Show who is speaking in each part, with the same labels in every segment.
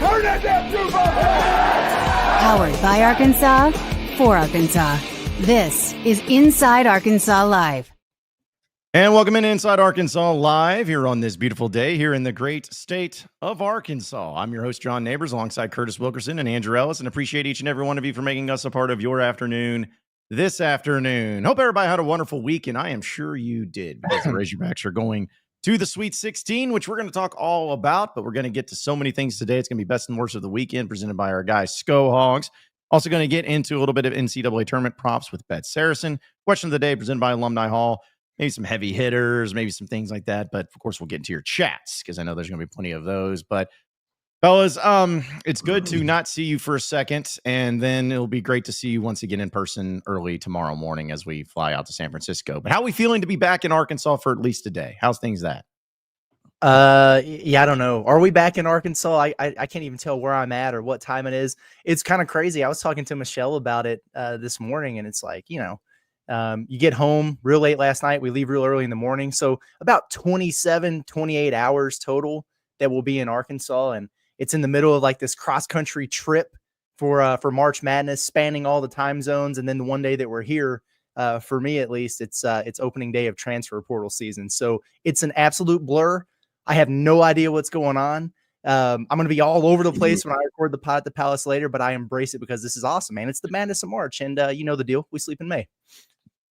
Speaker 1: Turn that damn truce on!
Speaker 2: Powered by Arkansas, for Arkansas. This is Inside Arkansas Live.
Speaker 3: And welcome in Inside Arkansas Live here on this beautiful day here in the great state of Arkansas. I'm your host, John Neighbors, alongside Curtis Wilkerson and Andrew Ellis, and appreciate each and every one of you for making us a part of your afternoon this afternoon. Hope everybody had a wonderful week, and I am sure you did, because the Razorbacks are going to the Sweet 16, which we're going to talk all about, but we're going to get to so many things today. It's going to be best and worst of the weekend presented by our guys, SkoooHogs. Also going to get into a little bit of NCAA Tournament props with BetSaracen. Question of the day presented by Alumni Hall. Maybe some heavy hitters, maybe some things like that. But, of course, we'll get into your chats because I know there's going to be plenty of those. But, fellas, it's good to not see you for a second, and then it'll be great to see you once again in person early tomorrow morning as we fly out to San Francisco. But how are we feeling to be back in Arkansas for at least a day? How's things that?
Speaker 4: Yeah, I don't know. Are we back in Arkansas? I can't even tell where I'm at or what time it is. It's kind of crazy. I was talking to Michelle about it this morning, and it's like, you get home real late last night. We leave real early in the morning. So about 28 hours total that we'll be in Arkansas. And it's in the middle of like this cross-country trip for March Madness, spanning all the time zones. And then the one day that we're here, for me at least, it's opening day of transfer portal season. So it's an absolute blur. I have no idea what's going on. I'm going to be all over the place when I record the pod at the Palace later, but I embrace it because this is awesome, man. It's the madness of March, and you know the deal. We sleep in May.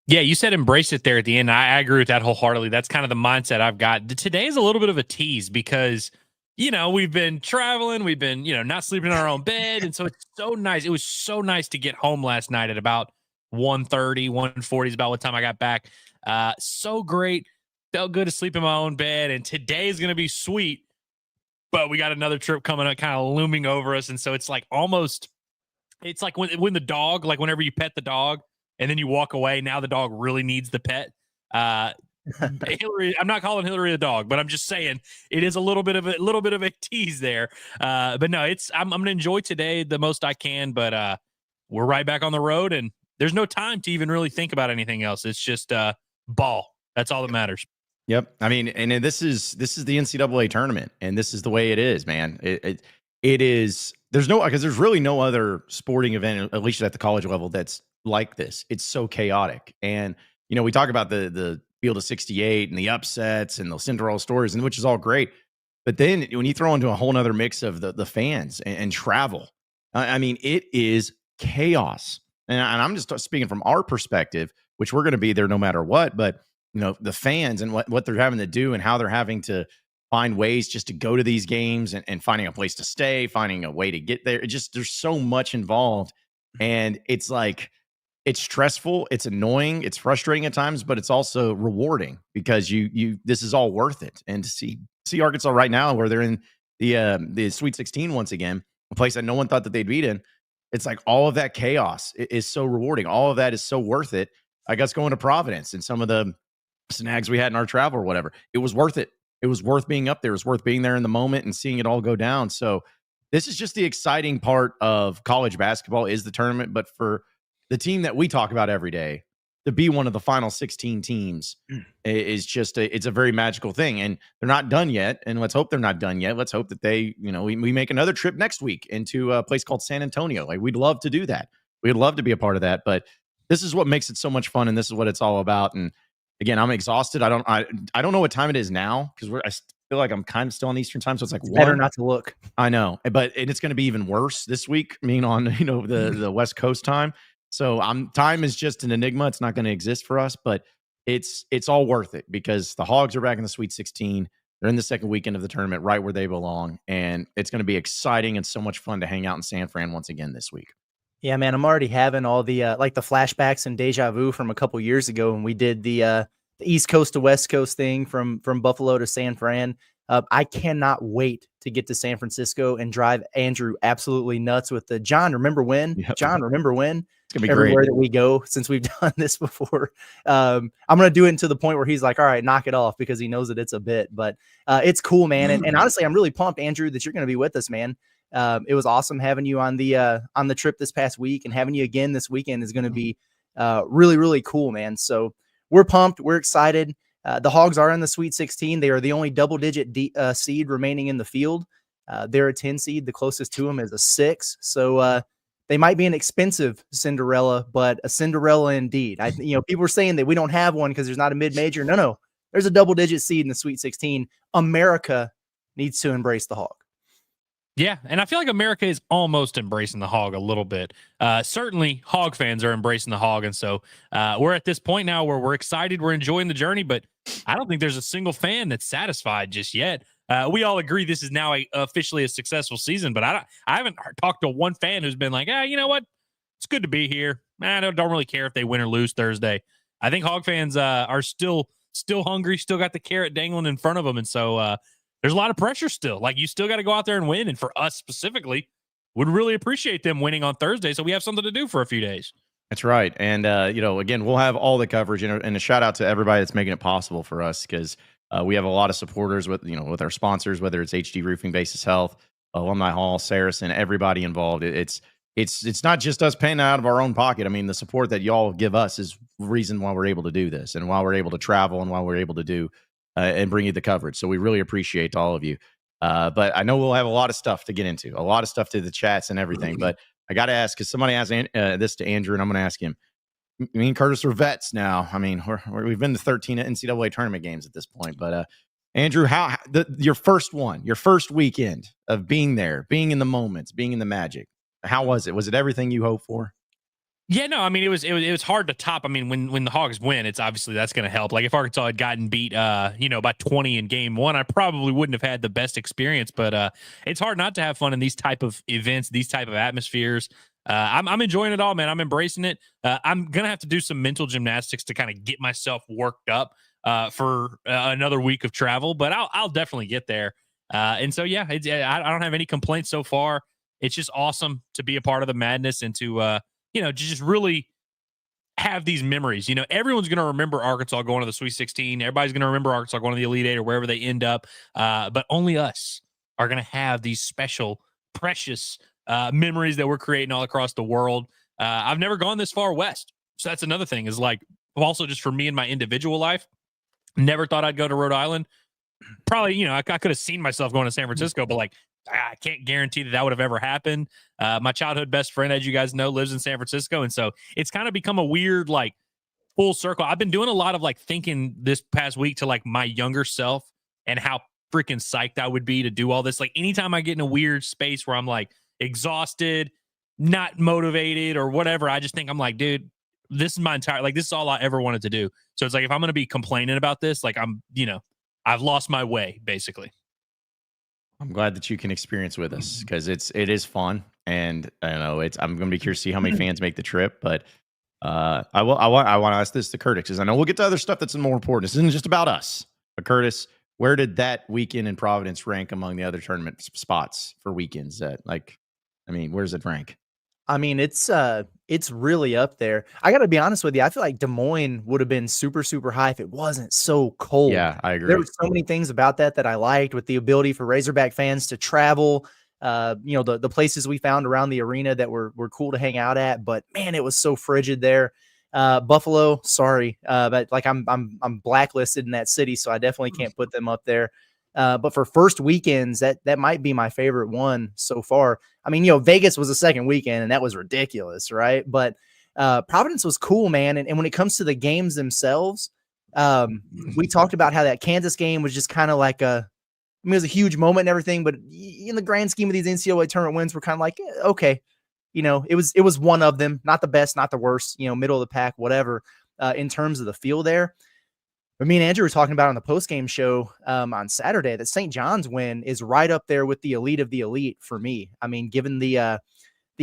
Speaker 5: Yeah, you said embrace it there at the end. I agree with that wholeheartedly. That's kind of the mindset I've got. Today is a little bit of a tease because, we've been traveling. We've been, not sleeping in our own bed. And so it's so nice. It was so nice to get home last night at about 1:30, 1:40 is about what time I got back. So great. Felt good to sleep in my own bed. And today is going to be sweet. But we got another trip coming up kind of looming over us. And so it's like it's like when the dog, like whenever you pet the dog, and then you walk away. Now the dog really needs the pet. Hillary, I'm not calling Hillary a dog, but I'm just saying it is a little bit of a tease there. But no, I'm going to enjoy today the most I can. But we're right back on the road, and there's no time to even really think about anything else. It's just ball. That's all that matters.
Speaker 3: Yep. I mean, and this is the NCAA tournament, and this is the way it is, man. It is. Because there's really no other sporting event, at least at the college level, that's like this. It's so chaotic. And, we talk about the field of 68 and the upsets and the Cinderella stories, and which is all great. But then when you throw into a whole nother mix of the fans and travel, I mean, it is chaos. And I'm just speaking from our perspective, which we're going to be there no matter what. But, the fans and what they're having to do and how they're having to find ways just to go to these games and finding a place to stay, finding a way to get there. There's so much involved. And it's like, it's stressful, it's annoying, it's frustrating at times, but it's also rewarding because this is all worth it. And to see Arkansas right now, where they're in the Sweet 16 once again, a place that no one thought that they'd beat in, it's like all of that chaos is so rewarding. All of that is so worth it. I guess going to Providence and some of the snags we had in our travel or whatever, it was worth it. It was worth being up there. It was worth being there in the moment and seeing it all go down. So this is just the exciting part of college basketball is the tournament. But for the team that we talk about every day, to be one of the final 16 teams is just it's a very magical thing. And they're not done yet. And let's hope they're not done yet. Let's hope that they, we make another trip next week into a place called San Antonio. Like, we'd love to do that. We'd love to be a part of that. But this is what makes it so much fun. And this is what it's all about. And again, I'm exhausted. I don't know what time it is now because I feel like I'm kind of still on Eastern time. So it's like
Speaker 4: better not to look.
Speaker 3: I know, but it's going to be even worse this week, being on, the West Coast time. So time is just an enigma. It's not going to exist for us, but it's all worth it because the Hogs are back in the Sweet 16. They're in the second weekend of the tournament, right where they belong. And it's going to be exciting and so much fun to hang out in San Fran once again this week.
Speaker 4: Yeah, man, I'm already having all the like the flashbacks and deja vu from a couple years ago when we did the East Coast to West Coast thing from Buffalo to San Fran. I cannot wait to get to San Francisco and drive Andrew absolutely nuts with the John, remember when? Yep. John, remember when?
Speaker 3: It's gonna be
Speaker 4: everywhere
Speaker 3: great.
Speaker 4: That we go since we've done this before. I'm gonna do it to the point where he's like, all right, knock it off, because he knows that it's a bit, but it's cool, man. And honestly, I'm really pumped, Andrew, that you're gonna be with us, man. It was awesome having you on the trip this past week, and having you again this weekend is gonna be really, really cool, man. So we're pumped, we're excited. The Hogs are in the Sweet 16. They are the only double-digit seed remaining in the field. They're a 10 seed. The closest to them is a 6. So they might be an expensive Cinderella, but a Cinderella indeed. People were saying that we don't have one because there's not a mid-major. No. There's a double-digit seed in the Sweet 16. America needs to embrace the Hog.
Speaker 5: Yeah, and I feel like America is almost embracing the Hog a little bit. Certainly, Hog fans are embracing the Hog, and so we're at this point now where we're excited, we're enjoying the journey, but I don't think there's a single fan that's satisfied just yet. We all agree this is now officially a successful season, but I haven't talked to one fan who's been like, you know what? It's good to be here. I don't really care if they win or lose Thursday. I think Hog fans are still hungry, still got the carrot dangling in front of them, and so there's a lot of pressure still. Like, you still got to go out there and win. And for us specifically, would really appreciate them winning on Thursday so we have something to do for a few days.
Speaker 3: That's right. And, again, we'll have all the coverage, and a shout out to everybody that's making it possible for us, because we have a lot of supporters with our sponsors, whether it's HD Roofing, Basis Health, Alumni Hall, SARACEN, everybody involved. It's not just us paying out of our own pocket. I mean, the support that y'all give us is the reason why we're able to do this, and why we're able to travel, and why we're able to do and bring you the coverage. So we really appreciate all of you. But I know we'll have a lot of stuff to get into, a lot of stuff to the chats and everything. But I got to ask, because somebody asked this to Andrew, and I'm going to ask him. Me and Curtis are vets now. I mean, we've been to 13 NCAA tournament games at this point. But Andrew, your first weekend of being there, being in the moments, being in the magic, how was it? Was it everything you hoped for?
Speaker 5: Yeah, no, I mean, it was hard to top. I mean, when the Hogs win, it's obviously that's going to help. Like, if Arkansas had gotten beat, by 20 in game 1, I probably wouldn't have had the best experience. But it's hard not to have fun in these type of events, these type of atmospheres. I'm enjoying it all, man. I'm embracing it. I'm gonna have to do some mental gymnastics to kind of get myself worked up for another week of travel, but I'll definitely get there. And so, yeah, I don't have any complaints so far. It's just awesome to be a part of the madness and to just really have these memories. Everyone's going to remember Arkansas going to the Sweet 16. Everybody's going to remember Arkansas going to the Elite Eight or wherever they end up. But only us are going to have these special, precious memories that we're creating all across the world. I've never gone this far west. So that's another thing, is like, also just for me in my individual life, never thought I'd go to Rhode Island. Probably, I could have seen myself going to San Francisco, but like, I can't guarantee that would have ever happened. My childhood best friend, as you guys know, lives in San Francisco. And so it's kind of become a weird, like, full circle. I've been doing a lot of like thinking this past week to like my younger self and how freaking psyched I would be to do all this. Like, anytime I get in a weird space where I'm like exhausted, not motivated or whatever, I just think I'm like, dude, this is this is all I ever wanted to do. So it's like, if I'm going to be complaining about this, like, I've lost my way, basically.
Speaker 3: I'm glad that you can experience with us, because it is fun, and I know I'm going to be curious to see how many fans make the trip. But I want to ask this to Curtis, because I know we'll get to other stuff that's more important. This isn't just about us. But Curtis, where did that weekend in Providence rank among the other tournament spots for weekends? Where's it rank?
Speaker 4: I mean, it's really up there. I got to be honest with you. I feel like Des Moines would have been super, super high if it wasn't so cold.
Speaker 3: Yeah, I agree.
Speaker 4: There were so many things about that I liked, with the ability for Razorback fans to travel, the places we found around the arena that were cool to hang out at. But man, it was so frigid there. Buffalo, sorry. But like, I'm blacklisted in that city, so I definitely can't put them up there. But for first weekends, that might be my favorite one so far. I mean, Vegas was the second weekend, and that was ridiculous, right? But Providence was cool, man. And when it comes to the games themselves, we talked about how that Kansas game was just kind of like it was a huge moment and everything. But in the grand scheme of these NCAA tournament wins, we're kind of like, okay, it was one of them, not the best, not the worst, middle of the pack, whatever, in terms of the feel there. But me and Andrew were talking about on the post-game show on Saturday that St. John's win is right up there with the elite of the elite for me. I mean, given the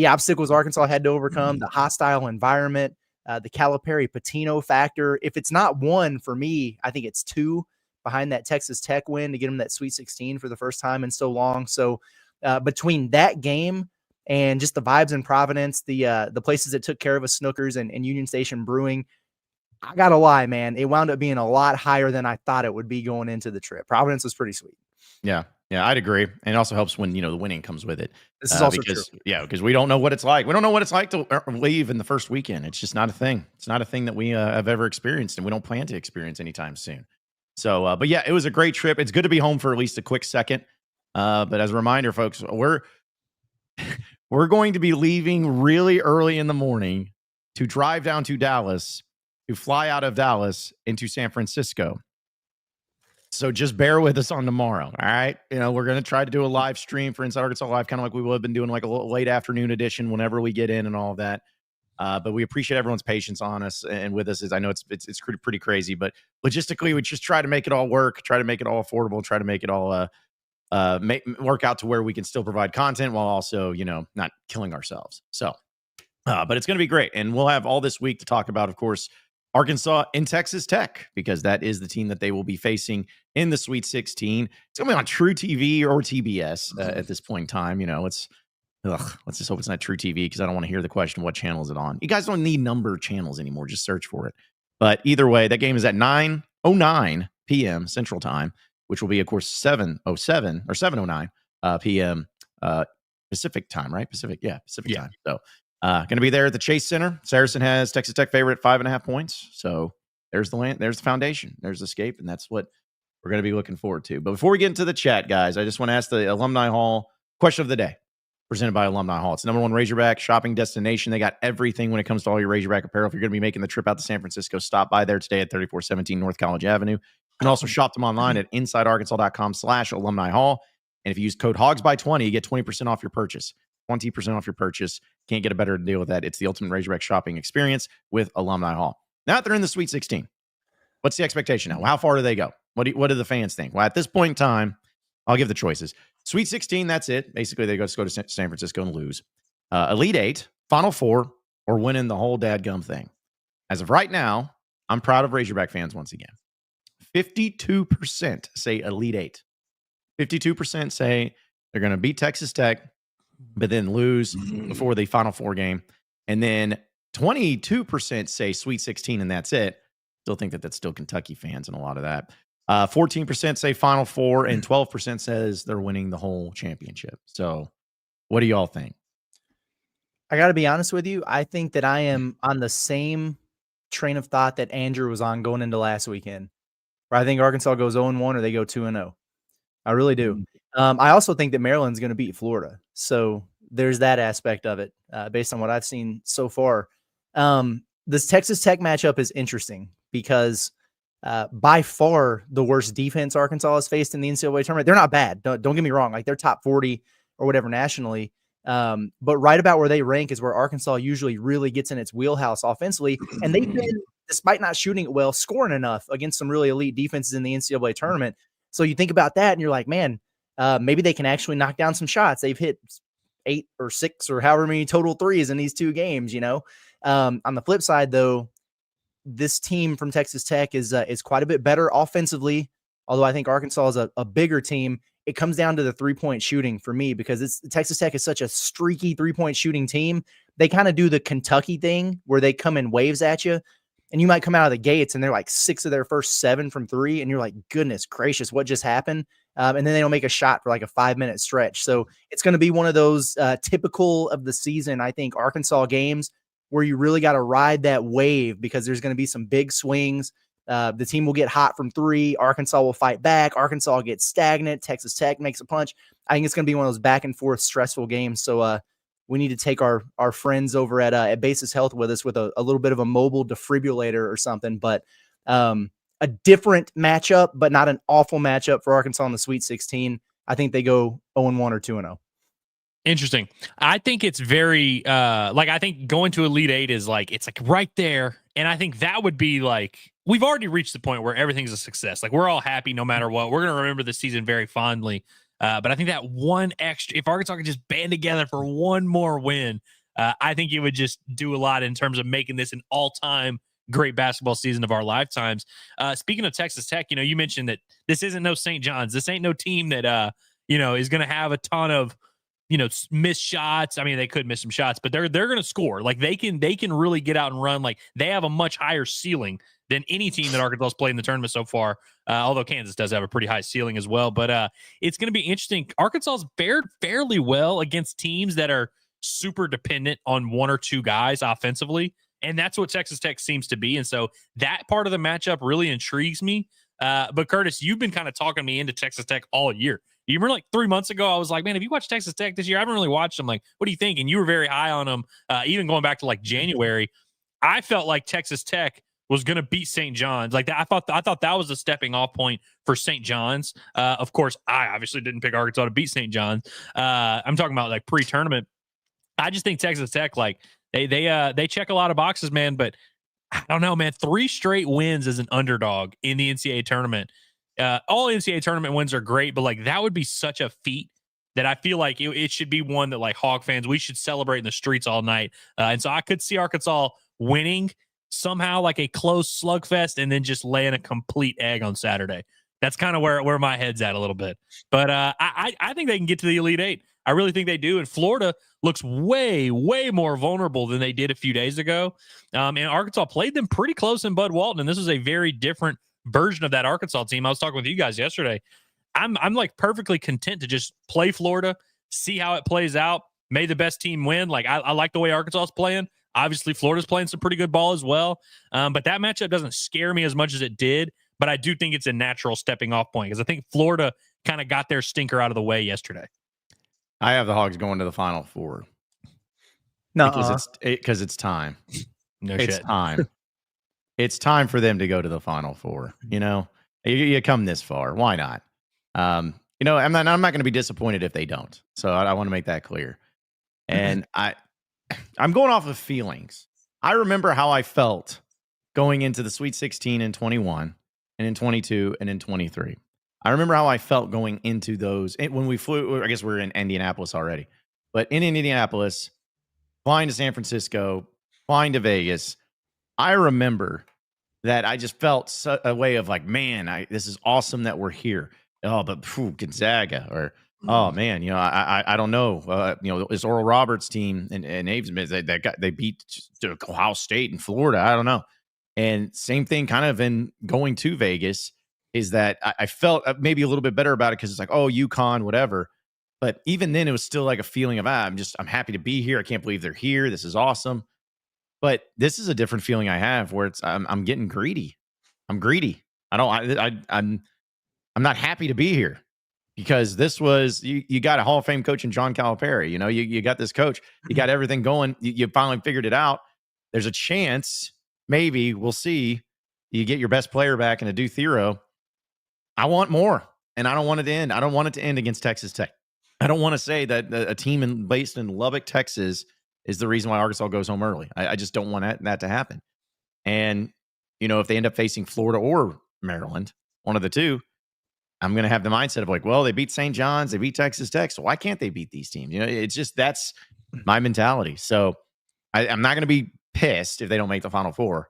Speaker 4: obstacles Arkansas had to overcome, the hostile environment, the Calipari Patino factor. If it's not one for me, I think it's 2 behind that Texas Tech win to get them that Sweet 16 for the first time in so long. So between that game and just the vibes in Providence, the places that took care of us, Snookers and Union Station Brewing, I gotta lie, man, it wound up being a lot higher than I thought it would be going into the trip. Providence was pretty sweet.
Speaker 3: Yeah, I'd agree. And it also helps when, the winning comes with it.
Speaker 4: This is also
Speaker 3: because,
Speaker 4: true.
Speaker 3: Yeah, because we don't know what it's like. We don't know what it's like to leave in the first weekend. It's just not a thing. It's not a thing that we have ever experienced, and we don't plan to experience anytime soon. So, but yeah, it was a great trip. It's good to be home for at least a quick second. But as a reminder, folks, we're going to be leaving really early in the morning to drive down to Dallas, to fly out of Dallas into San Francisco. So just bear with us on tomorrow. All right. We're going to try to do a live stream for Inside Arkansas Live, kind of like we would have been doing, like a late afternoon edition whenever we get in and all of that. But we appreciate everyone's patience on us and with us. As I know it's pretty crazy, but logistically, we just try to make it all work, try to make it all affordable, try to make it all work out to where we can still provide content while also, not killing ourselves. So, but it's going to be great. And we'll have all this week to talk about, of course, Arkansas and Texas Tech, because that is the team that they will be facing in the Sweet 16. It's going to be on True TV or TBS at this point in time. Let's just hope it's not True TV, because I don't want to hear the question, what channel is it on? You guys don't need number channels anymore. Just search for it. But either way, that game is at 9:09 p.m. Central Time, which will be, of course, 7:07 or 7:09 p.m. Pacific time, right? Pacific time. So going to be there at the Chase Center. SARACEN has Texas Tech favorite 5.5 points. So there's the foundation. There's escape, and that's what we're going to be looking forward to. But before we get into the chat, guys, I just want to ask the Alumni Hall question of the day, presented by Alumni Hall. It's the #1 Razorback shopping destination. They got everything when it comes to all your Razorback apparel. If you're going to be making the trip out to San Francisco, stop by there today at 3417 North College Avenue. You can also shop them online at insidearkansas.com/Alumni Hall. And if you use code HOGS20, you get 20% off your purchase. 20% off your purchase. Can't get a better deal with that. It's the ultimate Razorback shopping experience with Alumni Hall. Now that they're in the Sweet 16, what's the expectation now? How far do they go? What do the fans think? Well, at this point in time, I'll give the choices. Sweet 16, that's it. Basically, they go to San Francisco and lose. Elite 8, Final 4, or winning the whole dadgum thing. As of right now, I'm proud of Razorback fans once again. 52% say Elite 8. 52% say they're going to beat Texas Tech, but then lose before the Final 4 game. And then 22% say Sweet 16, and that's it. Still think that's still Kentucky fans and a lot of that. 14% say Final 4, and 12% says they're winning the whole championship. So what do y'all think?
Speaker 4: I got to be honest with you. I think that I am on the same train of thought that Andrew was on going into last weekend, where I think Arkansas goes 0-1 or they go 2-0. I really do. I also think that Maryland's going to beat Florida. So there's that aspect of it based on what I've seen so far. This Texas Tech matchup is interesting because by far the worst defense Arkansas has faced in the NCAA tournament. They're not bad. Don't get me wrong. Like, they're top 40 or whatever nationally. But right about where they rank is where Arkansas usually really gets in its wheelhouse offensively. And they've been, despite not shooting it well, scoring enough against some really elite defenses in the NCAA tournament. So you think about that and you're like, man, maybe they can actually knock down some shots. They've hit 8 or 6 or however many total threes in these 2 games, On the flip side, though, this team from Texas Tech is quite a bit better offensively, although I think Arkansas is a bigger team. It comes down to the 3-point shooting for me, because Texas Tech is such a streaky 3-point shooting team. They kind of do the Kentucky thing where they come in waves at you, and you might come out of the gates and they're like 6 of their first 7 from 3. And you're like, goodness gracious, what just happened? And then they don't make a shot for like a 5-minute stretch. So it's going to be one of those typical of the season, I think, Arkansas games where you really got to ride that wave, because there's going to be some big swings. The team will get hot from 3. Arkansas will fight back. Arkansas gets stagnant. Texas Tech makes a punch. I think it's going to be one of those back and forth stressful games. So we need to take our friends over at Basis Health with us with a little bit of a mobile defibrillator or something. But a different matchup, but not an awful matchup for Arkansas in the Sweet 16. I think they go 0-1 or 2-0.
Speaker 5: Interesting. I think it's very I think going to Elite 8 is it's right there. And I think that would be we've already reached the point where everything's a success. We're all happy no matter what. We're going to remember this season very fondly. But I think that one extra, if Arkansas could just band together for one more win, I think it would just do a lot in terms of making this an all-time great basketball season of our lifetimes. Speaking of Texas Tech, you mentioned that this isn't no St. John's. This ain't no team that, is going to have a ton of, missed shots. I mean, they could miss some shots, but they're going to score. They can really get out and run. They have a much higher ceiling than any team that Arkansas's played in the tournament so far. Although Kansas does have a pretty high ceiling as well. But it's going to be interesting. Arkansas's fared fairly well against teams that are super dependent on 1 or 2 guys offensively. And that's what Texas Tech seems to be. And so that part of the matchup really intrigues me. But Curtis, you've been kind of talking me into Texas Tech all year. You remember like 3 months ago, I was like, man, have you watched Texas Tech this year? I haven't really watched them. Like, what do you think? And you were very high on them, even going back to like January. I felt like Texas Tech was going to beat St. John's. Like I thought that was a stepping off point for St. John's. Of course, I obviously didn't pick Arkansas to beat St. John's. I'm talking about like pre-tournament. I just think Texas Tech, like they check a lot of boxes, man. But I don't know, man. 3 straight wins as an underdog in the NCAA tournament. All NCAA tournament wins are great, but like that would be such a feat that I feel like it should be one that like Hog fans, we should celebrate in the streets all night. And so I could see Arkansas winning somehow, like a close slugfest, and then just laying a complete egg on Saturday. That's kind of where my head's at a little bit. But I think they can get to the Elite Eight. I really think they do. And Florida looks way, way more vulnerable than they did a few days ago. And Arkansas played them pretty close in Bud Walton. And this is a very different version of that Arkansas team. I was talking with you guys yesterday. I'm like perfectly content to just play Florida, see how it plays out. May the best team win. Like I like the way Arkansas is playing. Obviously, Florida's playing some pretty good ball as well. But that matchup doesn't scare me as much as it did. But I do think it's a natural stepping off point because I think Florida kind of got their stinker out of the way yesterday.
Speaker 3: I have the Hogs going to the Final Four.
Speaker 4: No,
Speaker 3: because it's time.
Speaker 5: No
Speaker 3: it's
Speaker 5: shit.
Speaker 3: time. It's time for them to go to the Final Four. You know, you come this far. Why not? You know, I'm not going to be disappointed if they don't. So I want to make that clear. And I'm going off of feelings. I remember how I felt going into the Sweet 16 in 21 and in 22 and in 23. I remember how I felt going into those when we flew. I guess we're in Indianapolis already, but in Indianapolis, flying to San Francisco, flying to Vegas, I remember that I just felt a way of like, man, this is awesome that we're here. Oh, but Gonzaga, or oh man, you know, I don't know. You know, this Oral Roberts team and Ames, they beat Ohio State and Florida. I don't know. And same thing, kind of in going to Vegas, is that I felt maybe a little bit better about it because it's like, oh, UConn, whatever. But even then, it was still like a feeling of I'm happy to be here. I can't believe they're here. This is awesome. But this is a different feeling I have where I'm getting greedy. I'm greedy. I'm not happy to be here because this was you got a Hall of Fame coach in John Calipari. You know, you got this coach. You got everything going. You finally figured it out. There's a chance, maybe we'll see. You get your best player back and a Adu Thero. I want more, and I don't want it to end. I don't want it to end against Texas Tech. I don't want to say that a team based in Lubbock, Texas, is the reason why Arkansas goes home early. I just don't want that to happen. And, you know, if they end up facing Florida or Maryland, one of the two, I'm going to have the mindset of like, well, they beat St. John's, they beat Texas Tech, so why can't they beat these teams? You know, it's just that's my mentality. So I'm not going to be pissed if they don't make the Final Four,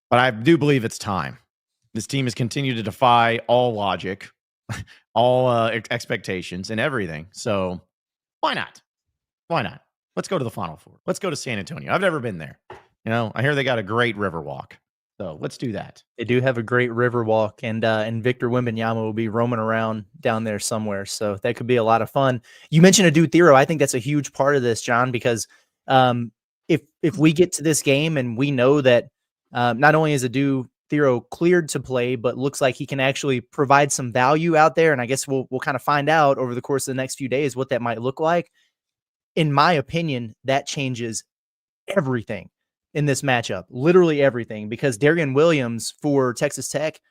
Speaker 3: but I do believe it's time. This team has continued to defy all logic, all expectations and everything. So why not? Why not? Let's go to the Final Four. Let's go to San Antonio. I've never been there. You know, I hear they got a great river walk. So let's do that.
Speaker 4: They do have a great river walk, and Victor Wembanyama will be roaming around down there somewhere. So that could be a lot of fun. You mentioned Adu Thero. I think that's a huge part of this, John, because if we get to this game and we know that not only is Adu Thero cleared to play, but looks like he can actually provide some value out there, and I guess we'll kind of find out over the course of the next few days what that might look like. In my opinion, that changes everything in this matchup, literally everything, because Darian Williams for Texas Tech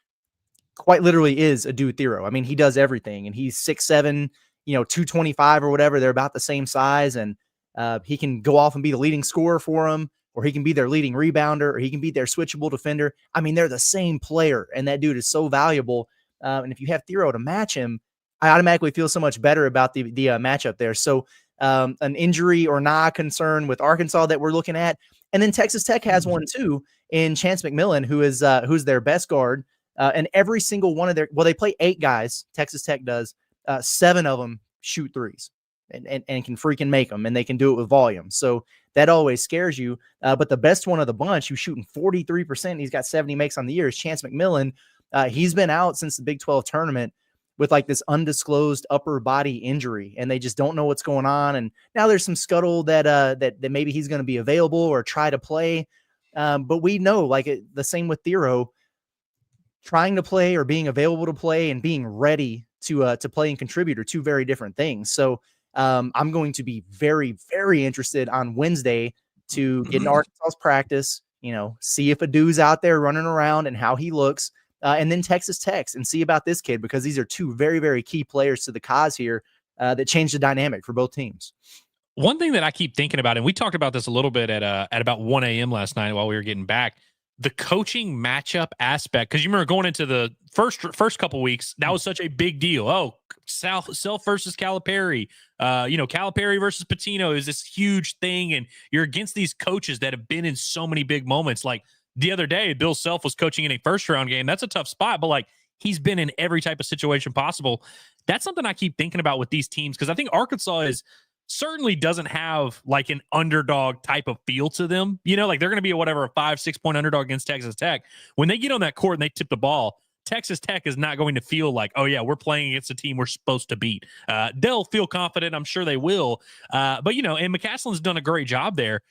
Speaker 4: quite literally is Adu Thero. I mean, he does everything, and he's 6'7", 225 or whatever. They're about the same size, and he can go off and be the leading scorer for them, or he can be their leading rebounder, or he can be their switchable defender. I mean, they're the same player, and that dude is so valuable. And if you have Thero to match him, I automatically feel so much better about the matchup there. So an injury or not concern with Arkansas that we're looking at. And then Texas Tech has one too in Chance McMillan, who's their best guard. And every single one of they play 8 guys. Texas Tech does 7 of them shoot threes and can freaking make them, and they can do it with volume. So that always scares you. But the best one of the bunch, who's shooting 43%, he's got 70 makes on the year, is Chance McMillan. He's been out since the Big 12 tournament with like this undisclosed upper body injury, and they just don't know what's going on. And now there's some scuttle that maybe he's going to be available or try to play. But we know, the same with Thero, trying to play or being available to play and being ready to play and contribute are two very different things. So I'm going to be very, very interested on Wednesday to get in Arkansas's practice, see if Aidoo's out there running around and how he looks, and then Texas Tech and see about this kid, because these are two very, very key players to the cause here that change the dynamic for both teams.
Speaker 5: One thing that I keep thinking about, and we talked about this a little bit at about 1 a.m. last night while we were getting back, the coaching matchup aspect, because you remember going into the first couple weeks, that was such a big deal. Oh, Self versus Calipari, Calipari versus Pitino is this huge thing, and you're against these coaches that have been in so many big moments. Like the other day, Bill Self was coaching in a first-round game. That's a tough spot, but like he's been in every type of situation possible. That's something I keep thinking about with these teams, because I think Arkansas certainly doesn't have like an underdog type of feel to them. Like they're going to be a 5-6 point underdog against Texas Tech. When they get on that court and they tip the ball, Texas Tech is not going to feel like, oh yeah, we're playing against a team we're supposed to beat. They'll feel confident. I'm sure they will. But and McCaslin's done a great job there.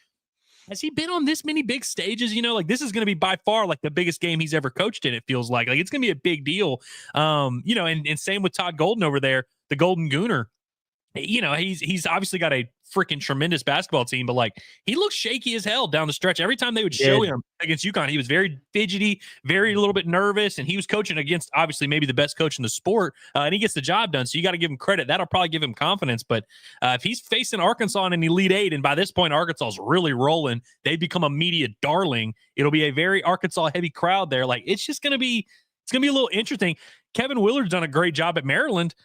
Speaker 5: Has he been on this many big stages? Like this is going to be by far like the biggest game he's ever coached in. It feels like it's going to be a big deal. And same with Todd Golden over there, the Golden Gooner. He's obviously got a freaking tremendous basketball team, but like he looks shaky as hell down the stretch. Every time they would show him against UConn, he was very fidgety, very a little bit nervous, and he was coaching against obviously maybe the best coach in the sport, and he gets the job done. So you got to give him credit. That'll probably give him confidence. But if he's facing Arkansas in an Elite Eight, and by this point Arkansas is really rolling, they become a media darling. It'll be a very Arkansas heavy crowd there. Like it's gonna be a little interesting. Kevin Willard's done a great job at Maryland.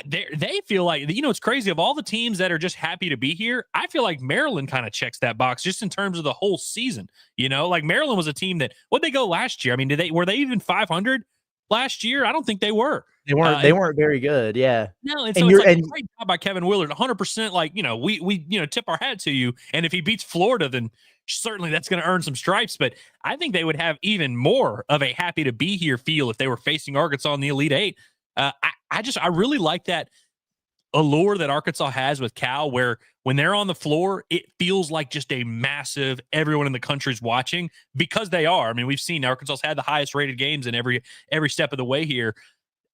Speaker 5: They feel like, it's crazy. Of all the teams that are just happy to be here, I feel like Maryland kind of checks that box just in terms of the whole season. Like Maryland was a team that, what'd they go last year? I mean, were they even 500 last year? I don't think they were.
Speaker 4: They weren't very good. Yeah.
Speaker 5: No. And so it's like a great job by Kevin Willard. 100%. Like, we tip our hat to you. And if he beats Florida, then certainly that's going to earn some stripes. But I think they would have even more of a happy to be here feel if they were facing Arkansas in the Elite Eight. I really like that allure that Arkansas has with Cal, where when they're on the floor, it feels like just a massive, everyone in the country's watching, because they are. I mean, we've seen Arkansas's had the highest rated games in every step of the way here.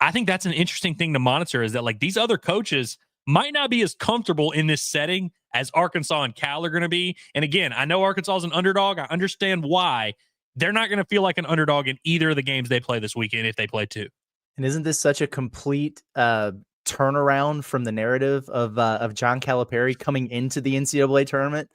Speaker 5: I think that's an interesting thing to monitor, is that like these other coaches might not be as comfortable in this setting as Arkansas and Cal are going to be. And again, I know Arkansas is an underdog. I understand why. They're not going to feel like an underdog in either of the games they play this weekend if they play two.
Speaker 4: And isn't this such a complete turnaround from the narrative of John Calipari coming into the NCAA tournament?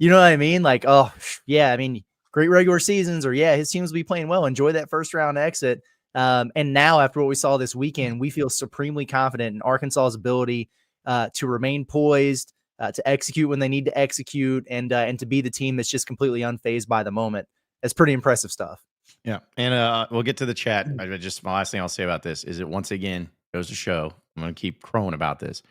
Speaker 4: You know what I mean? Like, oh, yeah, I mean, great regular seasons, or yeah, his teams will be playing well. Enjoy that first round exit. And now, after what we saw this weekend, we feel supremely confident in Arkansas's ability to remain poised, to execute when they need to execute, and to be the team that's just completely unfazed by the moment. That's pretty impressive stuff.
Speaker 3: Yeah. And we'll get to the chat. My last thing I'll say about this is it once again goes to show, I'm going to keep crowing about this.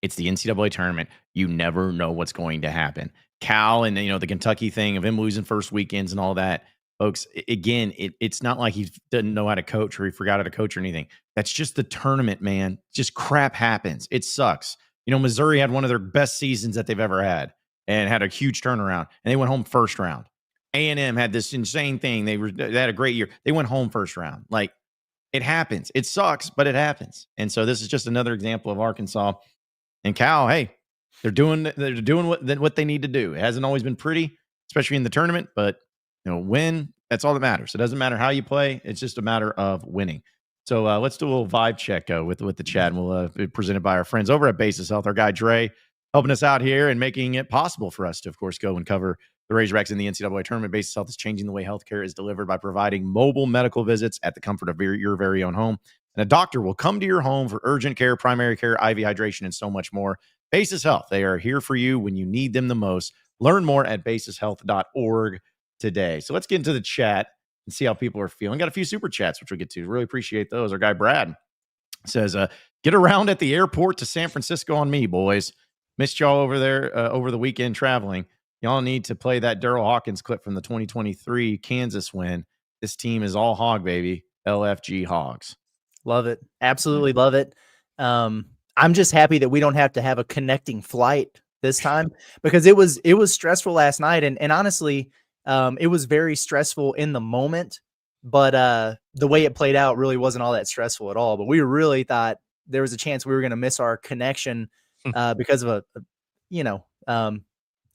Speaker 3: It's the NCAA tournament. You never know what's going to happen. Cal and, the Kentucky thing of him losing first weekends and all that, folks, again, it's not like he doesn't know how to coach or he forgot how to coach or anything. That's just the tournament, man. Just crap happens. It sucks. Missouri had one of their best seasons that they've ever had and had a huge turnaround, and they went home first round. A&M had this insane thing. They had a great year. They went home first round. Like, it happens. It sucks, but it happens. And so this is just another example of Arkansas and Cal. Hey, they're doing what they need to do. It hasn't always been pretty, especially in the tournament, but win. That's all that matters. It doesn't matter how you play. It's just a matter of winning. So let's do a little vibe check with the chat, and we'll be presented by our friends over at Basis Health. Our guy Dre helping us out here and making it possible for us to, of course, go and cover the Razorbacks in the NCAA tournament. Basis Health is changing the way healthcare is delivered by providing mobile medical visits at the comfort of your very own home. And a doctor will come to your home for urgent care, primary care, IV hydration, and so much more. Basis Health, they are here for you when you need them the most. Learn more at basishealth.org today. So let's get into the chat and see how people are feeling. Got a few super chats, which we'll get to. Really appreciate those. Our guy Brad says, get around at the airport to San Francisco on me, boys. Missed y'all over there over the weekend traveling. Y'all need to play that Daryl Hawkins clip from the 2023 Kansas win. This team is all hog, baby. LFG Hogs.
Speaker 4: Love it. Absolutely love it. I'm just happy that we don't have to have a connecting flight this time, because it was stressful last night. And honestly, it was very stressful in the moment but the way it played out really wasn't all that stressful at all. But we really thought there was a chance we were going to miss our connection because of an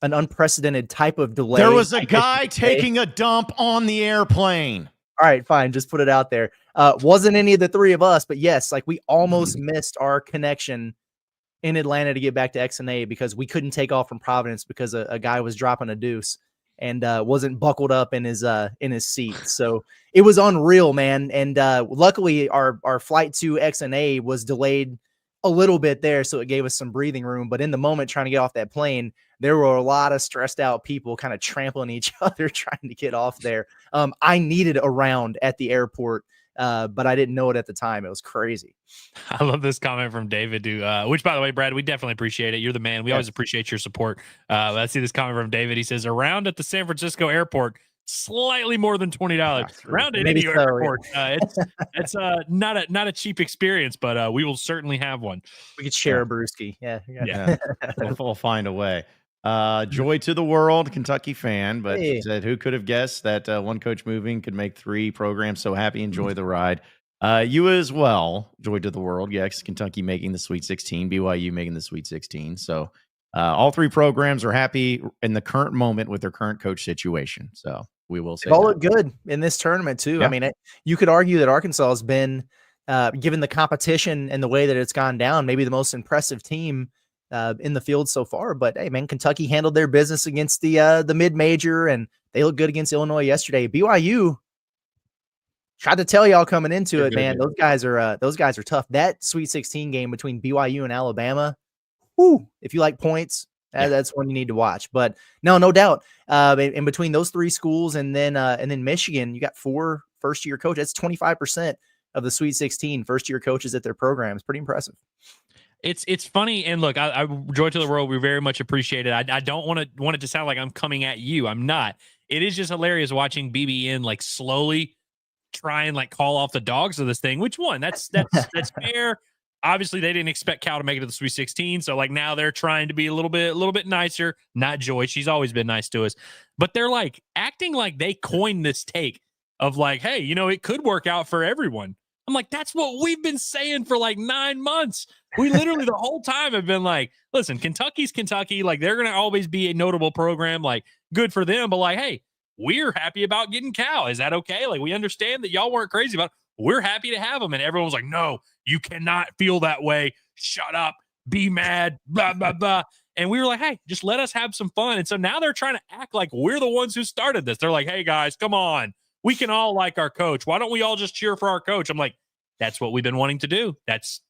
Speaker 4: unprecedented type of delay.
Speaker 3: There was a guy taking a dump on the airplane.
Speaker 4: All right, fine. Just put it out there. Wasn't any of the three of us, but yes, like we almost missed our connection in Atlanta to get back to XNA because we couldn't take off from Providence because a guy was dropping a deuce and wasn't buckled up in his seat. So it was unreal, man. And luckily our flight to XNA was delayed a little bit there, so it gave us some breathing room. But in the moment trying to get off that plane, there were a lot of stressed out people kind of trampling each other trying to get off there. I needed a round at the airport, but I didn't know it at the time. It was crazy.
Speaker 5: I love this comment from David, which, by the way, Brad, we definitely appreciate it. You're the man. We always appreciate your support. I see this comment from David. He says, around at the San Francisco airport, slightly more than $20. Round at any airport. It's not a cheap experience, but we will certainly have one.
Speaker 4: We could share a brewski. Yeah.
Speaker 3: We'll find a way. Joy to the world, Kentucky fan, but said, who could have guessed that one coach moving could make 3 programs so happy? Enjoy the ride. You as well, joy to the world. Yes, Kentucky making the Sweet 16, BYU making the Sweet 16. So all 3 programs are happy in the current moment with their current coach situation. So we will say
Speaker 4: all look good in this tournament too. Yeah. I mean, you could argue that Arkansas has been, given the competition and the way that it's gone down, maybe the most impressive team in the field so far. But hey, man, Kentucky handled their business against the mid-major, and they looked good against Illinois yesterday. BYU tried to tell y'all coming into it, man. Those guys are tough. That Sweet 16 game between BYU and Alabama, if you like points, that's one you need to watch. But no doubt. In between those 3 schools and then Michigan, you got 4 first-year coaches. That's 25% of the Sweet 16 first-year coaches at their programs. Pretty impressive.
Speaker 5: It's funny, and look, I joy to the world. We very much appreciate it. I don't want it to sound like I'm coming at you. I'm not. It is just hilarious watching BBN like slowly try and like call off the dogs of this thing. Which one? That's fair. Obviously, they didn't expect Cal to make it to the Sweet 16, so like now they're trying to be a little bit nicer. Not Joy; she's always been nice to us, but they're like acting like they coined this take of like, hey, it could work out for everyone. I'm like, that's what we've been saying for like 9 months. We literally the whole time have been like, listen, Kentucky's Kentucky. Like, they're going to always be a notable program. Like, good for them. But like, hey, we're happy about getting Cal. Is that okay? Like, we understand that y'all weren't crazy about it. We're happy to have them. And everyone was like, no, you cannot feel that way. Shut up. Be mad. Blah, blah, blah. And we were like, hey, just let us have some fun. And so now they're trying to act like we're the ones who started this. They're like, hey, guys, come on. We can all like our coach. Why don't we all just cheer for our coach? I'm like, that's what we've been wanting to do. That's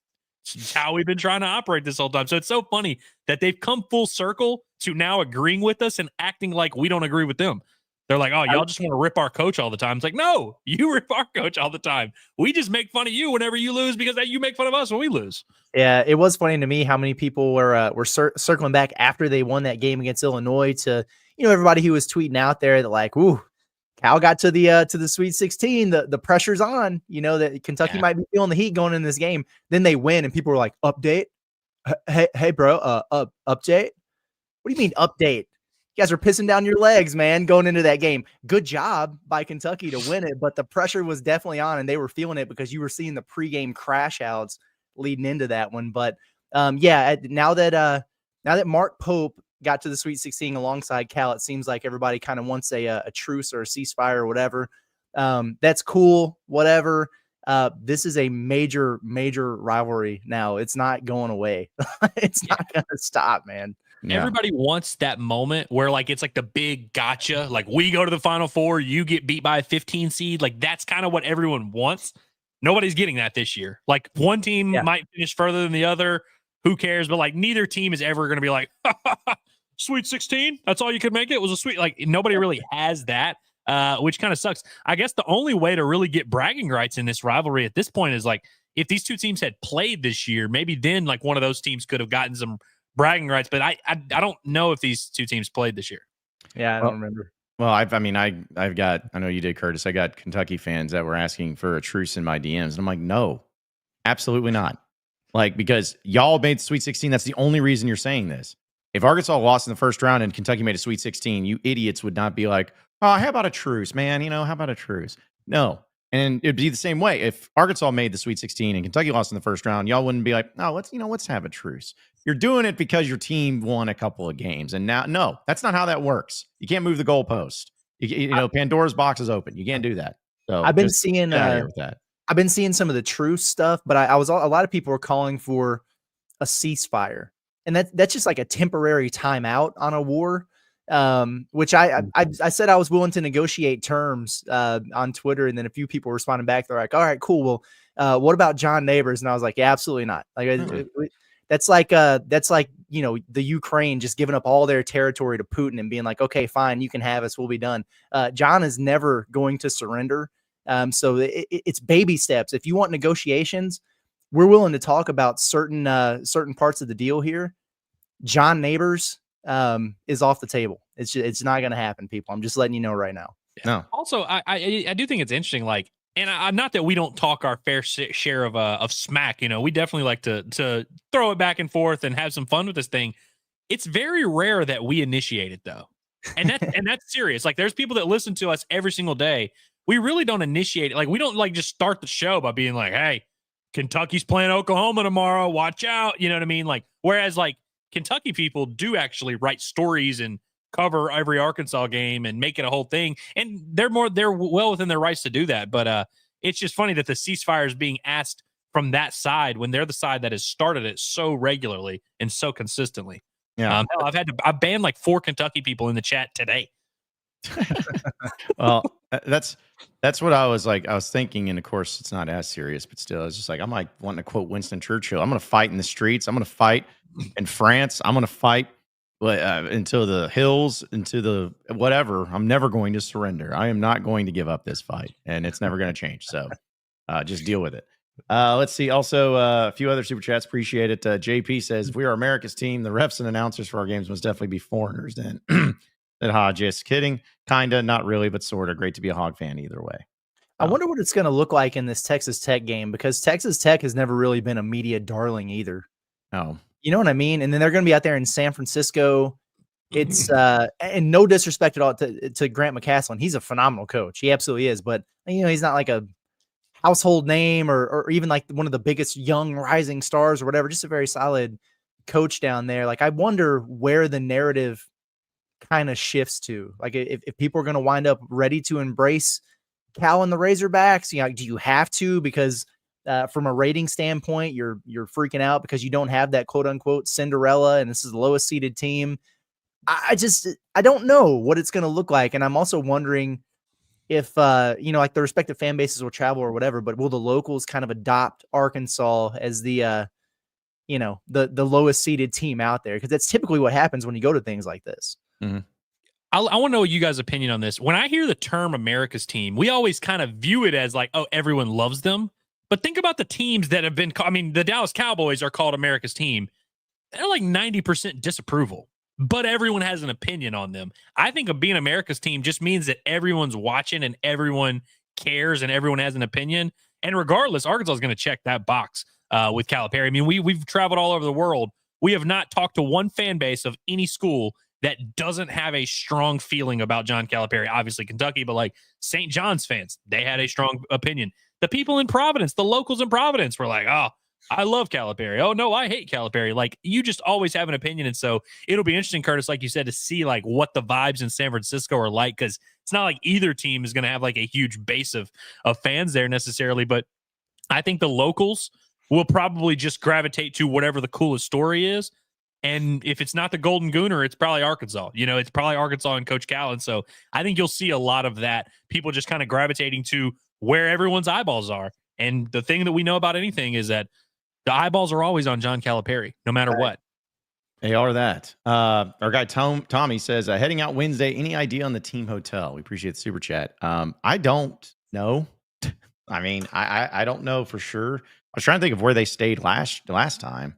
Speaker 5: how we've been trying to operate this whole time. So it's so funny that they've come full circle to now agreeing with us and acting like we don't agree with them. They're like, oh, y'all just want to rip our coach all the time. It's like, no, you rip our coach all the time. We just make fun of you whenever you lose because you make fun of us when we lose.
Speaker 4: Yeah, it was funny to me how many people were circling back after they won that game against Illinois to, everybody who was tweeting out there that like, ooh, Cal got to the Sweet 16. The pressure's on, that Kentucky might be feeling the heat going in this game. Then they win, and people were like, update? Hey, bro, update? What do you mean update? You guys are pissing down your legs, man, going into that game. Good job by Kentucky to win it, but the pressure was definitely on, and they were feeling it because you were seeing the pregame crash outs leading into that one. But now that Mark Pope got to the Sweet 16 alongside Cal, it seems like everybody kind of wants a truce or a ceasefire or whatever. That's cool, whatever. This is a major rivalry now. It's not going away. It's not going to stop, man.
Speaker 5: Yeah. Everybody wants that moment where like it's like the big gotcha, like we go to the Final Four, you get beat by a 15 seed. Like that's kind of what everyone wants. Nobody's getting that this year. Like one team might finish further than the other. Who cares? But like neither team is ever going to be like, Sweet 16. That's all you could make it. It was a sweet. Like nobody really has that, which kind of sucks. I guess the only way to really get bragging rights in this rivalry at this point is like if these two teams had played this year, maybe then like one of those teams could have gotten some bragging rights. But I don't know if these two teams played this year.
Speaker 4: Yeah, I don't remember.
Speaker 3: Well, I know you did, Curtis. I got Kentucky fans that were asking for a truce in my DMs. And I'm like, no, absolutely not. Like, because y'all made the Sweet 16. That's the only reason you're saying this. If Arkansas lost in the first round and Kentucky made a Sweet 16, you idiots would not be like, oh, how about a truce, man? How about a truce? No, And it'd be the same way if Arkansas made the Sweet 16 and Kentucky lost in the first round. Y'all wouldn't be like, "No, let's have a truce." You're doing it because your team won a couple of games, and now, no, that's not how that works. You can't move the goalpost. You know, Pandora's box is open. You can't do that. So
Speaker 4: I've been seeing
Speaker 3: get out of here with that.
Speaker 4: I've been seeing some of the truce stuff, but a lot of people were calling for a ceasefire, and that's just like a temporary timeout on a war. Which I said I was willing to negotiate terms on Twitter, and then a few people responded back. They're like, "All right, cool. Well, what about John Neighbors?" And I was like, "Yeah, absolutely not. Like, that's like you know, the Ukraine just giving up all their territory to Putin and being like, okay, fine, you can have us, we'll be done." John is never going to surrender. So it's baby steps. If you want negotiations, we're willing to talk about certain parts of the deal here. John Neighbors is off the table. It's not going to happen, people. I'm just letting you know right now.
Speaker 3: No.
Speaker 5: Also, I do think it's interesting. Like, and not that we don't talk our fair share of smack. You know, we definitely like to throw it back and forth and have some fun with this thing. It's very rare that we initiate it, though, and that's serious. Like, there's people that listen to us every single day. We really don't initiate it. Like, we don't like just start the show by being like, "Hey, Kentucky's playing Oklahoma tomorrow. Watch out." You know what I mean? Like, whereas like Kentucky people do actually write stories and cover every Arkansas game and make it a whole thing. And they're well within their rights to do that. But it's just funny that the ceasefire is being asked from that side when they're the side that has started it so regularly and so consistently.
Speaker 3: Yeah.
Speaker 5: I banned like 4 Kentucky people in the chat today.
Speaker 3: Well, that's what I was thinking. And of course it's not as serious, but still, it's just like, I'm like wanting to quote Winston Churchill. I'm going to fight in the streets. I'm going to fight in France. I'm going to fight into the hills, into the whatever. I'm never going to surrender. I am not going to give up this fight, and it's never going to change. So just deal with it. Let's see. Also, a few other super chats. Appreciate it. JP says, "If we are America's team, the refs and announcers for our games must definitely be foreigners." Then, just kidding. Kinda, not really, but sort of. Great to be a Hog fan either way.
Speaker 4: I wonder what it's going to look like in this Texas Tech game, because Texas Tech has never really been a media darling either.
Speaker 3: Oh.
Speaker 4: You know what I mean? And then they're going to be out there in San Francisco. It's and no disrespect at all to Grant McCaslin. He's a phenomenal coach. He absolutely is. But, you know, he's not like a household name or even like one of the biggest young rising stars or whatever. Just a very solid coach down there. Like, I wonder where the narrative kind of shifts to. Like, if people are going to wind up ready to embrace Cal and the Razorbacks, you know, do you have to? Because from a rating standpoint, you're freaking out because you don't have that quote unquote Cinderella, and this is the lowest seeded team. I don't know what it's going to look like. And I'm also wondering if, you know, like the respective fan bases will travel or whatever, but will the locals kind of adopt Arkansas as the, you know, the lowest seeded team out there? Because that's typically what happens when you go to things like this.
Speaker 3: Mm-hmm.
Speaker 5: I want to know you guys' opinion on this. When I hear the term America's team, we always kind of view it as like, oh, everyone loves them. But think about the teams that have been, I mean, the Dallas Cowboys are called America's team. They're like 90% disapproval, but everyone has an opinion on them. I think of being America's team just means that everyone's watching and everyone cares and everyone has an opinion. And regardless, Arkansas is going to check that box with Calipari. I mean, we've traveled all over the world. We have not talked to one fan base of any school that doesn't have a strong feeling about John Calipari. Obviously Kentucky, but like St. John's fans, they had a strong opinion. The people in Providence, the locals in Providence were like, "Oh, I love Calipari. Oh, no, I hate Calipari." Like, you just always have an opinion. And so it'll be interesting, Curtis, like you said, to see like what the vibes in San Francisco are like, because it's not like either team is going to have like a huge base of fans there necessarily. But I think the locals will probably just gravitate to whatever the coolest story is. And if it's not the Golden Gooner, it's probably Arkansas. You know, it's probably Arkansas and Coach Cal. And so I think you'll see a lot of that, people just kind of gravitating to where everyone's eyeballs are. And the thing that we know about anything is that the eyeballs are always on John Calipari, no matter what.
Speaker 3: They are that. Our guy Tommy says, heading out Wednesday, any idea on the team hotel? We appreciate the super chat. I don't know. I mean, I don't know for sure. I was trying to think of where they stayed last time.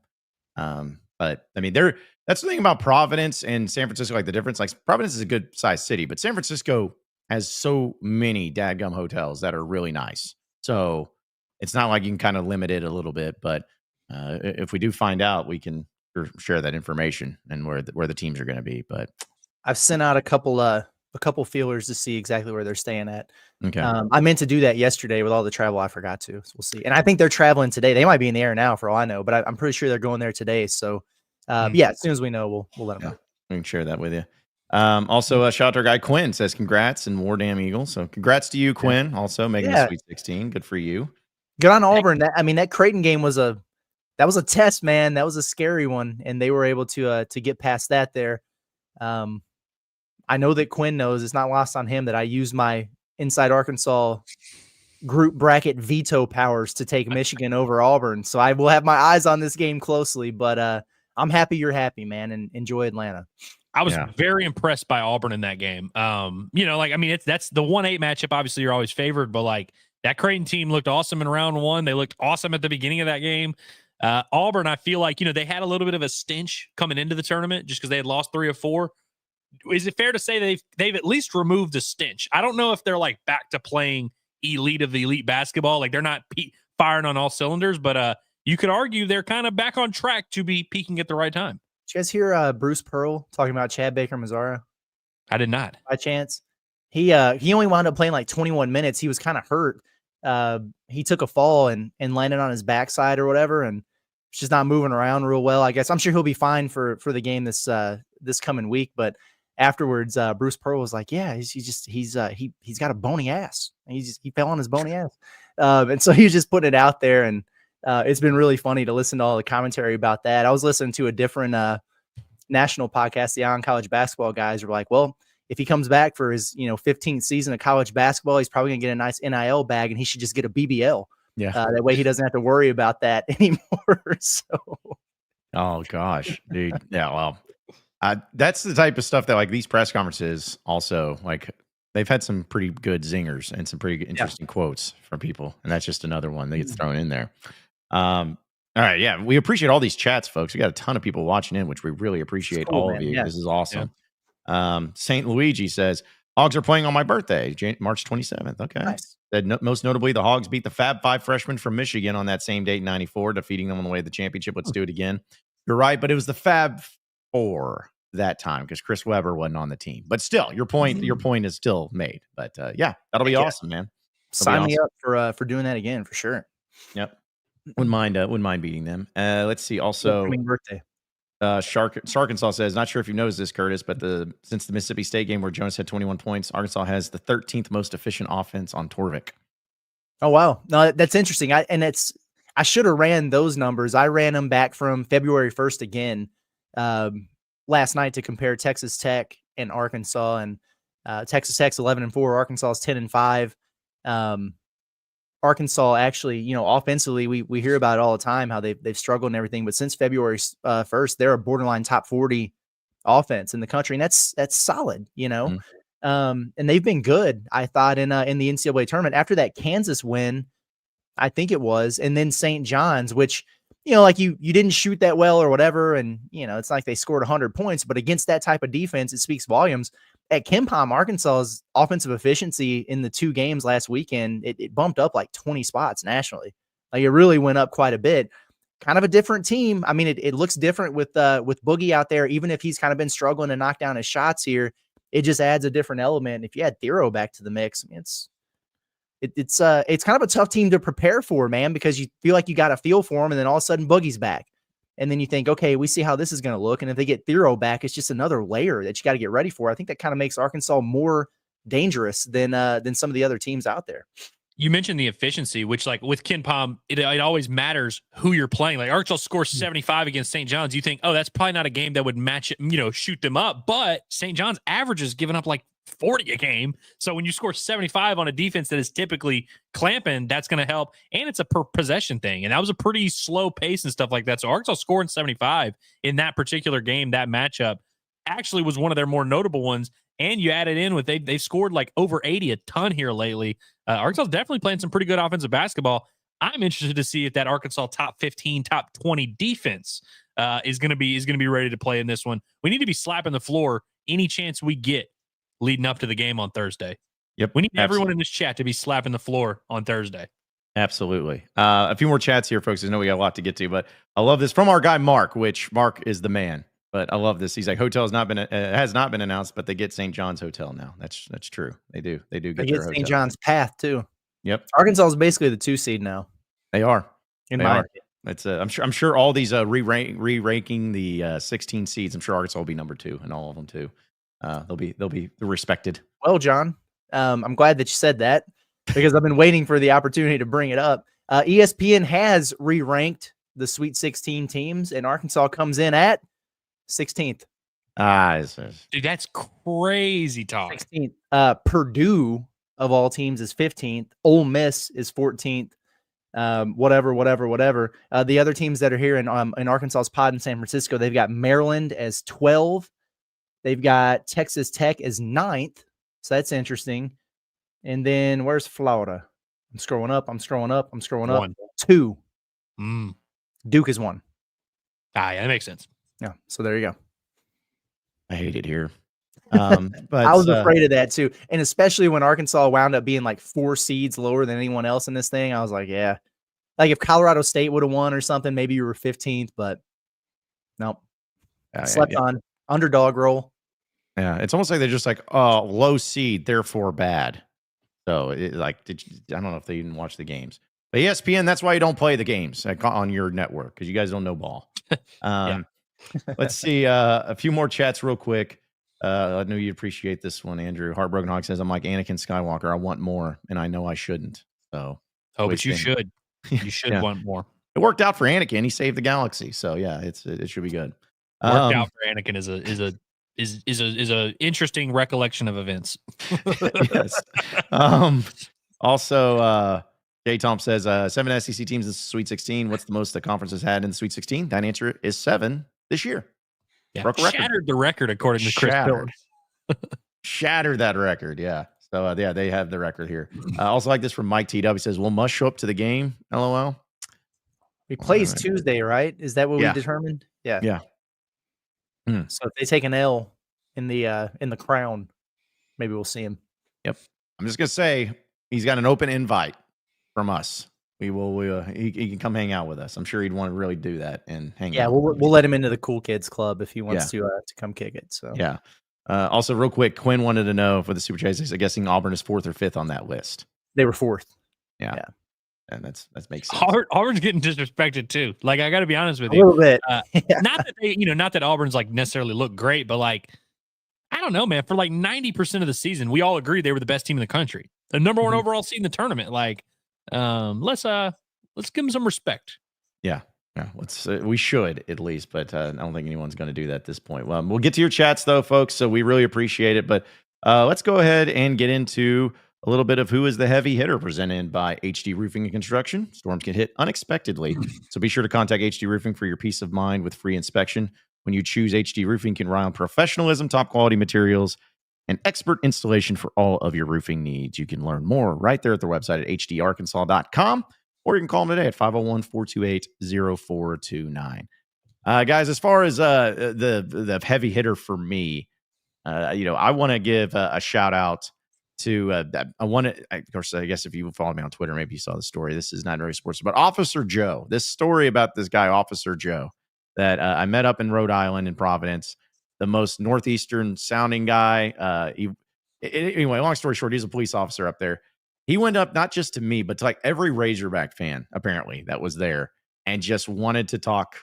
Speaker 3: But I mean, that's the thing about Providence and San Francisco, like the difference. Like, Providence is a good sized city, but San Francisco has so many dadgum hotels that are really nice. So it's not like you can kind of limit it a little bit, but if we do find out, we can share that information and where the teams are going to be. But
Speaker 4: I've sent out a couple couple feelers to see exactly where they're staying at.
Speaker 3: Okay.
Speaker 4: I meant to do that yesterday with all the travel. I forgot to. So we'll see. And I think they're traveling today. They might be in the air now for all I know, but I'm pretty sure they're going there today. So yeah, as soon as we know, we'll let them know.
Speaker 3: We can share that with you. Also, a shout out to our guy Quinn says congrats and War Damn Eagle. So congrats to you, Quinn. Also making the Sweet 16. Good for you.
Speaker 4: Good on Auburn. That Creighton game was a test, man. That was a scary one, and they were able to get past that there. I know that Quinn knows it's not lost on him that I used my Inside Arkansas group bracket veto powers to take Michigan over Auburn. So I will have my eyes on this game closely, but I'm happy you're happy, man, and enjoy Atlanta.
Speaker 5: I was very impressed by Auburn in that game. That's the 1-8 matchup. Obviously, you're always favored, but like that Creighton team looked awesome in round one. They looked awesome at the beginning of that game. Auburn, I feel like, they had a little bit of a stench coming into the tournament just because they had lost 3 of 4. Is it fair to say they've at least removed the stench? I don't know if they're like back to playing elite of the elite basketball. Like they're not firing on all cylinders, but you could argue they're kind of back on track to be peaking at the right time.
Speaker 4: Did you guys hear Bruce Pearl talking about Chad Baker-Mazara?
Speaker 5: I did not.
Speaker 4: By chance. He only wound up playing like 21 minutes. He was kind of hurt. He took a fall and landed on his backside or whatever, and just not moving around real well. I guess I'm sure he'll be fine for the game this coming week. But afterwards, Bruce Pearl was like, "Yeah, he's got a bony ass. He fell on his bony ass," and so he was just putting it out there. And it's been really funny to listen to all the commentary about that. I was listening to a different national podcast. The On College Basketball guys were like, "Well, if he comes back for his 15th season of college basketball, he's probably gonna get a nice NIL bag, and he should just get a BBL.
Speaker 3: Yeah,
Speaker 4: that way he doesn't have to worry about that anymore." So,
Speaker 3: oh gosh, dude, yeah, well, that's the type of stuff that like these press conferences also like they've had some pretty good zingers and some pretty interesting quotes from people, and that's just another one that gets thrown in there. All right, yeah, we appreciate all these chats, folks. We got a ton of people watching in, which we really appreciate all of you. Yeah. This is awesome. Yeah. St. Luigi says, Hogs are playing on my birthday, March 27th. Okay. Nice. Most notably, the Hogs beat the Fab Five freshmen from Michigan on that same date in 94, defeating them on the way to the championship. Let's do it again. You're right, but it was the Fab Four that time because Chris Webber wasn't on the team. But still, your point is still made. But yeah, that'll be awesome, man.
Speaker 4: Sign me up for doing that again for sure.
Speaker 3: Yep. Wouldn't mind beating them. Let's see. Also,
Speaker 4: birthday.
Speaker 3: Arkansas says, not sure if you noticed this, Curtis, but since the Mississippi State game where Jonas had 21 points, Arkansas has the 13th most efficient offense on Torvik.
Speaker 4: Oh wow, no, that's interesting. I should have ran those numbers. I ran them back from February 1st again last night to compare Texas Tech and Arkansas, and Texas Tech's 11-4, Arkansas is 10-5. Arkansas actually, offensively, we hear about it all the time, how they've struggled and everything. But since February 1st, they're a borderline top 40 offense in the country. And that's solid, and they've been good, I thought, in the NCAA tournament after that Kansas win, I think it was. And then St. John's, which, like you didn't shoot that well or whatever. And, it's like they scored 100 points, but against that type of defense, it speaks volumes. At KenPom, Arkansas's offensive efficiency in the 2 games last weekend, it bumped up like 20 spots nationally. Like it really went up quite a bit. Kind of a different team. I mean, it looks different with Boogie out there, even if he's kind of been struggling to knock down his shots here. It just adds a different element. If you add Thero back to the mix, I mean, it's kind of a tough team to prepare for, man, because you feel like you got a feel for him, and then all of a sudden Boogie's back. And then you think, okay, we see how this is going to look. And if they get Thero back, it's just another layer that you got to get ready for. I think that kind of makes Arkansas more dangerous than some of the other teams out there.
Speaker 5: You mentioned the efficiency, which like with KenPom, it always matters who you're playing. Like Arkansas scores 75 against St. John's. You think, oh, that's probably not a game that would match it, shoot them up. But St. John's averages giving up like 40 a game. So when you score 75 on a defense that is typically clamping, that's going to help. And it's a per possession thing. And that was a pretty slow pace and stuff like that. So Arkansas scoring 75 in that particular game, that matchup actually was one of their more notable ones. And you added in with they've scored like over 80 a ton here lately. Arkansas is definitely playing some pretty good offensive basketball. I'm interested to see if that Arkansas top 15, top 20 defense is going to be ready to play in this one. We need to be slapping the floor any chance we get leading up to the game on Thursday.
Speaker 3: Yep.
Speaker 5: We need everyone in this chat to be slapping the floor on Thursday.
Speaker 3: Absolutely. A few more chats here, folks. I know we got a lot to get to, but I love this from our guy, Mark, which Mark is the man. But I love this. He's like, hotel has not been announced, but they get St. John's Hotel now. That's true. They do
Speaker 4: They
Speaker 3: get
Speaker 4: get
Speaker 3: their hotel.
Speaker 4: St. John's Path too.
Speaker 3: Yep,
Speaker 4: Arkansas is basically the 2 seed now.
Speaker 3: they are.
Speaker 4: In
Speaker 3: They
Speaker 4: my
Speaker 3: are.
Speaker 4: opinion.
Speaker 3: It's I'm sure all these re-ranking the 16 seeds. I'm sure Arkansas will be number 2 in all of them too. They'll be respected.
Speaker 4: Well, John, I'm glad that you said that because I've been waiting for the opportunity to bring it up. ESPN has re-ranked the Sweet 16 teams, and Arkansas comes in at 16th.
Speaker 5: Dude, that's crazy talk.
Speaker 4: 16th. Purdue, of all teams, is 15th. Ole Miss is 14th. Whatever. The other teams that are here in Arkansas's pod in San Francisco, they've got Maryland as 12. They've got Texas Tech as 9th. So that's interesting. And then where's Florida? I'm scrolling up. 2. Duke is 1.
Speaker 5: Yeah, that makes sense.
Speaker 4: Yeah. So there you go.
Speaker 3: I hate it here. But
Speaker 4: I was afraid of that too. And especially when Arkansas wound up being like 4 seeds lower than anyone else in this thing, I was like, yeah. Like if Colorado State would have won or something, maybe you were 15th, but nope. Slept on. Underdog role.
Speaker 3: Yeah, it's almost like they're just like, oh, low seed, therefore bad. So, I don't know if they even watch the games. But ESPN, that's why you don't play the games on your network, because you guys don't know ball. Let's see a few more chats real quick. I know you appreciate this one, Andrew. Heartbroken Hog says, I'm like Anakin Skywalker. I want more, and I know I shouldn't. So,
Speaker 5: but you should. You should want more.
Speaker 3: It worked out for Anakin. He saved the galaxy. So, yeah, it should be good.
Speaker 5: Worked out for Anakin is a interesting recollection of events.
Speaker 3: Yes. Also, Jay Tom says 7 SEC teams in the Sweet 16. What's the most the conference has had in the Sweet 16? That answer is 7 this year.
Speaker 5: Yeah,
Speaker 3: broke a record.
Speaker 5: Shattered the record according to Chris Phillips.
Speaker 3: Shattered that record. Yeah. So they have the record here. Also like this from Mike TW. He says, "Will Mush show up to the game?" LOL.
Speaker 4: He plays Tuesday, right? Is that what we determined? Yeah.
Speaker 3: Yeah.
Speaker 4: So if they take an L in the crown, maybe we'll see him.
Speaker 3: Yep. I'm just gonna say he's got an open invite from us. We will. He can come hang out with us. I'm sure he'd want to really do that and hang out.
Speaker 4: Yeah, we'll let him into the cool kids club if he wants to come kick it. So
Speaker 3: yeah. Also, real quick, Quinn wanted to know for the Super Chase. He's guessing Auburn is 4th or 5th on that list.
Speaker 4: They were 4th.
Speaker 3: Yeah. And that makes sense.
Speaker 5: Auburn's getting disrespected too. Like, I got to be honest with you,
Speaker 4: a little bit.
Speaker 5: Not that Auburn's like necessarily look great, but like, I don't know, man. For like 90% of the season, we all agreed they were the best team in the country, the number 1 overall seed in the tournament. Like, let's give them some respect.
Speaker 3: Yeah. We should at least, but I don't think anyone's going to do that at this point. Well, we'll get to your chats though, folks. So we really appreciate it. But let's go ahead and get into a little bit of who is the heavy hitter, presented by HD Roofing and Construction. Storms can hit unexpectedly, so be sure to contact HD Roofing for your peace of mind with free inspection. When you choose HD Roofing, you can rely on professionalism, top quality materials, and expert installation for all of your roofing needs. You can learn more right there at their website at hdarkansas.com, or you can call them today at 501-428-0429. Guys, as far as the heavy hitter for me, I want to give a shout out to of course, I guess if you follow me on Twitter, maybe you saw the story. This is not very sports, but Officer Joe. This story about this guy, Officer Joe, that I met up in Rhode Island in Providence, the most northeastern sounding guy. Anyway, long story short, he's a police officer up there. He went up not just to me, but to like every Razorback fan, apparently, that was there, and just wanted to talk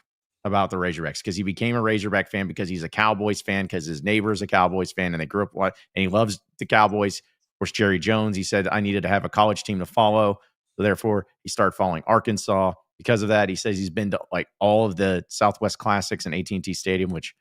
Speaker 3: about the Razorbacks, because he became a Razorback fan because he's a Cowboys fan, because his neighbor is a Cowboys fan, and they grew up and he loves the Cowboys. Of course, Jerry Jones, he said, I needed to have a college team to follow. So therefore, he started following Arkansas. Because of that, he says he's been to like all of the Southwest Classics and AT&T Stadium, which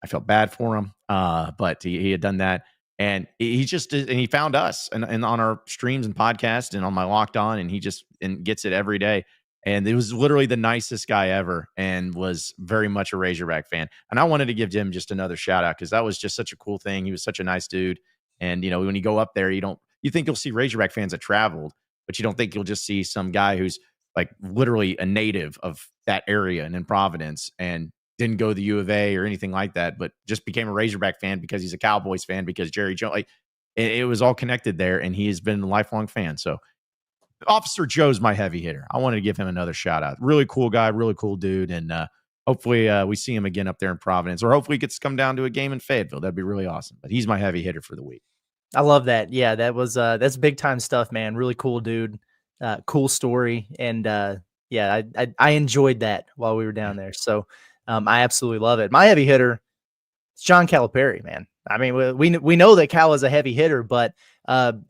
Speaker 3: I felt bad for him. But he had done that. And he found us and on our streams and podcasts and on my Locked On, and he just gets it every day. And it was literally the nicest guy ever, and was very much a Razorback fan. And I wanted to give Jim just another shout out, because that was just such a cool thing. He was such a nice dude. And, when you go up there, you think you'll see Razorback fans that traveled, but you don't think you'll just see some guy who's like literally a native of that area and in Providence, and didn't go to the U of A or anything like that, but just became a Razorback fan because he's a Cowboys fan, because Jerry Jones, like it was all connected there, and he has been a lifelong fan. So Officer Joe's my heavy hitter. I wanted to give him another shout out. Really cool guy, really cool dude. And hopefully we see him again up there in Providence, or hopefully he gets to come down to a game in Fayetteville. That'd be really awesome. But he's my heavy hitter for the week.
Speaker 4: I love that. Yeah, that's big time stuff, man. Really cool dude. Cool story. And yeah, I enjoyed that while we were down there. So I absolutely love it. My heavy hitter, it's John Calipari, man. I mean, we know that Cal is a heavy hitter, but I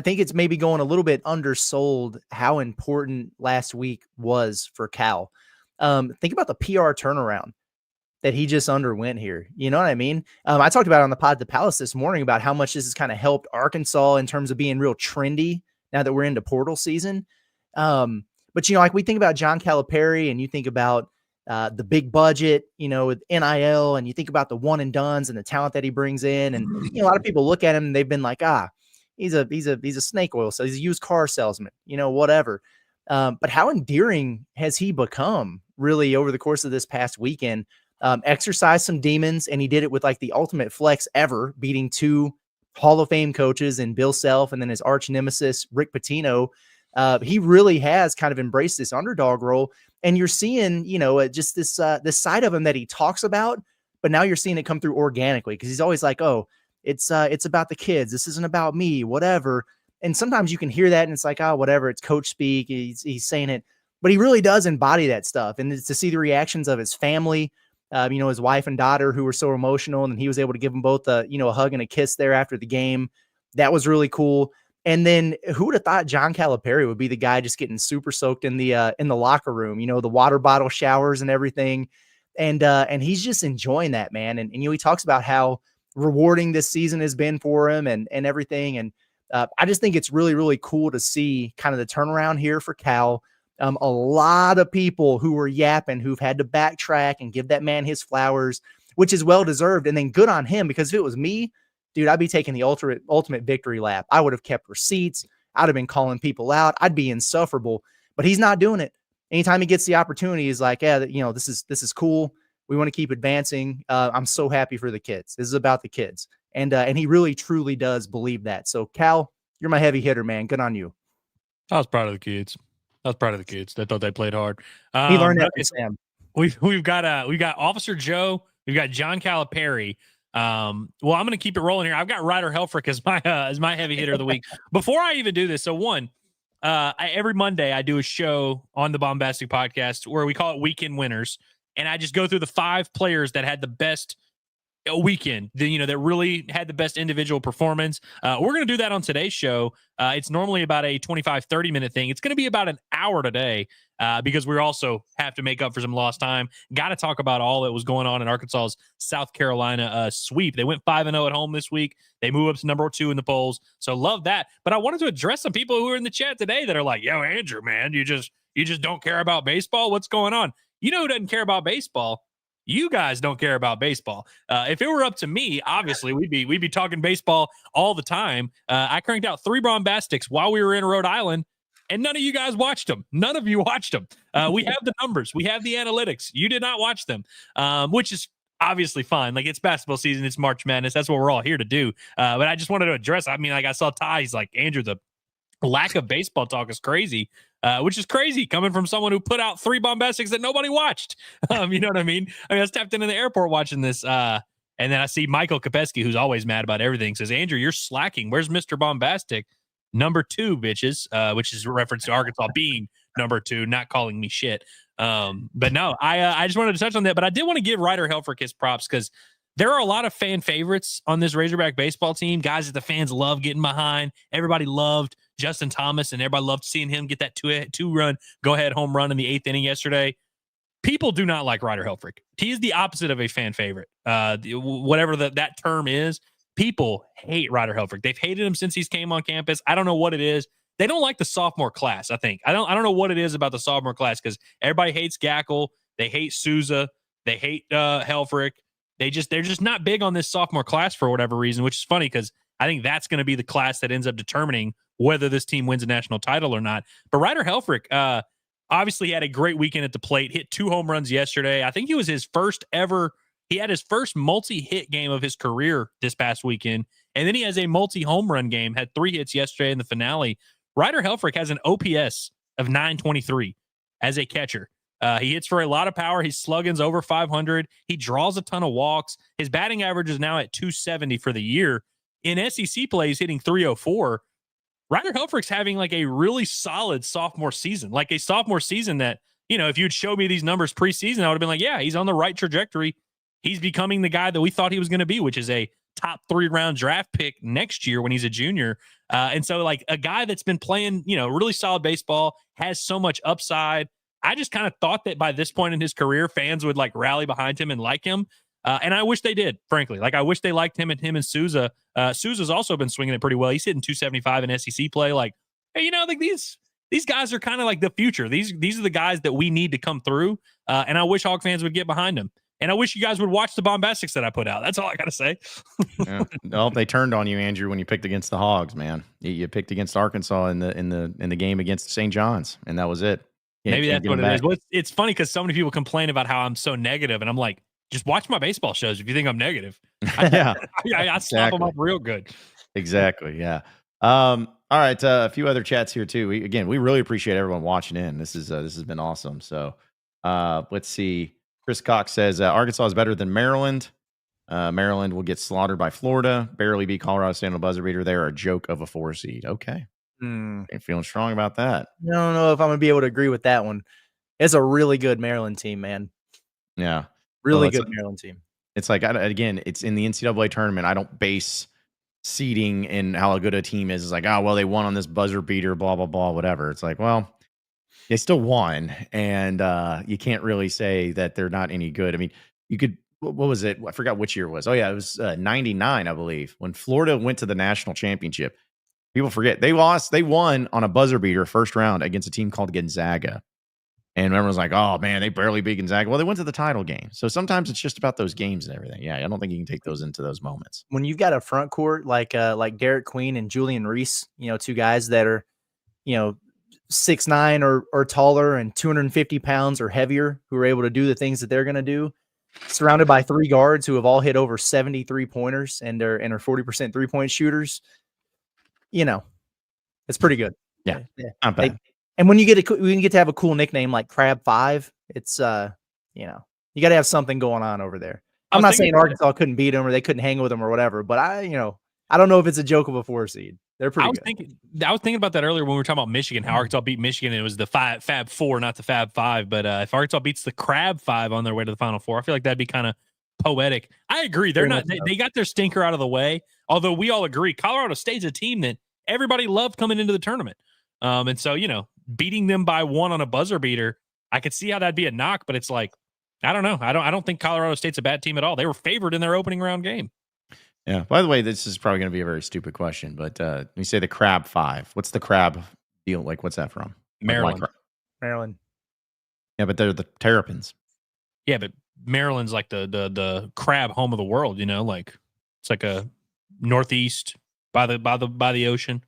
Speaker 4: think it's maybe going a little bit undersold how important last week was for Cal. Think about the PR turnaround that he just underwent here. You know what I mean? I talked about it on the Pod to Palace this morning about how much this has kind of helped Arkansas in terms of being real trendy now that we're into portal season. But, you know, like we think about John Calipari and you think about the big budget, you know, with NIL, and you think about the one and dones and the talent that he brings in. And, you know, a lot of people look at him and they've been like, he's a snake oil. So he's a used car salesman, you know, whatever. But how endearing has he become really over the course of this past weekend? Exercised some demons, and he did it with like the ultimate flex ever, beating 2 Hall of Fame coaches in Bill Self and then his arch nemesis, Rick Pitino. He really has kind of embraced this underdog role, and you're seeing, you know, just this side of him that he talks about, but now you're seeing it come through organically because he's always like, oh, it's about the kids. This isn't about me, whatever. And sometimes you can hear that and it's like, oh, whatever, it's coach speak. He's saying it, but he really does embody that stuff. And to see the reactions of his family, you know, his wife and daughter who were so emotional, and he was able to give them both a hug and a kiss there after the game. That was really cool. And then who would have thought John Calipari would be the guy just getting super soaked in the locker room, you know, the water bottle showers and everything. And he's just enjoying that, man. And you know, he talks about how rewarding this season has been for him and everything. And I just think it's really, really cool to see kind of the turnaround here for Cal. A lot of people who were yapping, who've had to backtrack and give that man his flowers, which is well-deserved. And then good on him, because if it was me, dude, I'd be taking the ultimate victory lap. I would have kept receipts. I'd have been calling people out. I'd be insufferable, but he's not doing it. Anytime he gets the opportunity, he's like, yeah, you know, this is cool. We want to keep advancing. I'm so happy for the kids. This is about the kids. And he really, truly does believe that. So Cal, you're my heavy hitter, man. Good on you.
Speaker 5: I was proud of the kids. I thought they played hard.
Speaker 4: He learned that from Sam.
Speaker 5: We've got Officer Joe. We've got John Calipari. Well, I'm going to keep it rolling here. I've got Ryder Helfrich as my heavy hitter of the week. Before I even do this, so every Monday I do a show on the Bombastic Podcast where we call it Weekend Winners, and I just go through the 5 players that had the best weekend, that really had the best individual performance. We're going to do that on today's show. It's normally about a 25-30 minute thing. It's going to be about an hour today because we also have to make up for some lost time. Got to talk about all that was going on in Arkansas's South Carolina sweep. They went 5-0 at home this week. They move up to number 2 in the polls. So love that. But I wanted to address some people who are in the chat today that are like, yo, Andrew, man, you just don't care about baseball. What's going on? You know who doesn't care about baseball? You guys don't care about baseball. If it were up to me, obviously we'd be talking baseball all the time. I cranked out 3 Bombastics while we were in Rhode Island, and none of you guys watched them. None of you watched them. We have the numbers. We have the analytics. You did not watch them, which is obviously fine. Like, it's basketball season. It's March Madness. That's what we're all here to do. But I just wanted to address, I mean, like, I saw Ty. He's like, Andrew, the lack of baseball talk is crazy. Which is crazy coming from someone who put out 3 Bombastics that nobody watched. You know what I mean? I was tapped into the airport watching this. And then I see Michael Kopesky, who's always mad about everything, says, Andrew, you're slacking. Where's Mr. Bombastic? Number 2, bitches, which is a reference to Arkansas being number 2, not calling me shit. But no, I just wanted to touch on that. But I did want to give Ryder Helfrich his props, because there are a lot of fan favorites on this Razorback baseball team, guys that the fans love getting behind. Everybody loved Justin Thomas, and everybody loved seeing him get that 2-run go-ahead home run in the 8th inning yesterday. People do not like Ryder Helfrich. He is the opposite of a fan favorite. Whatever that term is, people hate Ryder Helfrich. They've hated him since he's came on campus. I don't know what it is. They don't like the sophomore class, I think. I don't know what it is about the sophomore class, because everybody hates Gackle. They hate Souza. They hate Helfrich. They're just not big on this sophomore class for whatever reason, which is funny, because I think that's going to be the class that ends up determining whether this team wins a national title or not. But Ryder Helfrich obviously had a great weekend at the plate, hit 2 home runs yesterday. I think he was his first ever. He had his first multi-hit game of his career this past weekend. And then he has a multi-home run game, had 3 hits yesterday in the finale. Ryder Helfrich has an OPS of 923 as a catcher. He hits for a lot of power. His slugging's over 500. He draws a ton of walks. His batting average is now at 270 for the year. In SEC play, he's hitting 304. Ryder Helfrich's having like a really solid sophomore season, like a sophomore season that, if you'd show me these numbers preseason, I would have been like, yeah, he's on the right trajectory. He's becoming the guy that we thought he was going to be, which is a top 3-round draft pick next year when he's a junior. And so like a guy that's been playing, really solid baseball, has so much upside. I just kind of thought that by this point in his career, fans would like rally behind him and like him. And I wish they did, frankly. Like, I wish they liked him and Souza. Souza's also been swinging it pretty well. He's hitting 275 in SEC play. Like, hey, like these guys are kind of like the future. These are the guys that we need to come through. And I wish Hog fans would get behind them. And I wish you guys would watch the bombastics that I put out. That's all I got to say.
Speaker 3: Yeah. Well, they turned on you, Andrew, when you picked against the Hogs, man. You picked against Arkansas in the game against St. John's, and that was it.
Speaker 5: Maybe that's what it is. Well, it's funny because so many people complain about how I'm so negative, and I'm like, just watch my baseball shows if you think I'm negative.
Speaker 3: Yeah.
Speaker 5: I slap them up real good.
Speaker 3: Exactly. Yeah. All right. A few other chats here too. We really appreciate everyone watching in. This has been awesome. So let's see. Chris Cox says Arkansas is better than Maryland. Maryland will get slaughtered by Florida. Barely beat Colorado State on a buzzer beater. They're a joke of a 4 seed. Okay. Ain't feeling strong about that.
Speaker 4: I don't know if I'm gonna be able to agree with that one. It's a really good Maryland team, man.
Speaker 3: Yeah.
Speaker 4: Really good Maryland team.
Speaker 3: It's like, again, it's in the NCAA tournament. I don't base seeding and how good a team is. It's like, oh, well, they won on this buzzer beater, blah, blah, blah, whatever. It's like, well, they still won. And you can't really say that they're not any good. I mean, you could, what was it? I forgot which year it was. Oh, yeah, it was 99, I believe, when Florida went to the national championship. People forget they won on a buzzer beater first round against a team called Gonzaga. And everyone's like, oh, man, they barely beat Gonzaga. Well, they went to the title game. So sometimes it's just about those games and everything. Yeah, I don't think you can take those into those moments.
Speaker 4: When you've got a front court like Derek Queen and Julian Reese, two guys that are, 6'9" or taller and 250 pounds or heavier, who are able to do the things that they're going to do, surrounded by 3 guards who have all hit over 70 3-pointers and are 40% 3-point shooters, it's pretty good.
Speaker 3: Yeah. Not bad.
Speaker 4: And when you get to have a cool nickname like Crab 5, it's you got to have something going on over there. I'm not saying Arkansas couldn't beat them or they couldn't hang with them or whatever, but I don't know if it's a joke of a 4 seed. They're pretty good.
Speaker 5: I was thinking about that earlier when we were talking about Michigan, how Arkansas beat Michigan and it was the Fab 4, not the Fab 5. But if Arkansas beats the Crab 5 on their way to the Final Four, I feel like that'd be kind of poetic. I agree. They're not. They got their stinker out of the way. Although we all agree, Colorado State's a team that everybody loved coming into the tournament. And so, beating them by 1 on a buzzer beater, I could see how that'd be a knock, but it's like, I don't know. I don't think Colorado State's a bad team at all. They were favored in their opening round game.
Speaker 3: Yeah. By the way, this is probably going to be a very stupid question, but you say the Crab 5. What's the Crab deal? Like, what's that from?
Speaker 5: Maryland.
Speaker 4: Maryland.
Speaker 3: Yeah, but they're the Terrapins.
Speaker 5: Yeah, but Maryland's like the crab home of the world. Like it's like a northeast by the ocean.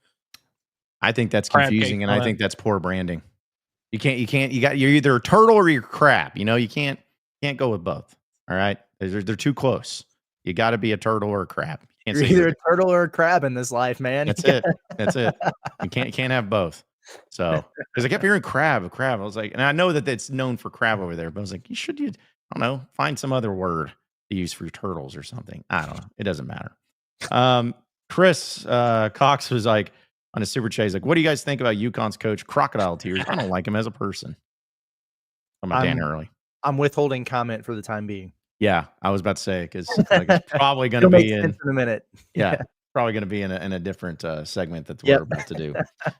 Speaker 3: I think that's confusing, and I think that's poor branding. You're either a turtle or you're crab. You can't go with both. All right, they're too close. You got to be a turtle or a crab.
Speaker 4: You're either a turtle or a crab in this life, man.
Speaker 3: That's it. You can't have both. So, because I kept hearing crab. I was like, and I know that it's known for crab over there, but I was like, I don't know, find some other word to use for turtles or something. I don't know. It doesn't matter. Chris Cox was like, on a super chat, he's like, what do you guys think about UConn's coach, Crocodile Tears? I don't like him as a person. I'm Dan Hurley.
Speaker 4: I'm withholding comment for the time being.
Speaker 3: Yeah, I was about to say, because it's probably going to be in
Speaker 4: a minute.
Speaker 3: Yeah, probably going to be in a different segment that we're about to do.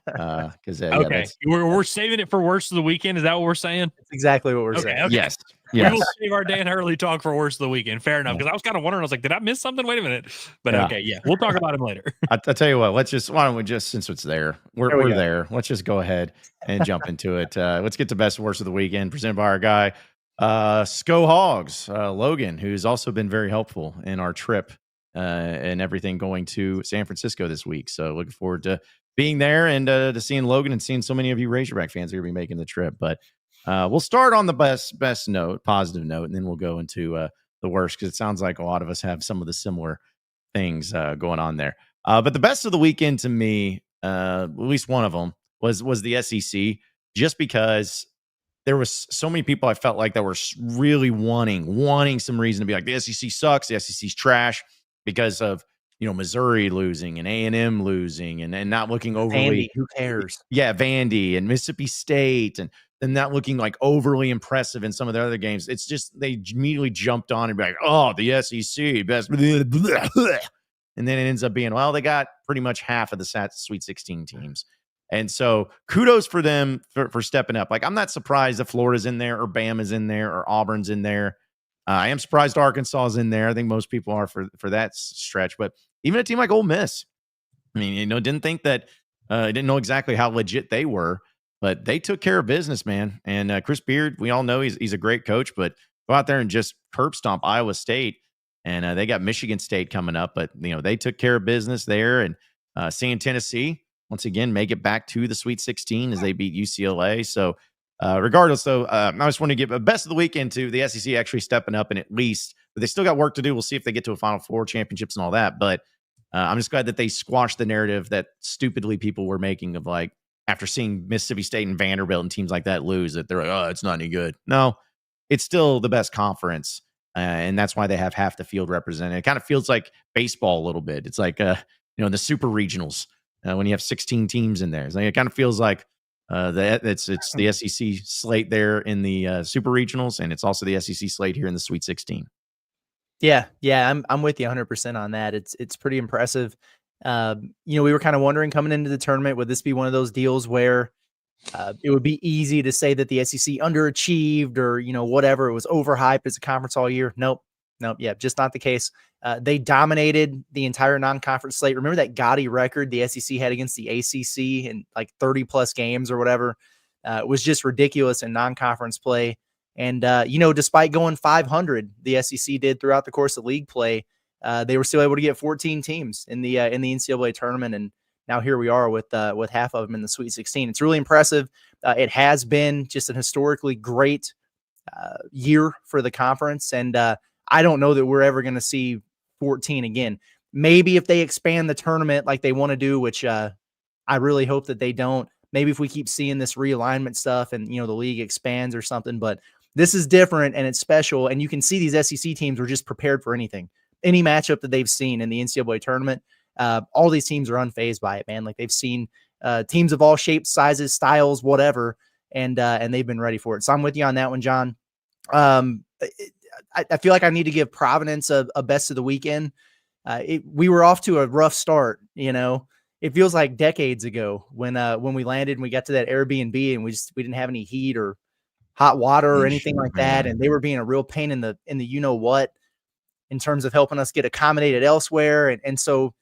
Speaker 3: Because
Speaker 5: okay, we're saving it for worst of the weekend. Is that what we're saying?
Speaker 4: That's exactly what we're saying.
Speaker 5: Okay.
Speaker 3: Yes.
Speaker 5: We will save our Dan Hurley talk for worst of the weekend. Fair enough. Because I was kind of wondering, I was like, did I miss something? Wait a minute. But okay, yeah, we'll talk about him later.
Speaker 3: I'll tell you what, why don't we just, since it's there, we're there. Let's just go ahead and jump into it. Let's get to best worst of the weekend presented by our guy, SkoooHogs, Logan, who's also been very helpful in our trip and everything going to San Francisco this week. So looking forward to being there and to seeing Logan and seeing so many of you Razorback fans who are going to be making the trip. But we'll start on the best note, positive note, and then we'll go into the worst, because it sounds like a lot of us have some of the similar things going on there. But the best of the weekend to me, at least one of them, was the SEC, just because there was so many people I felt like that were really wanting some reason to be like, the SEC sucks, the SEC's trash because of, Missouri losing and A&M losing and not looking overly.
Speaker 4: Andy, who cares?
Speaker 3: Yeah, Vandy and Mississippi State and not looking like overly impressive in some of the other games. It's just they immediately jumped on and be like, oh, the SEC best. And then it ends up being, well, they got pretty much half of the Sweet 16 teams. And so kudos for them for stepping up. Like, I'm not surprised that Florida's in there or Bama's in there or Auburn's in there. I am surprised Arkansas is in there. I think most people are for that stretch. But even a team like Ole Miss, I mean, didn't think that, didn't know exactly how legit they were, but they took care of business, man. And Chris Beard, we all know he's a great coach, but go out there and just curb stomp Iowa State. And they got Michigan State coming up, but they took care of business there. And seeing Tennessee once again make it back to the Sweet 16 as they beat UCLA. So regardless, though, I just want to give a best of the weekend to the SEC actually stepping up, and at least, but they still got work to do. We'll see if they get to a Final Four, championships, and all that. But I'm just glad that they squashed the narrative that stupidly people were making of, like, after seeing Mississippi State and Vanderbilt and teams like that lose, that they're like, oh, it's not any good. No, it's still the best conference. And that's why they have half the field represented. It kind of feels like baseball a little bit. It's like, the super regionals when you have 16 teams in there. It's like, it kind of feels like it's the SEC slate there in the super regionals, and it's also the SEC slate here in the Sweet 16.
Speaker 4: Yeah, I'm with you 100% on that. It's pretty impressive. We were kind of wondering coming into the tournament, would this be one of those deals where it would be easy to say that the SEC underachieved or, whatever, it was overhyped as a conference all year? Nope. Yeah, just not the case. They dominated the entire non-conference slate. Remember that gaudy record the SEC had against the ACC in like 30 plus games or whatever? It was just ridiculous in non-conference play. And, despite going 500, the SEC did throughout the course of league play, they were still able to get 14 teams in the NCAA tournament. And now here we are with half of them in the Sweet 16. It's really impressive. It has been just an historically great year for the conference. And I don't know that we're ever going to see 14 again. Maybe if they expand the tournament like they want to do, which I really hope that they don't. Maybe if we keep seeing this realignment stuff and, the league expands or something. But this is different and it's special. And you can see these SEC teams were just prepared for anything. Any matchup that they've seen in the NCAA tournament, all these teams are unfazed by it, man. Like, they've seen teams of all shapes, sizes, styles, whatever, and they've been ready for it. So I'm with you on that one, John. I feel like I need to give Providence a best of the weekend. We were off to a rough start. It feels like decades ago when we landed and we got to that Airbnb and we didn't have any heat or hot water or anything like that, and they were being a real pain in the what in terms of helping us get accommodated elsewhere. And so,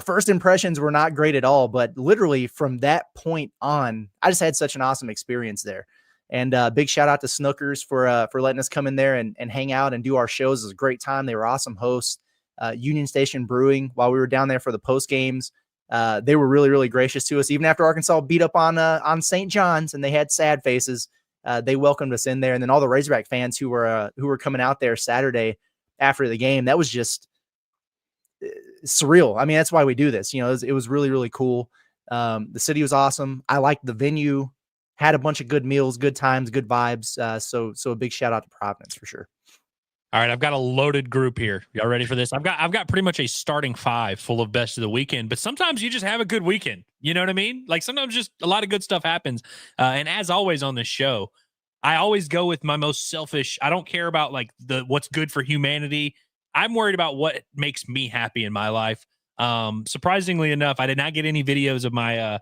Speaker 4: first impressions were not great at all, but literally from that point on, I just had such an awesome experience there. And big shout out to Snookers for letting us come in there and hang out and do our shows. It was a great time. They were awesome hosts. Union Station Brewing, while we were down there for the post games, they were really, really gracious to us. Even after Arkansas beat up on St. John's and they had sad faces, they welcomed us in there. And then all the Razorback fans who were coming out there Saturday after the game, that was just surreal. I mean, that's why we do this. It was really, really cool. The city was awesome. I liked the venue, had a bunch of good meals, good times, good vibes. So a big shout out to Providence for sure.
Speaker 5: All right, I've got a loaded group here. Y'all ready for this? I've got pretty much a starting five full of best of the weekend, but sometimes you just have a good weekend. You know what I mean? Like, sometimes just a lot of good stuff happens. And as always on this show, I always go with my most selfish. I don't care about like what's good for humanity. I'm worried about what makes me happy in my life. Surprisingly enough, I did not get any videos of my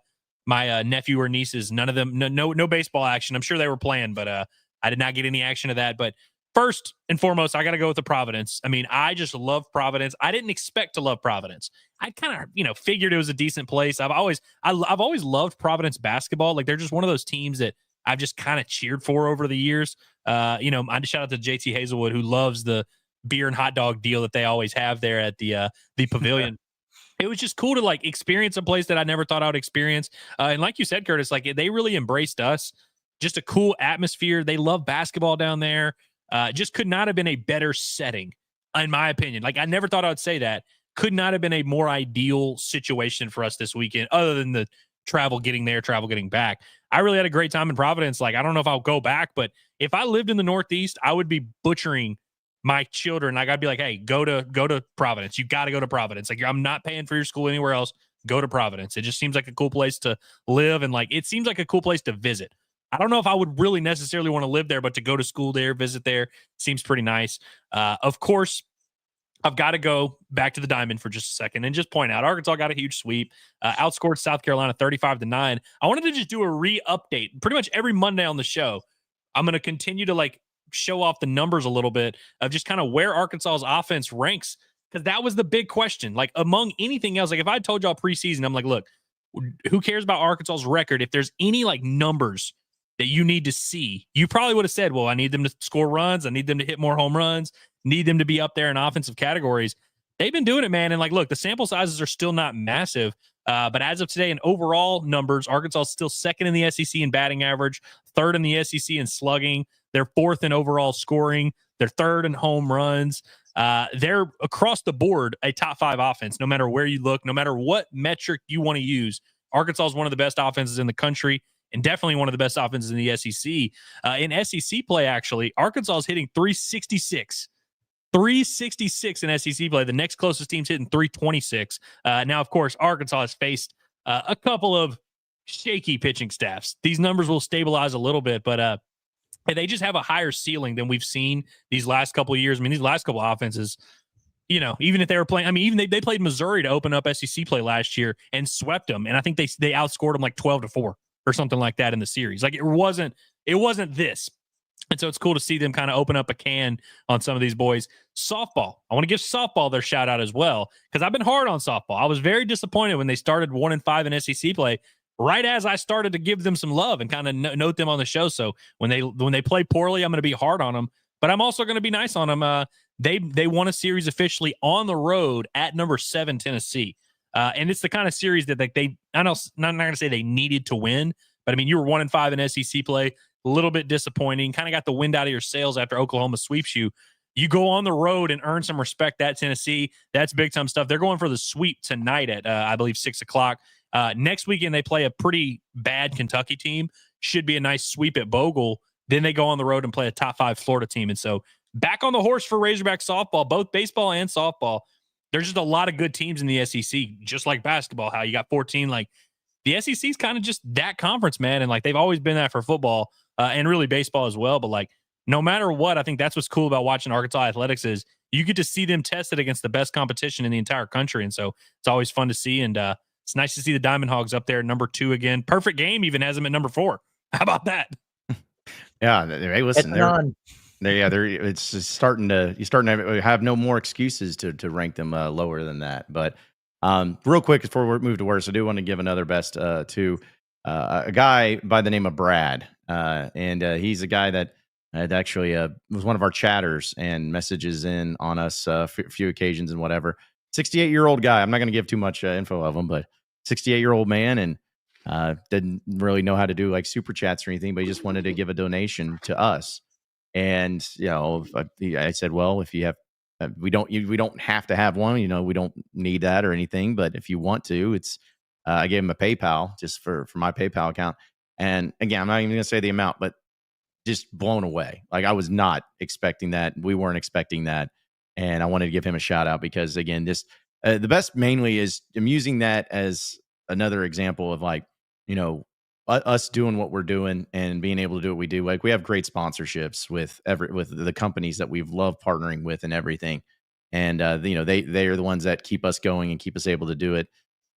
Speaker 5: nephew or nieces. None of them. No baseball action. I'm sure they were playing, but I did not get any action of that. But first and foremost, I got to go with the Providence. I mean, I just love Providence. I didn't expect to love Providence. I kind of, figured it was a decent place. I've always loved Providence basketball. Like, they're just one of those teams that I've just kind of cheered for over the years. I just shout out to JT Hazelwood, who loves the beer and hot dog deal that they always have there at the pavilion. It was just cool to like experience a place that I never thought I would experience. And like you said, Curtis, like they really embraced us. Just a cool atmosphere. They love basketball down there. Just could not have been a better setting, in my opinion. Like, I never thought I would say that. Could not have been a more ideal situation for us this weekend, other than the travel getting there, travel getting back. I really had a great time in Providence. Like, I don't know if I'll go back, but if I lived in the Northeast, I would be butchering my children. Like, I'd be like, hey, go to Providence. You got to go to Providence. Like, I'm not paying for your school anywhere else. Go to Providence. It just seems like a cool place to live, and like, it seems like a cool place to visit. I don't know if I would really necessarily want to live there, but to go to school there, visit there, seems pretty nice. Of course, I've got to go back to the diamond for just a second and just point out Arkansas got a huge sweep, outscored South Carolina 35-9. I wanted to just do a re-update. Pretty much every Monday on the show, I'm going to continue to like show off the numbers a little bit of just kind of where Arkansas's offense ranks, because that was the big question. Like, among anything else, like if I told y'all preseason, I'm like, look, who cares about Arkansas's record? If there's any like numbers that you need to see, you probably would have said, well, I need them to score runs. I need them to hit more home runs. Need them to be up there in offensive categories. They've been doing it, man. And like, look, the sample sizes are still not massive. But as of today, in overall numbers, Arkansas is still second in the SEC in batting average, third in the SEC in slugging. They're fourth in overall scoring. They're third in home runs. They're across the board a top 5 offense, no matter where you look, no matter what metric you want to use. Arkansas is one of the best offenses in the country, and definitely one of the best offenses in the SEC. In SEC play, actually, Arkansas is hitting 366. 366 in SEC play. The next closest team's hitting 326. Now, of course, Arkansas has faced a couple of shaky pitching staffs. These numbers will stabilize a little bit, but they just have a higher ceiling than we've seen these last couple of years. I mean, these last couple of offenses, you know, even if they were playing, I mean, even they played Missouri to open up SEC play last year and swept them. And I think they outscored them like 12-4 or something like that in the series. Like, it wasn't this. And so it's cool to see them kind of open up a can on some of these boys. Softball. I want to give softball their shout out as well, because I've been hard on softball. I was very disappointed when they started 1-5 in SEC play, right as I started to give them some love and kind of note them on the show. So when they play poorly, I'm going to be hard on them, but I'm also going to be nice on them. They won a series officially on the road at number 7 Tennessee. And it's the kind of series that I'm not going to say they needed to win, but I mean, you were 1-5 in SEC play. A little bit disappointing, kind of got the wind out of your sails after Oklahoma sweeps you. You go on the road and earn some respect at Tennessee. That's big time stuff. They're going for the sweep tonight at, I believe, 6 o'clock. Next weekend, they play a pretty bad Kentucky team. Should be a nice sweep at Bogle. Then they go on the road and play a top 5 Florida team. And so back on the horse for Razorback softball, both baseball and softball. There's just a lot of good teams in the SEC, just like basketball, how you got 14. Like, the SEC is kind of just that conference, man. And like, they've always been that for football. And really baseball as well. But like, no matter what, I think that's what's cool about watching Arkansas athletics is you get to see them tested against the best competition in the entire country. And so it's always fun to see. And it's nice to see the Diamond Hogs up there at number 2 again. Perfect Game even has them at number 4. How about that?
Speaker 3: Yeah. Hey, listen, it's just starting to have no more excuses to rank them lower than that. But real quick, before we move to worse, I do want to give another best to a guy by the name of Brad. And he's a guy that had actually was one of our chatters and messages in on us a few occasions and whatever. 68-year-old guy. I'm not going to give too much info of him, but 68-year-old man, and didn't really know how to do like super chats or anything, but he just wanted to give a donation to us. And you know, I said, well, if you have, we don't have to have one. You know, we don't need that or anything. But if you want to, it's I gave him a PayPal just for my PayPal account. And again, I'm not even going to say the amount, but just blown away. Like, I was not expecting that. We weren't expecting that. And I wanted to give him a shout out because, again, this the best mainly is I'm using that as another example of, like, you know, us doing what we're doing and being able to do what we do. Like, we have great sponsorships with the companies that we've loved partnering with and everything. And, you know, they are the ones that keep us going and keep us able to do it.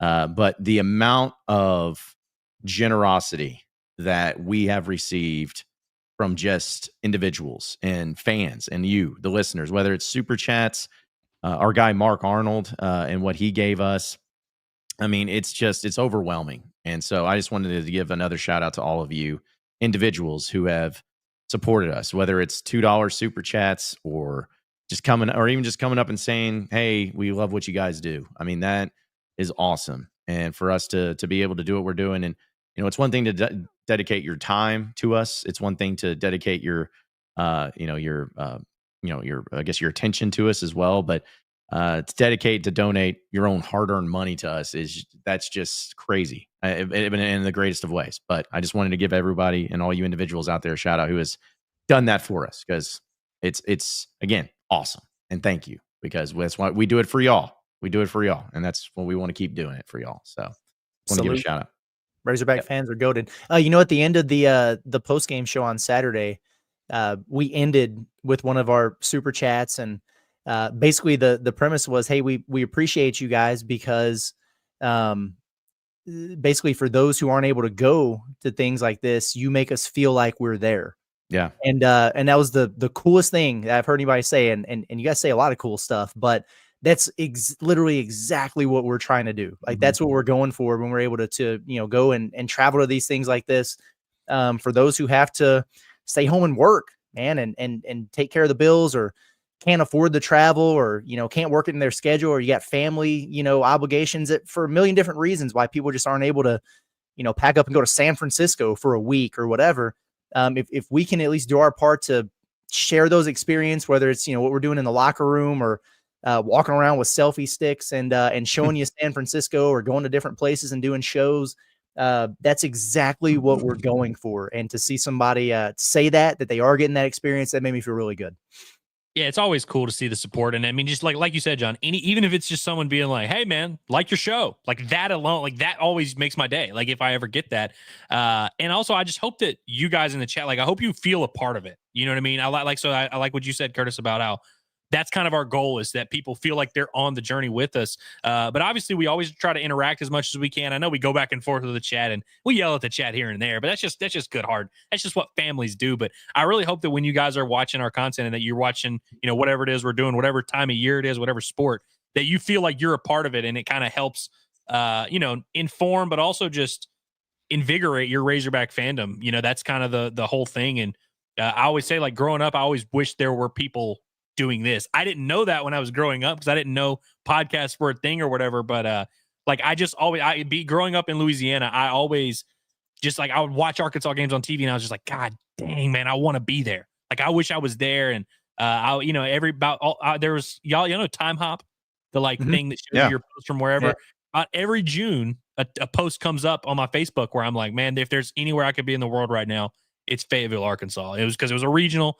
Speaker 3: But the amount of generosity that we have received from just individuals and fans and you, the listeners, whether it's super chats, our guy Mark Arnold and what he gave us. I mean, it's overwhelming. And so I just wanted to give another shout out to all of you individuals who have supported us, whether it's $2 super chats or even just coming up and saying, hey, we love what you guys do. I mean, that is awesome. And for us to be able to do what we're doing, and you know, it's one thing to dedicate your time to us. It's one thing to dedicate your I guess your attention to us as well. But to dedicate, to donate your own hard-earned money to us that's just crazy in the greatest of ways. But I just wanted to give everybody and all you individuals out there a shout out who has done that for us, because it's again awesome, and thank you, because that's why we do it for y'all. We do it for y'all, and that's what we want to keep doing it for y'all. So I want to give a shout out.
Speaker 4: Razorback fans are goated. At the end of the post game show on Saturday, we ended with one of our super chats, and basically the premise was, hey, we appreciate you guys because basically for those who aren't able to go to things like this, you make us feel like we're there.
Speaker 3: Yeah.
Speaker 4: And that was the coolest thing that I've heard anybody say. And you guys say a lot of cool stuff, but that's literally exactly what we're trying to do. Like, that's what we're going for when we're able to go and travel to these things like this. For those who have to stay home and work, man, and take care of the bills, or can't afford the travel, or, can't work it in their schedule, or you got family, obligations for a million different reasons why people just aren't able to, pack up and go to San Francisco for a week or whatever. If we can at least do our part to share those experiences, whether it's, what we're doing in the locker room, or walking around with selfie sticks and showing you San Francisco, or going to different places and doing shows, that's exactly what we're going for. And to see somebody say that they are getting that experience, that made me feel really good.
Speaker 5: Yeah, it's always cool to see the support. And I mean, just like you said, John, even if it's just someone being like, hey, man, like your show, like that alone, like that always makes my day. Like if I ever get that. And also, I just hope that you guys in the chat, like, I hope you feel a part of it. You know what I mean? I like what you said, Curtis, about how that's kind of our goal, is that people feel like they're on the journey with us. But obviously, we always try to interact as much as we can. I know we go back and forth with the chat, and we yell at the chat here and there, but that's just good heart. That's just what families do. But I really hope that when you guys are watching our content, and that you're watching, whatever it is we're doing, whatever time of year it is, whatever sport, that you feel like you're a part of it, and it kind of helps, inform, but also just invigorate your Razorback fandom. That's kind of the whole thing. And I always say, like, growing up, I always wish there were people doing this. I didn't know that when I was growing up, because I didn't know podcasts were a thing or whatever. But growing up in Louisiana, I always just, like, I would watch Arkansas games on TV, and I was just like, God dang, man, I want to be there. Like, I wish I was there. And there was y'all Time Hop, the thing that shows your post from wherever. Every June, a post comes up on my Facebook where I'm like, man, if there's anywhere I could be in the world right now, it's Fayetteville, Arkansas. It was because it was a regional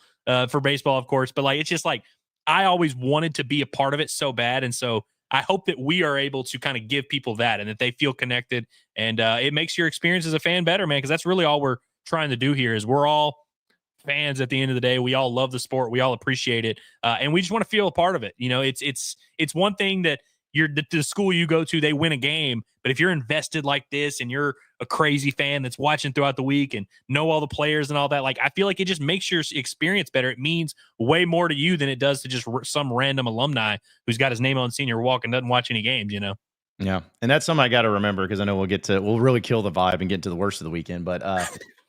Speaker 5: for baseball, of course. But it's just like, I always wanted to be a part of it so bad. And so I hope that we are able to kind of give people that, and that they feel connected. And it makes your experience as a fan better, man, because that's really all we're trying to do here. Is we're all fans at the end of the day. We all love the sport. We all appreciate it. And we just want to feel a part of it. It's one thing that the school you go to, they win a game. But if you're invested like this, and you're a crazy fan that's watching throughout the week and know all the players and all that, I feel like it just makes your experience better. It means way more to you than it does to just some random alumni who's got his name on senior walk and doesn't watch any games,
Speaker 3: Yeah. And that's something I got to remember, because I know we'll really kill the vibe and get into the worst of the weekend. But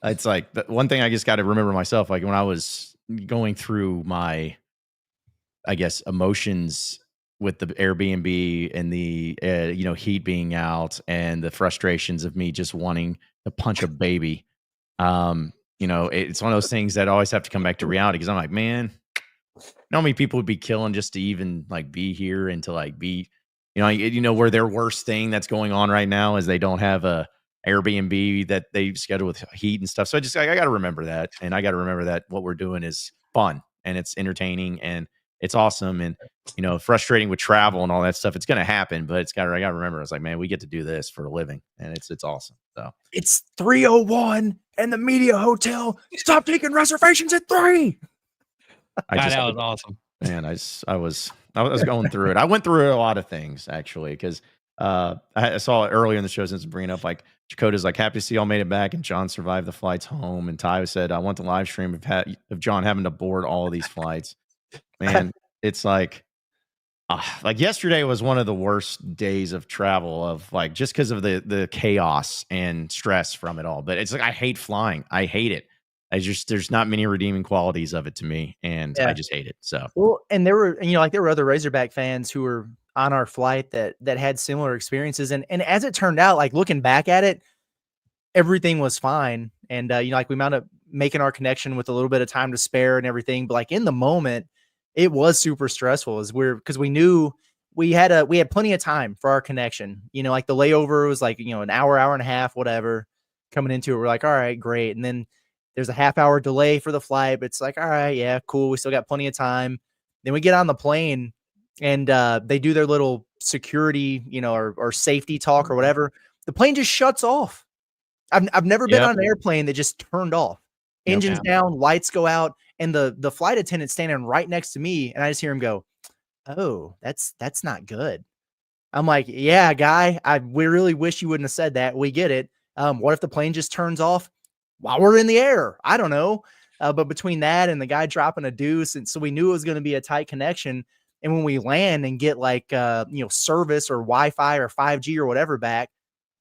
Speaker 3: it's like the one thing I just got to remember myself, like when I was going through my, I guess, emotions with the Airbnb and the heat being out, and the frustrations of me just wanting to punch a baby. It's one of those things that always have to come back to reality, because I'm like, man, how many people would be killing just to even be here, and to be, where their worst thing that's going on right now is they don't have a Airbnb that they schedule with heat and stuff. So I got to remember that, and I got to remember that what we're doing is fun, and it's entertaining, and it's awesome. And frustrating with travel and all that stuff, it's going to happen, but I got to remember, it's like, man, we get to do this for a living, and it's awesome. So
Speaker 4: it's 3:01 and the media hotel. Stop taking reservations at 3.
Speaker 5: That was awesome,
Speaker 3: man. I was going through it. I went through a lot of things, actually, because I saw it earlier in the show, since bringing up, Dakota's happy to see y'all made it back, and John survived the flights home, and Ty said, I want the live stream of John having to board all of these flights. Man, it's yesterday was one of the worst days of travel, of just because of the chaos and stress from it all. But it's I hate flying. I hate it. There's not many redeeming qualities of it to me, and I just hate it. So, well,
Speaker 4: and there were other Razorback fans who were on our flight that had similar experiences, and as it turned out, looking back at it, everything was fine, and we wound up making our connection with a little bit of time to spare and everything. But in the moment, it was super stressful, because we knew we had plenty of time for our connection. Like the layover was like, an hour and a half, whatever. Coming into it, we're like, all right, great. And then there's a half-hour delay for the flight, but it's like, all right, yeah, cool. We still got plenty of time. Then we get on the plane, and they do their little security, or safety talk or whatever. The plane just shuts off. I've never been on an airplane that just turned off. Engines down, lights go out, and the flight attendant standing right next to me, and I just hear him go, "Oh, that's not good." I'm like, "Yeah, guy, we really wish you wouldn't have said that. We get it. What if the plane just turns off while we're in the air? I don't know." But between that and the guy dropping a deuce, and so we knew it was going to be a tight connection. And when we land and get like service or Wi-Fi or 5G or whatever back,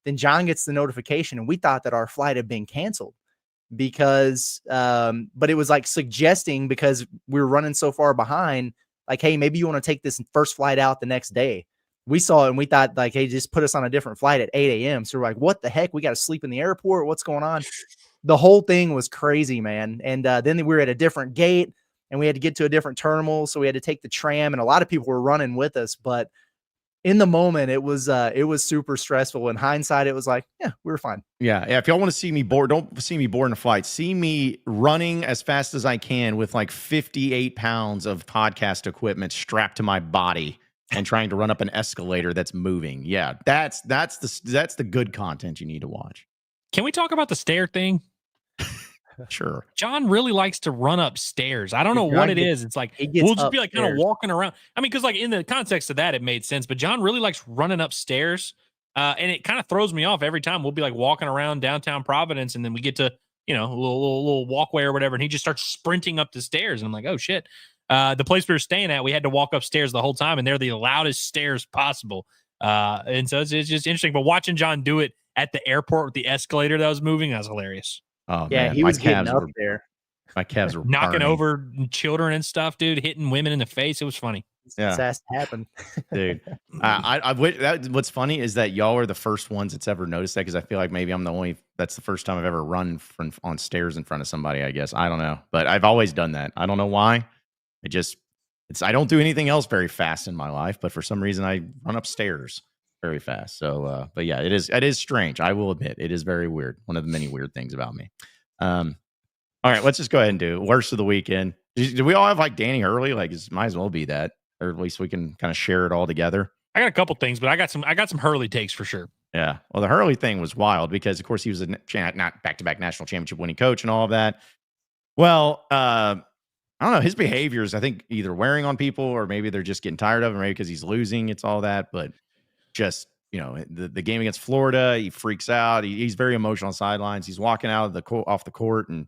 Speaker 4: then John gets the notification, and we thought that our flight had been canceled because, but it was like suggesting, because we were running so far behind, like, hey, maybe you want to take this first flight out the next day. We saw it and we thought, like, hey, just put us on a different flight at 8 a.m. So we're like, what the heck? We got to sleep in the airport. What's going on? The whole thing was crazy, man. And then we were at a different gate and we had to get to a different terminal. So we had to take the tram, and a lot of people were running with us. But in the moment, it was super stressful. In hindsight, it was like, yeah, we were fine.
Speaker 3: Yeah. If y'all want to see me bored, don't see me bored in a flight. See me running as fast as I can with like 58 pounds of podcast equipment strapped to my body and trying to run up an escalator that's moving. Yeah, that's the good content you need to watch.
Speaker 5: Can we talk about the stair thing?
Speaker 3: Sure.
Speaker 5: John really likes to run up stairs. I don't know what it is. It's like, we'll just be like kind of walking around. I mean, because like in the context of that, it made sense. But John really likes running upstairs. And it kind of throws me off every time. We'll be like walking around downtown Providence, and then we get to, a little walkway or whatever, and he just starts sprinting up the stairs. And I'm like, oh, shit. The place we were staying at, we had to walk upstairs the whole time, and they're the loudest stairs possible. And so it's just interesting. But watching John do it at the airport with the escalator that was moving, that was hilarious.
Speaker 3: Oh,
Speaker 4: yeah,
Speaker 3: man,
Speaker 4: he was getting up there.
Speaker 3: My calves were
Speaker 5: knocking
Speaker 3: burning.
Speaker 5: over children and stuff, dude, hitting women in the face. It was funny.
Speaker 3: Yeah,
Speaker 4: that's happened,
Speaker 3: dude. What's funny is that y'all are the first ones that's ever noticed that, because I feel like maybe I'm the only. That's the first time I've ever run on stairs in front of somebody. I guess I don't know, but I've always done that. I don't know why. I don't do anything else very fast in my life, but for some reason I run upstairs very fast. So, but yeah, it is strange. I will admit it is very weird. One of the many weird things about me. All right, let's just go ahead and do worst of the weekend. Do we all have like Danny Hurley? Like, it might as well be that, or at least we can kind of share it all together.
Speaker 5: I got a couple things, but I got some Hurley takes for sure.
Speaker 3: Yeah. Well, the Hurley thing was wild because, of course, he was not back-to-back national championship winning coach and all of that. Well, I don't know. His behaviors, I think, either wearing on people or maybe they're just getting tired of him, maybe because he's losing. It's all that. But just, the game against Florida, he freaks out. He's very emotional on sidelines. He's walking out of off the court and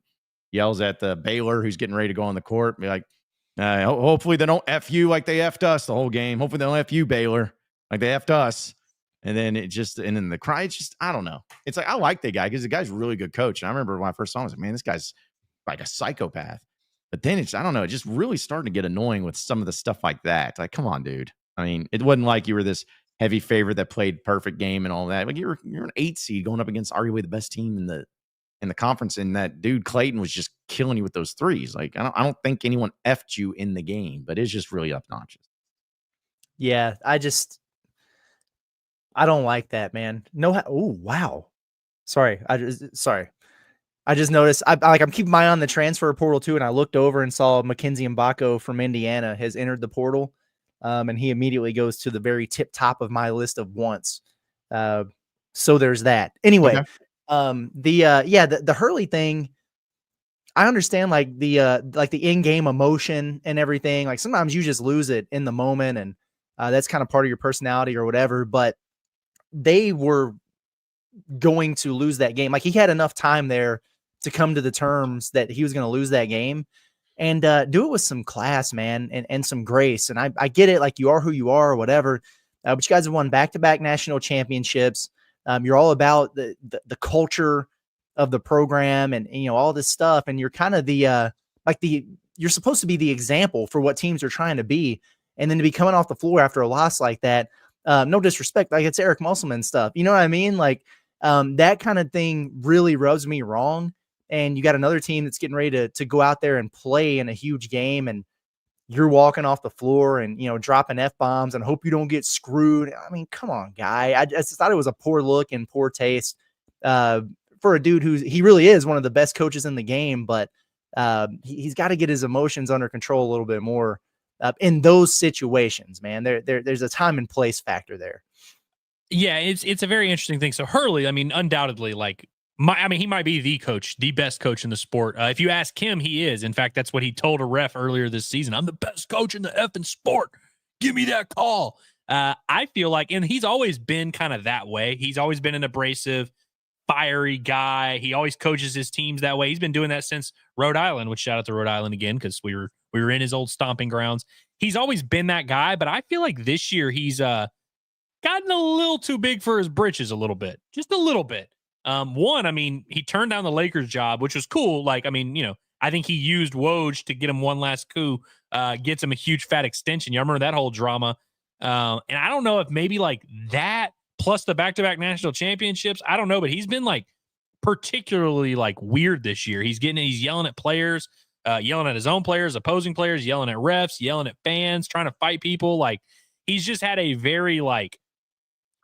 Speaker 3: yells at the Baylor who's getting ready to go on the court. Be like, hopefully they don't F you like they F'd us the whole game. Hopefully they don't F you, Baylor, like they F'd us. And then and then the cry, it's just, I don't know. It's like, I like the guy because the guy's a really good coach. And I remember when I first saw him, I was like, man, this guy's like a psychopath. But then I don't know, it just really started to get annoying with some of the stuff like that. Like, come on, dude. I mean, it wasn't like you were this heavy favorite that played perfect game and all that. Like you're an 8 seed going up against arguably the best team in the conference, and that dude Clayton was just killing you with those threes. Like, I don't think anyone effed you in the game, but it's just really obnoxious.
Speaker 4: Yeah, I don't like that, man. No, oh wow. Sorry. I just noticed I'm keeping my eye on the transfer portal too, and I looked over and saw Mackenzie Mbako from Indiana has entered the portal. And he immediately goes to the very tip top of my list of wants. So there's that. Anyway,
Speaker 3: okay.
Speaker 4: The Hurley thing, I understand like the in-game emotion and everything. Like sometimes you just lose it in the moment, and that's kind of part of your personality or whatever. But they were going to lose that game. Like he had enough time there to come to the terms that he was going to lose that game. And do it with some class, man, and some grace. And I get it, like you are who you are or whatever. But you guys have won back-to-back national championships. You're all about the culture of the program and all this stuff. And you're kind of you're supposed to be the example for what teams are trying to be. And then to be coming off the floor after a loss like that, no disrespect, like it's Eric Musselman stuff. You know what I mean? Like that kind of thing really rubs me wrong. And you got another team that's getting ready to go out there and play in a huge game. And you're walking off the floor and, dropping F-bombs and hope you don't get screwed. I mean, come on, guy. I just thought it was a poor look and poor taste for a dude he really is one of the best coaches in the game, but he's got to get his emotions under control a little bit more in those situations, man. There's a time and place factor there.
Speaker 5: Yeah, it's a very interesting thing. So Hurley, I mean, undoubtedly, like, he might be the coach, the best coach in the sport. If you ask him, he is. In fact, that's what he told a ref earlier this season. I'm the best coach in the effing sport. Give me that call. I feel like, and he's always been kind of that way. He's always been an abrasive, fiery guy. He always coaches his teams that way. He's been doing that since Rhode Island, which shout out to Rhode Island again, because we were in his old stomping grounds. He's always been that guy, but I feel like this year he's gotten a little too big for his britches a little bit, just a little bit. One, I mean, he turned down the Lakers job, which was cool. Like, I mean, I think he used Woj to get him one last coup, gets him a huge fat extension. You remember that whole drama. And I don't know if maybe like that plus the back-to-back national championships, I don't know, but he's been like particularly like weird this year. He's yelling at players, yelling at his own players, opposing players, yelling at refs, yelling at fans, trying to fight people. Like, he's just had a very like,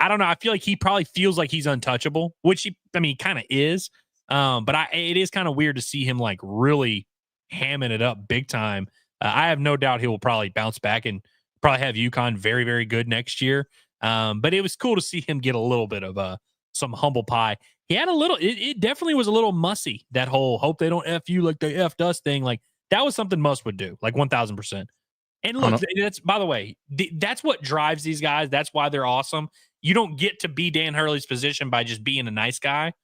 Speaker 5: I don't know. I feel like he probably feels like he's untouchable, which he kind of is. But it is kind of weird to see him like really hamming it up big time. I have no doubt he will probably bounce back and probably have UConn very, very good next year. But it was cool to see him get a little bit of some humble pie. He had a little, it definitely was a little mussy, that whole hope they don't F you like they F'd us thing. Like, that was something Muss would do, like 1,000%. And look, that's, by the way, that's what drives these guys. That's why they're awesome. You don't get to be Dan Hurley's position by just being a nice guy,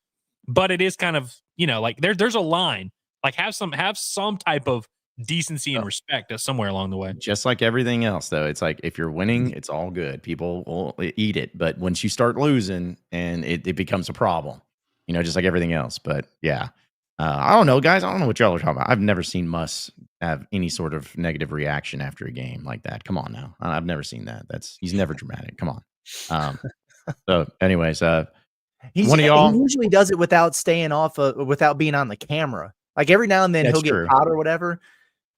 Speaker 5: but it is kind of, like there's a line, like have some type of decency and respect somewhere along the way.
Speaker 3: Just like everything else, though, it's like if you're winning, it's all good. People will eat it, but once you start losing, and it becomes a problem, just like everything else. But yeah, I don't know, guys. I don't know what y'all are talking about. I've never seen Muss have any sort of negative reaction after a game like that. Come on now, I've never seen that. He's never dramatic. Come on. So, anyways, one of y'all,
Speaker 4: he usually does it without staying off, without being on the camera. Like every now and then he'll get caught or whatever.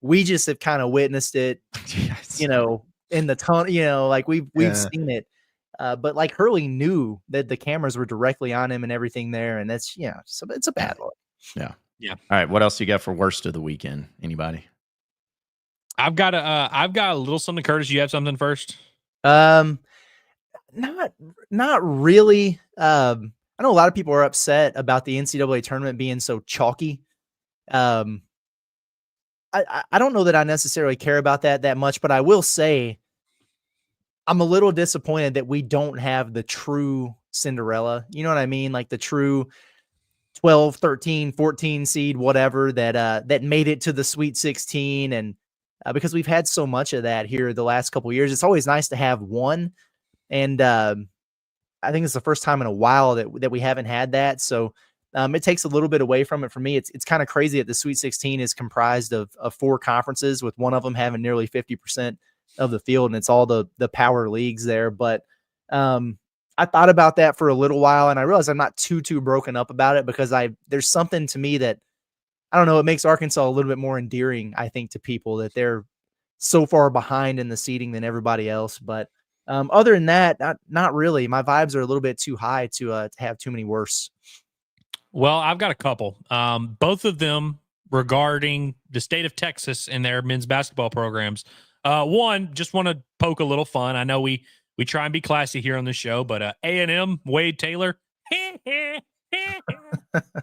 Speaker 4: We just have kind of witnessed it,
Speaker 3: yes.
Speaker 4: in the tunnel, like we've seen it. But like Hurley knew that the cameras were directly on him and everything there. And that's, so it's a bad look.
Speaker 3: Yeah. All right. What else you got for worst of the weekend? Anybody?
Speaker 5: I've got a little something. Curtis, you have something first?
Speaker 4: Not really. I know a lot of people are upset about the NCAA tournament being so chalky. I don't know that I necessarily care about that much, but I will say I'm a little disappointed that we don't have the true Cinderella. You know what I mean? Like the true 12, 13, 14 seed, whatever, that made it to the Sweet 16. And because we've had so much of that here the last couple of years, it's always nice to have one. And I think it's the first time in a while that we haven't had that. So it takes a little bit away from it for me. It's kind of crazy that the Sweet 16 is comprised of 4 conferences, with one of them having nearly 50% of the field, and it's all the power leagues there. But I thought about that for a little while, and I realized I'm not too broken up about it, because there's something to me that, I don't know, it makes Arkansas a little bit more endearing, I think, to people, that they're so far behind in the seeding than everybody else. But other than that, not really. My vibes are a little bit too high to have too many worse.
Speaker 5: Well, I've got a couple. Both of them regarding the state of Texas and their men's basketball programs. One, just want to poke a little fun. I know we try and be classy here on the show, but A&M, Wade Taylor,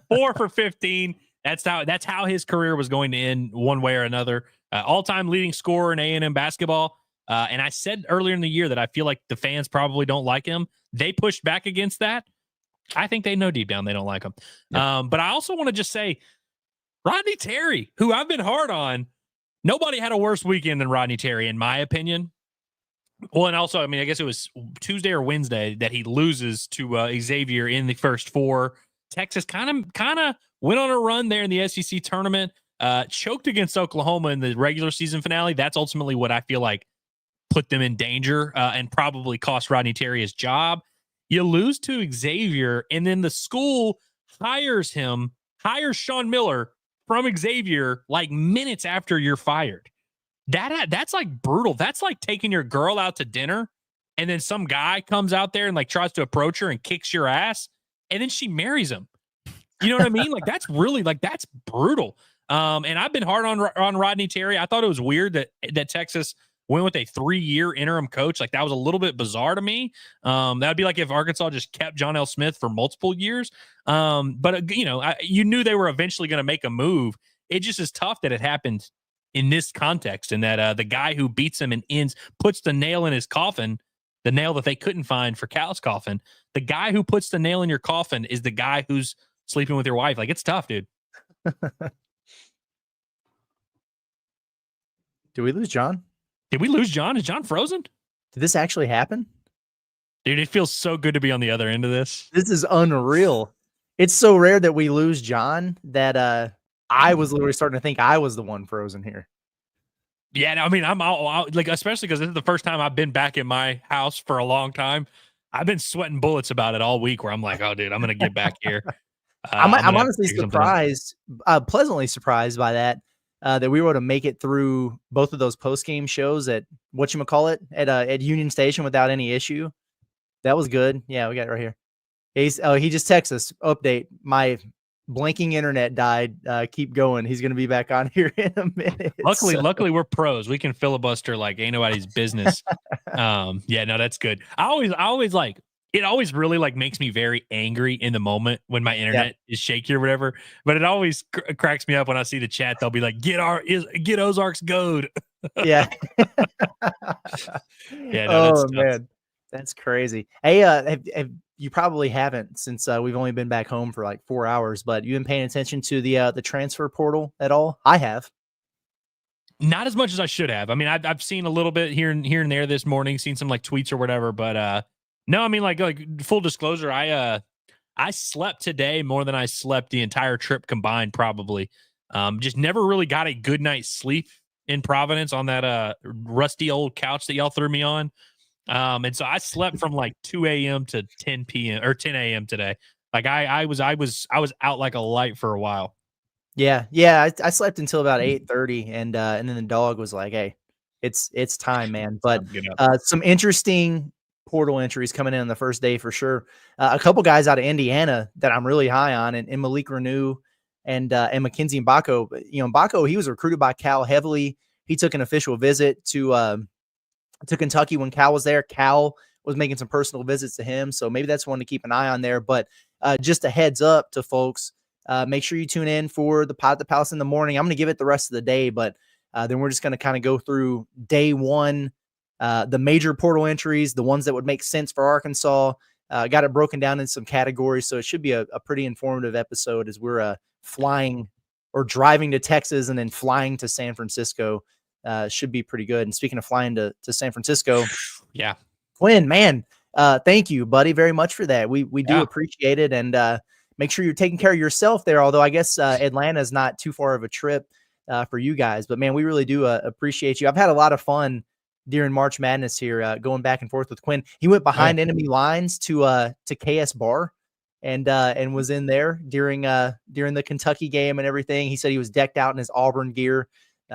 Speaker 5: 4 for 15. That's how his career was going to end, one way or another. All-time leading scorer in A&M basketball. And I said earlier in the year that I feel like the fans probably don't like him. They pushed back against that. I think they know deep down they don't like him. Yeah. But I also want to just say, Rodney Terry, who I've been hard on, nobody had a worse weekend than Rodney Terry, in my opinion. Well, and also, I guess it was Tuesday or Wednesday that he loses to Xavier in the first 4. Texas kind of went on a run there in the SEC tournament, choked against Oklahoma in the regular season finale. That's ultimately what I feel like put them in danger and probably cost Rodney Terry his job. You lose to Xavier, and then the school hires Sean Miller from Xavier like minutes after you're fired. that's like brutal. That's like taking your girl out to dinner and then some guy comes out there and like tries to approach her and kicks your ass and then she marries him. You know what I mean? Like that's really like that's brutal. And I've been hard on Rodney Terry. I thought it was weird that Texas went with a 3-year interim coach. Like that was a little bit bizarre to me. That'd be like if Arkansas just kept John L. Smith for multiple years. But you knew they were eventually going to make a move. It just is tough that it happened in this context, and that the guy who beats him and puts the nail in his coffin, the nail that they couldn't find for Cal's coffin. The guy who puts the nail in your coffin is the guy who's sleeping with your wife. Like it's tough, dude.
Speaker 4: Did we lose John?
Speaker 5: Did we lose John? Is John frozen?
Speaker 4: Did this actually happen?
Speaker 5: Dude, it feels so good to be on the other end of this.
Speaker 4: This is unreal. It's so rare that we lose John that I was literally starting to think I was the one frozen here.
Speaker 5: Yeah, I mean, I'm all like, especially because this is the first time I've been back in my house for a long time. I've been sweating bullets about it all week where I'm like, oh, dude, I'm going to get back here.
Speaker 4: I'm honestly surprised, pleasantly surprised by that we were able to make it through both of those post-game shows at whatchamacallit at Union Station without any issue. That was good. Yeah, we got it right here. He just texted us, update, my blinking internet died. Keep going. He's going to be back on here in a minute.
Speaker 5: Luckily we're pros. We can filibuster like ain't nobody's business. Yeah, no, that's good. I always like, it always really like makes me very angry in the moment when my internet is shaky or whatever. But it always cracks me up when I see the chat. They'll be like, get Ozark's goad.
Speaker 4: Yeah.
Speaker 5: Yeah. No,
Speaker 4: man, that's crazy. Hey, you probably haven't since we've only been back home for like 4 hours, but you've been paying attention to the transfer portal at all? I have.
Speaker 5: Not as much as I should have. I mean, I've seen a little bit here and there this morning, seen some like tweets or whatever, but no, I mean, like full disclosure, I slept today more than I slept the entire trip combined, probably. Just never really got a good night's sleep in Providence on that rusty old couch that y'all threw me on. And so I slept from like 2 a.m. to 10 p.m. or 10 a.m. today. Like I was out like a light for a while.
Speaker 4: Yeah. I slept until about 8:30, and then the dog was like, "Hey, it's time, man." But some interesting portal entries coming in on the first day for sure. A couple guys out of Indiana that I'm really high on, and Malik Renew and Mackenzie Mbako. You know, Mbako, he was recruited by Cal heavily. He took an official visit to Kentucky when Cal was there. Cal was making some personal visits to him, so maybe that's one to keep an eye on there. But just a heads up to folks, make sure you tune in for the Pod at the Palace in the morning. I'm going to give it the rest of the day, but then we're just going to kind of go through day one, the major portal entries, the ones that would make sense for Arkansas. Got it broken down in some categories, so it should be a pretty informative episode as we're flying or driving to Texas and then flying to San Francisco. Should be pretty good. And speaking of flying to San Francisco,
Speaker 5: yeah,
Speaker 4: Quinn, man, thank you, buddy, very much for that. We do appreciate it, and make sure you're taking care of yourself there. Although I guess Atlanta is not too far of a trip for you guys, but man, we really do appreciate you. I've had a lot of fun during March Madness here, going back and forth with Quinn. He went behind enemy lines to KS Bar and was in there during the Kentucky game and everything. He said he was decked out in his Auburn gear,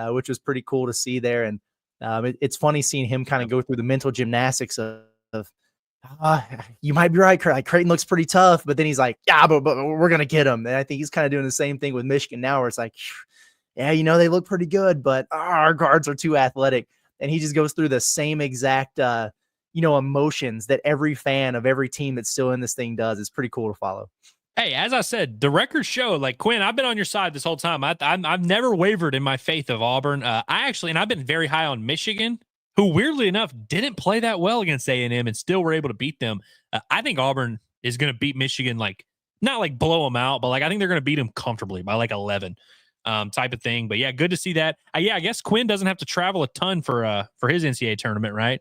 Speaker 4: which was pretty cool to see there. And it's funny seeing him kind of go through the mental gymnastics of you might be right, Creighton looks pretty tough, but then he's like, yeah, but we're going to get him. And I think he's kind of doing the same thing with Michigan now, where it's like, yeah, they look pretty good, but our guards are too athletic. And he just goes through the same exact, emotions that every fan of every team that's still in this thing does. It's pretty cool to follow.
Speaker 5: Hey, as I said, the records show, like, Quinn, I've been on your side this whole time. I've never wavered in my faith of Auburn. And I've been very high on Michigan, who weirdly enough didn't play that well against A&M and still were able to beat them. I think Auburn is going to beat Michigan, like, not like blow them out, but like I think they're going to beat them comfortably by like 11. Type of thing. But yeah, good to see that. I guess Quinn doesn't have to travel a ton for his NCAA tournament, right?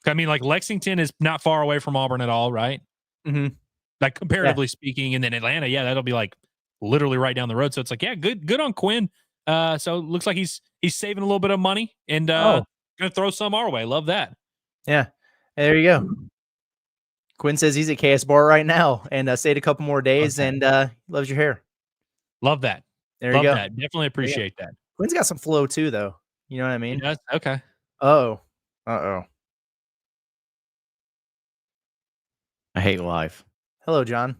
Speaker 5: I mean, like Lexington is not far away from Auburn at all, right?
Speaker 4: Mm-hmm.
Speaker 5: Like comparatively speaking, and then Atlanta, that'll be like literally right down the road. So it's like, good on Quinn. So it looks like he's saving a little bit of money and gonna throw some our way. Love that.
Speaker 4: Yeah, there you go. Quinn says he's at KS Bar right now and stayed a couple more days and loves your hair.
Speaker 5: Love that.
Speaker 4: There you go.
Speaker 5: That. Definitely appreciate that.
Speaker 4: Quinn's got some flow too, though. You know what I mean?
Speaker 5: Yes. Okay.
Speaker 4: Oh. Uh-oh.
Speaker 3: I hate life.
Speaker 4: Hello, John.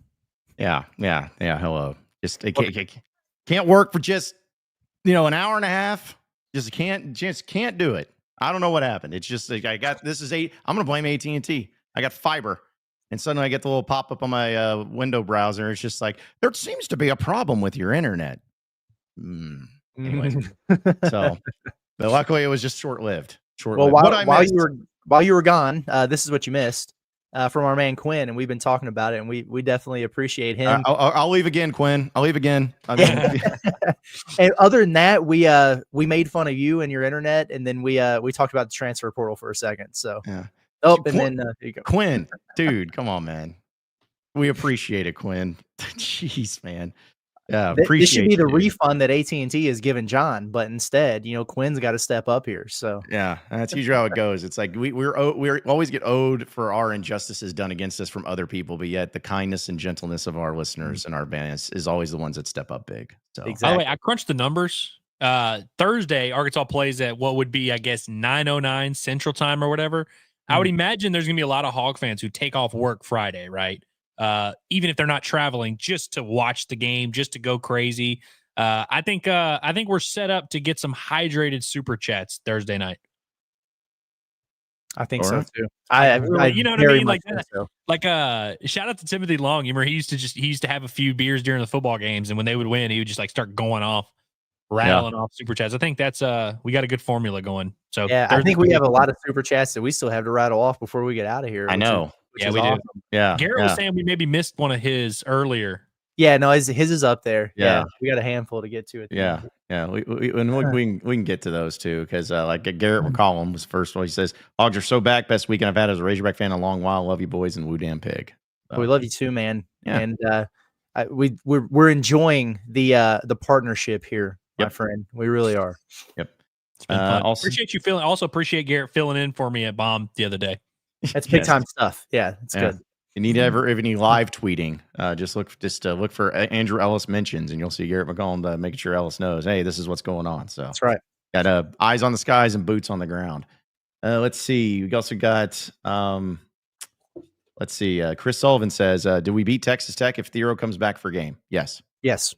Speaker 3: Yeah. Hello. Just it can't work for just an hour and a half. Just can't do it. I don't know what happened. It's just like I'm gonna blame AT&T. I got fiber, and suddenly I get the little pop up on my window browser. It's just like there seems to be a problem with your internet. Anyway, so but luckily it was just short lived.
Speaker 4: Well, while you were gone, this is what you missed from our man Quinn, and we've been talking about it, and we definitely appreciate him.
Speaker 3: I'll leave again, Quinn. I'll leave again. I mean,
Speaker 4: and other than that, we made fun of you and your internet, and then we talked about the transfer portal for a second. So
Speaker 3: yeah.
Speaker 4: Then there you go.
Speaker 3: Quinn, dude, come on, man. We appreciate it, Quinn. Jeez, man. Yeah, appreciate
Speaker 4: this should be the
Speaker 3: dude.
Speaker 4: refund that AT&T has given John, but instead, Quinn's got to step up here. So
Speaker 3: yeah, that's usually how it goes. It's like we always get owed for our injustices done against us from other people, but yet the kindness and gentleness of our listeners and our fans is always the ones that step up big. So
Speaker 4: exactly.
Speaker 5: By the way, I crunched the numbers. Thursday, Arkansas plays at what would be, I guess, 9:09 Central Time or whatever. I would imagine there's gonna be a lot of Hog fans who take off work Friday, right? Even if they're not traveling, just to watch the game, just to go crazy. I think we're set up to get some hydrated super chats Thursday night.
Speaker 4: I think so too.
Speaker 5: You know what I mean? Like,
Speaker 4: so.
Speaker 5: Shout out to Timothy Long. You remember he used to have a few beers during the football games, and when they would win, he would just like start going off, rattling off super chats. I think that's we got a good formula going. So
Speaker 4: yeah, I think we have a lot of super chats that we still have to rattle off before we get out of here.
Speaker 3: I know.
Speaker 5: Yeah, we
Speaker 3: awesome.
Speaker 5: do.
Speaker 3: Yeah,
Speaker 5: Garrett was saying we maybe missed one of his earlier.
Speaker 4: Yeah, no, his is up there.
Speaker 3: Yeah.
Speaker 4: We got a handful to get to it.
Speaker 3: Yeah. We can get to those too, because like Garrett McCollum was first one. He says, "Hogs are so back. Best weekend I've had as a Razorback fan in a long while. Love you boys and Woo Damn Pig." So,
Speaker 4: we love you too, man.
Speaker 3: Yeah.
Speaker 4: And we're enjoying the partnership here, my friend. We really are.
Speaker 3: Yep.
Speaker 5: It's been fun. Appreciate Garrett filling in for me at Bomb the other day.
Speaker 4: That's big time stuff. Yeah, it's good.
Speaker 3: You need ever if any live tweeting, just look for Andrew Ellis mentions, and you'll see Garrett McCollum making sure Ellis knows, hey, this is what's going on. So
Speaker 4: that's right.
Speaker 3: Got eyes on the skies and boots on the ground. Let's see. We also got let's see. Chris Sullivan says, "Do we beat Texas Tech if Theo comes back for a game?" Yes.
Speaker 4: Yes.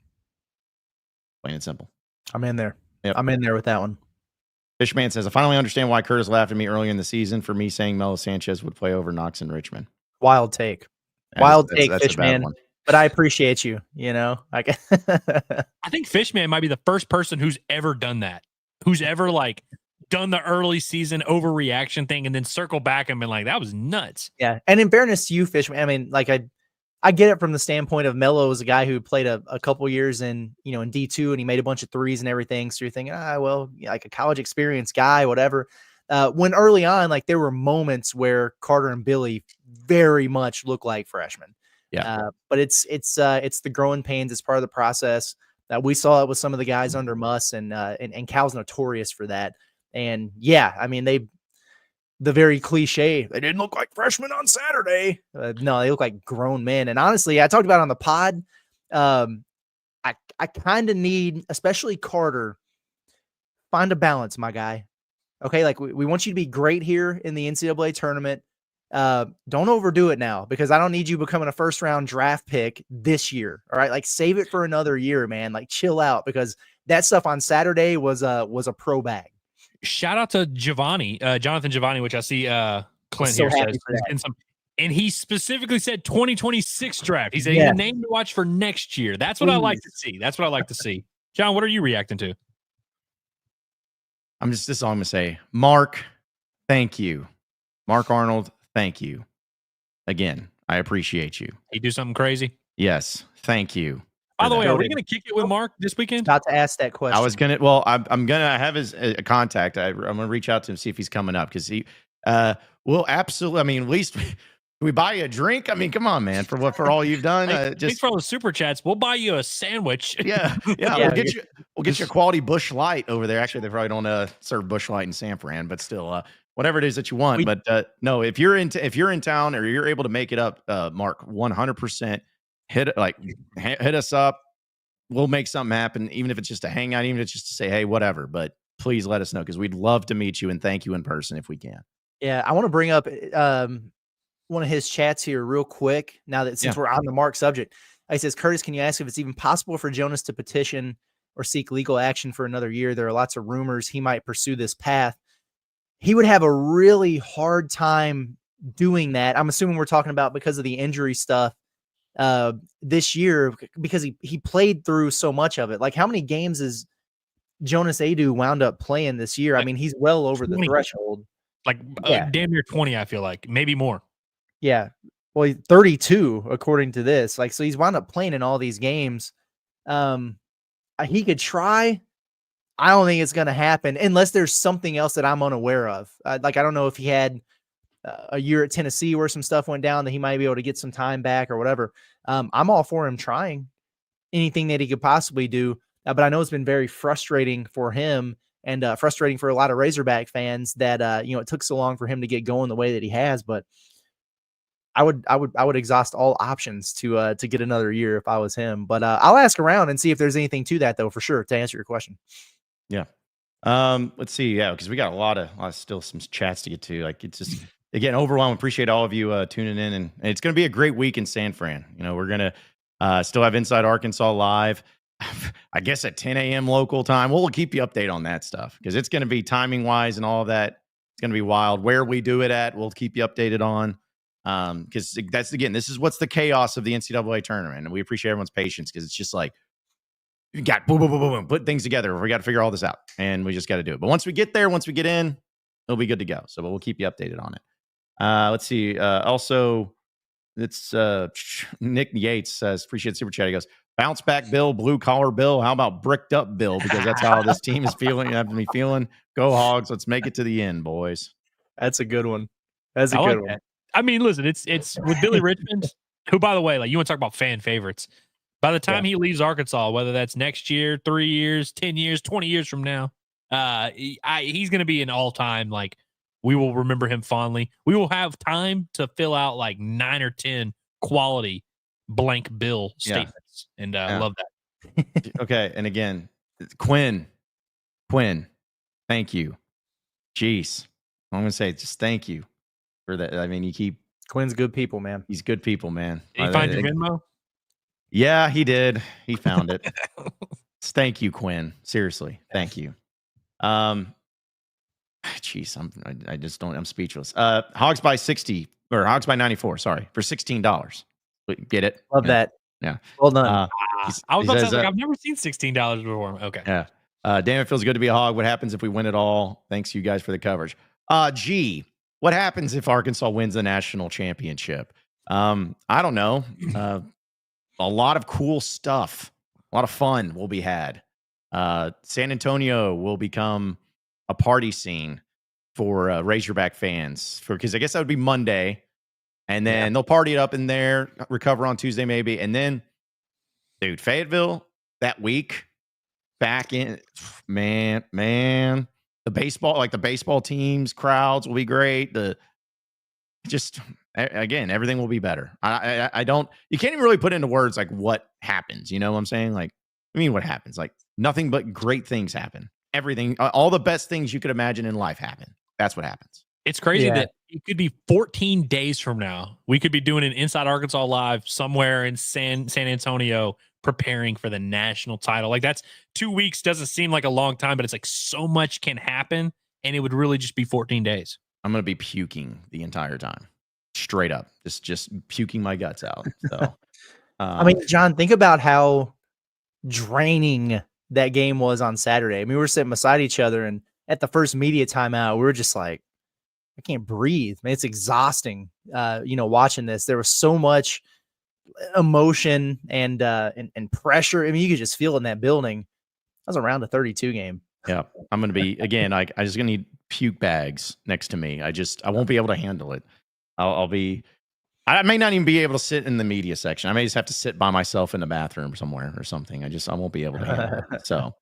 Speaker 3: Plain and simple.
Speaker 4: I'm in there.
Speaker 3: Yep.
Speaker 4: I'm in there with that one.
Speaker 3: Fishman says, "I finally understand why Curtis laughed at me earlier in the season for me saying Melo Sanchez would play over Knox and Richmond."
Speaker 4: Wild take. Take, Fishman. But I appreciate you. I
Speaker 5: think Fishman might be the first person who's ever done that. Who's ever like done the early season overreaction thing and then circle back and been like, that was nuts.
Speaker 4: Yeah. And in fairness to you, Fishman, I mean, like I get it from the standpoint of Melo was a guy who played a couple years in D2 and he made a bunch of threes and everything. So you're thinking, like a college experience guy, whatever. When early on, like there were moments where Carter and Billy very much look like freshmen.
Speaker 3: Yeah.
Speaker 4: But it's the growing pains. It's part of the process. We saw it with some of the guys under Muss and Cal's notorious for that. And yeah, I mean, the very cliche, they didn't look like freshmen on Saturday. No, they look like grown men. And honestly, I talked about it on the pod. I kind of need, especially Carter, find a balance, my guy. Okay, like we want you to be great here in the NCAA tournament. Don't overdo it now, because I don't need you becoming a first round draft pick this year. All right, like save it for another year, man. Like chill out, because that stuff on Saturday was a pro bag.
Speaker 5: Shout out to Jonathan Giovanni, which I see Clint here says, and he specifically said 2026 draft. He said he's a name to watch for next year. That's what I like to see. John, what are you reacting to?
Speaker 3: This is all I'm gonna say. Mark, thank you. Mark Arnold, thank you. Again, I appreciate you.
Speaker 5: He do something crazy?
Speaker 3: Yes, thank you.
Speaker 5: By the way, are we gonna kick it with Mark this weekend?
Speaker 4: About to ask that question.
Speaker 3: I was gonna. Well, I'm gonna have his contact. I'm gonna reach out to him, see if he's coming up, because he will absolutely. I mean, at least we buy you a drink. I mean, come on, man, for all you've done.
Speaker 5: Thanks for all the super chats. We'll buy you a sandwich.
Speaker 3: Yeah. We'll get you a quality Busch Light over there. Actually, they probably don't serve Busch Light in San Fran, but still, whatever it is that you want. But no, if you're in town or you're able to make it up, Mark, 100% hit us up. We'll make something happen, even if it's just a hangout, even if it's just to say, hey, whatever. But please let us know because we'd love to meet you and thank you in person if we can.
Speaker 4: Yeah, I want to bring up one of his chats here real quick. Now that since we're on the Mark subject, he says, Curtis, can you ask if it's even possible for Jonas to petition or seek legal action for another year? There are lots of rumors he might pursue this path. He would have a really hard time doing that. I'm assuming we're talking about because of the injury stuff this year, because he played through so much of it. Like, how many games is Jonas Aidoo wound up playing this year? I mean, he's well over
Speaker 5: 20.
Speaker 4: the threshold.
Speaker 5: Like damn near 20, I feel like. Maybe more.
Speaker 4: Yeah. Well, 32, according to this. Like, so he's wound up playing in all these games. He could try. I don't think it's going to happen unless there's something else that I'm unaware of. Like, I don't know if he had a year at Tennessee where some stuff went down that he might be able to get some time back or whatever. I'm all for him trying anything that he could possibly do. But I know it's been very frustrating for him and frustrating for a lot of Razorback fans that, it took so long for him to get going the way that he has. But I would exhaust all options to get another year if I was him. But I'll ask around and see if there's anything to that, though, for sure, to answer your question.
Speaker 3: Yeah. Let's see. Yeah, because we got a lot of still some chats to get to. Like, it's just again overwhelmed. Appreciate all of you tuning in, and it's going to be a great week in San Fran. We're gonna still have Inside Arkansas live. I guess at 10 a.m. local time. We'll keep you updated on that stuff because it's going to be timing wise and all of that. It's going to be wild. Where we do it at, we'll keep you updated on. Because this is what's the chaos of the NCAA tournament, and we appreciate everyone's patience because it's just like you got boom, boom, boom, boom, boom, put things together. We got to figure all this out, and we just got to do it. But once we get there, once we get in, it'll be good to go. So, but we'll keep you updated on it. Let's see. Also, it's Nick Yates says, appreciate the super chat. He goes, bounce back Bill, blue collar Bill. How about bricked up Bill? Because that's how this team is feeling. Have me feeling. Go Hogs. Let's make it to the end, boys.
Speaker 4: That's a good one. That's a good one.
Speaker 5: That. I mean, listen, it's with Billy Richmond, who, by the way, like you want to talk about fan favorites. By the time he leaves Arkansas, whether that's next year, 3 years, 10 years, 20 years from now, he's going to be an all-time, like, we will remember him fondly. We will have time to fill out like 9 or 10 quality blank bill statements. And I love that.
Speaker 3: Okay. And again, Quinn, thank you. Jeez. I'm going to say just thank you for that. I mean,
Speaker 4: Quinn's good people, man.
Speaker 3: He's good people, man.
Speaker 5: Did he find your Venmo?
Speaker 3: Yeah, he did. He found it. Thank you, Quinn. Seriously. Thank you. Jeez, I'm speechless. Hogs by 60 or Hogs by 94. Sorry, for $16. Get it?
Speaker 4: Love that.
Speaker 3: Yeah.
Speaker 4: Well done.
Speaker 5: I was about to say, I've never seen $16 before. Okay.
Speaker 3: Yeah. Damn, it feels good to be a Hog. What happens if we win it all? Thanks you guys for the coverage. What happens if Arkansas wins the national championship? I don't know. A lot of cool stuff. A lot of fun will be had. San Antonio will become a party scene for Razorback fans because I guess that would be Monday. And then they'll party it up in there, recover on Tuesday maybe. And then, dude, Fayetteville that week, back in, man, the baseball teams, crowds will be great. Again, everything will be better. You can't even really put into words like what happens. You know what I'm saying? Like, I mean, what happens? Like nothing but great things happen. Everything, all the best things you could imagine in life happen. That's what happens.
Speaker 5: It's crazy that it could be 14 days from now. We could be doing an Inside Arkansas live somewhere in San Antonio preparing for the national title. Like that's 2 weeks doesn't seem like a long time, but it's like so much can happen and it would really just be 14 days.
Speaker 3: I'm going to be puking the entire time. Straight up. Just puking my guts out. So,
Speaker 4: I mean, John, think about how draining that game was on Saturday. I mean, we were sitting beside each other and at the first media timeout, we were just like, I can't breathe, man. It's exhausting. Watching this, there was so much emotion and pressure. I mean, you could just feel it in that building. That was a round of 32 game.
Speaker 3: Yeah, I'm going to be again. I just going to need puke bags next to me. I won't be able to handle it. I may not even be able to sit in the media section. I may just have to sit by myself in the bathroom somewhere or something. I won't be able to handle it. So,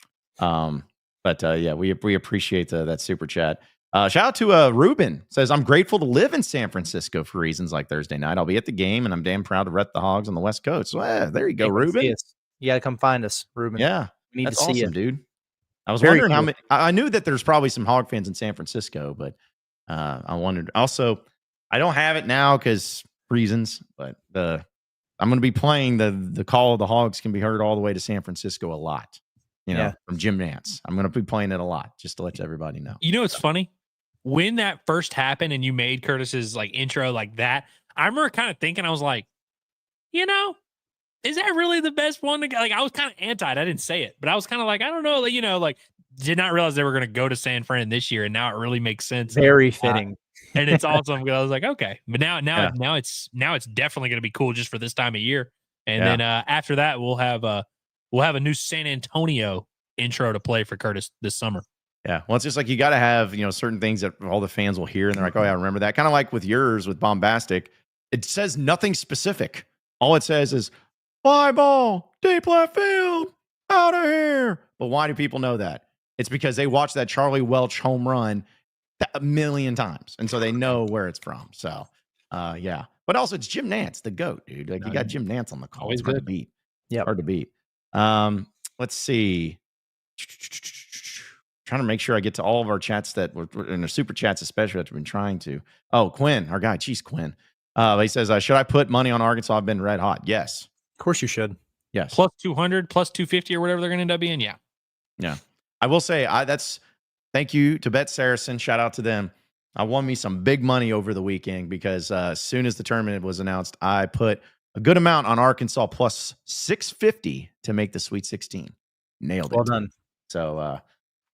Speaker 3: we appreciate that super chat. Shout out to Ruben. Says, I'm grateful to live in San Francisco for reasons like Thursday night. I'll be at the game, and I'm damn proud to rep the Hogs on the West Coast. So, there you go, Ruben.
Speaker 4: You got to come find us, Ruben.
Speaker 3: Yeah,
Speaker 4: we need
Speaker 3: that's
Speaker 4: to see
Speaker 3: awesome,
Speaker 4: you,
Speaker 3: dude. I was
Speaker 4: Very
Speaker 3: wondering how
Speaker 4: cool.
Speaker 3: many. I knew that there's probably some Hog fans in San Francisco, but I wondered. Also, I don't have it now because reasons, but I'm going to be playing the call of the Hogs can be heard all the way to San Francisco a lot. From Jim Nantz. I'm going to be playing it a lot just to let everybody know.
Speaker 5: You know, it's funny when that first happened and you made Curtis's like intro like that. I remember kind of thinking, I was like, is that really the best one to go? Like, I was kind of anti it. I didn't say it, but I was kind of like, I don't know, like did not realize they were going to go to San Fran this year. And now it really makes sense.
Speaker 4: Very fitting.
Speaker 5: And it's awesome because I was like, okay, but now it's definitely going to be cool just for this time of year. And then after that, we'll have a new San Antonio intro to play for Curtis this summer.
Speaker 3: Yeah. Well, it's just like you got to have, certain things that all the fans will hear and they're like, oh, yeah, I remember that. Kind of like with yours with Bombastic. It says nothing specific. All it says is fly ball, deep left field, out of here. But why do people know that? It's because they watched that Charlie Welch home run a million times. And so they know where it's from. So, yeah. But also it's Jim Nantz, the GOAT, dude. Like you got Jim Nantz on the call.
Speaker 5: Always
Speaker 3: it's hard
Speaker 5: good.
Speaker 3: to beat.
Speaker 4: Yeah.
Speaker 3: Hard to beat. Let's see. Trying to make sure I get to all of our chats that were in the super chats, especially that we've been trying to. Oh, Quinn, our guy. Geez, Quinn. He says, should I put money on Arkansas? I've been red hot. Yes.
Speaker 4: Of course you should.
Speaker 3: Yes.
Speaker 5: Plus 200, plus 250 or whatever they're going to end up being. Yeah.
Speaker 3: Yeah. I will say thank you to BetSaracen. Shout out to them. I won me some big money over the weekend because as soon as the tournament was announced, I put a good amount on Arkansas plus 650 to make the Sweet 16. Nailed it.
Speaker 4: Well done.
Speaker 3: So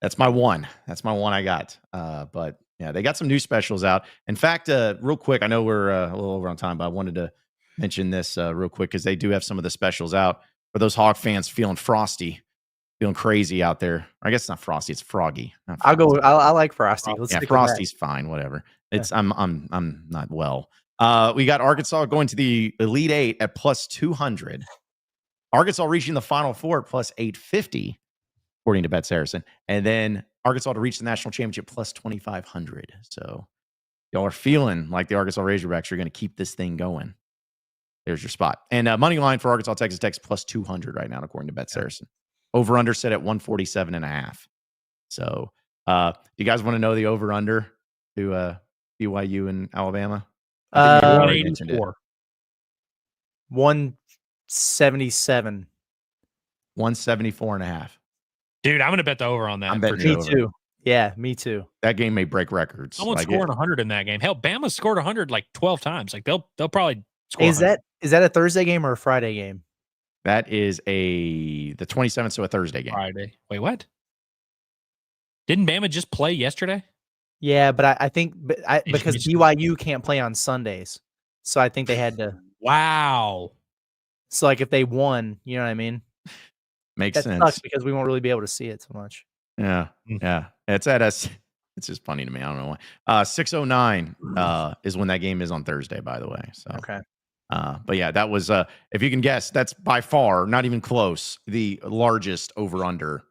Speaker 3: that's my one. That's my one I got. But yeah, they got some new specials out. In fact, real quick, I know we're a little over on time, but I wanted to mention this real quick because they do have some of the specials out for those Hog fans feeling frosty, feeling crazy out there. I guess it's not frosty, it's froggy.
Speaker 4: I'll go. I like Frosty. Let's
Speaker 3: yeah,
Speaker 4: stick with that.
Speaker 3: Frosty's fine. Whatever. It's I'm not well. We got Arkansas going to the Elite Eight at plus 200. Arkansas reaching the Final Four at plus 850, according to BetSaracen, and then Arkansas to reach the national championship plus 2,500. So y'all are feeling like the Arkansas Razorbacks are going to keep this thing going. There's your spot. And money line for Arkansas, Texas Tech, plus 200 right now, according to BetSaracen. Over under set at 147.5. So you guys want to know the over under to BYU and Alabama?
Speaker 5: 184.
Speaker 4: 177.
Speaker 3: 174.5.
Speaker 5: Dude, I'm going to bet the over on that.
Speaker 3: I'm betting
Speaker 5: for
Speaker 3: it
Speaker 5: sure.
Speaker 3: over.
Speaker 4: Me too. Yeah, me too.
Speaker 3: That game may break records.
Speaker 5: Someone's scoring 100 in that game. Hell, Bama scored 100 like 12 times. Like they'll probably score.
Speaker 4: Is that a Thursday game or a Friday game?
Speaker 3: That is the 27th, so a Thursday game.
Speaker 5: Friday. Wait, what? Didn't Bama just play yesterday?
Speaker 4: Yeah, but I think because BYU can't play on Sundays, so I think they had to.
Speaker 5: Wow.
Speaker 4: So like if they won, you know what I mean?
Speaker 3: Makes
Speaker 4: That
Speaker 3: sense.
Speaker 4: sucks because we won't really be able to see it so much.
Speaker 3: Yeah. Yeah. It's at us. It's just funny to me. I don't know why. 6:09 is when that game is on Thursday, by the way. So
Speaker 4: Okay.
Speaker 3: But yeah, that was if you can guess, that's by far, not even close, the largest over under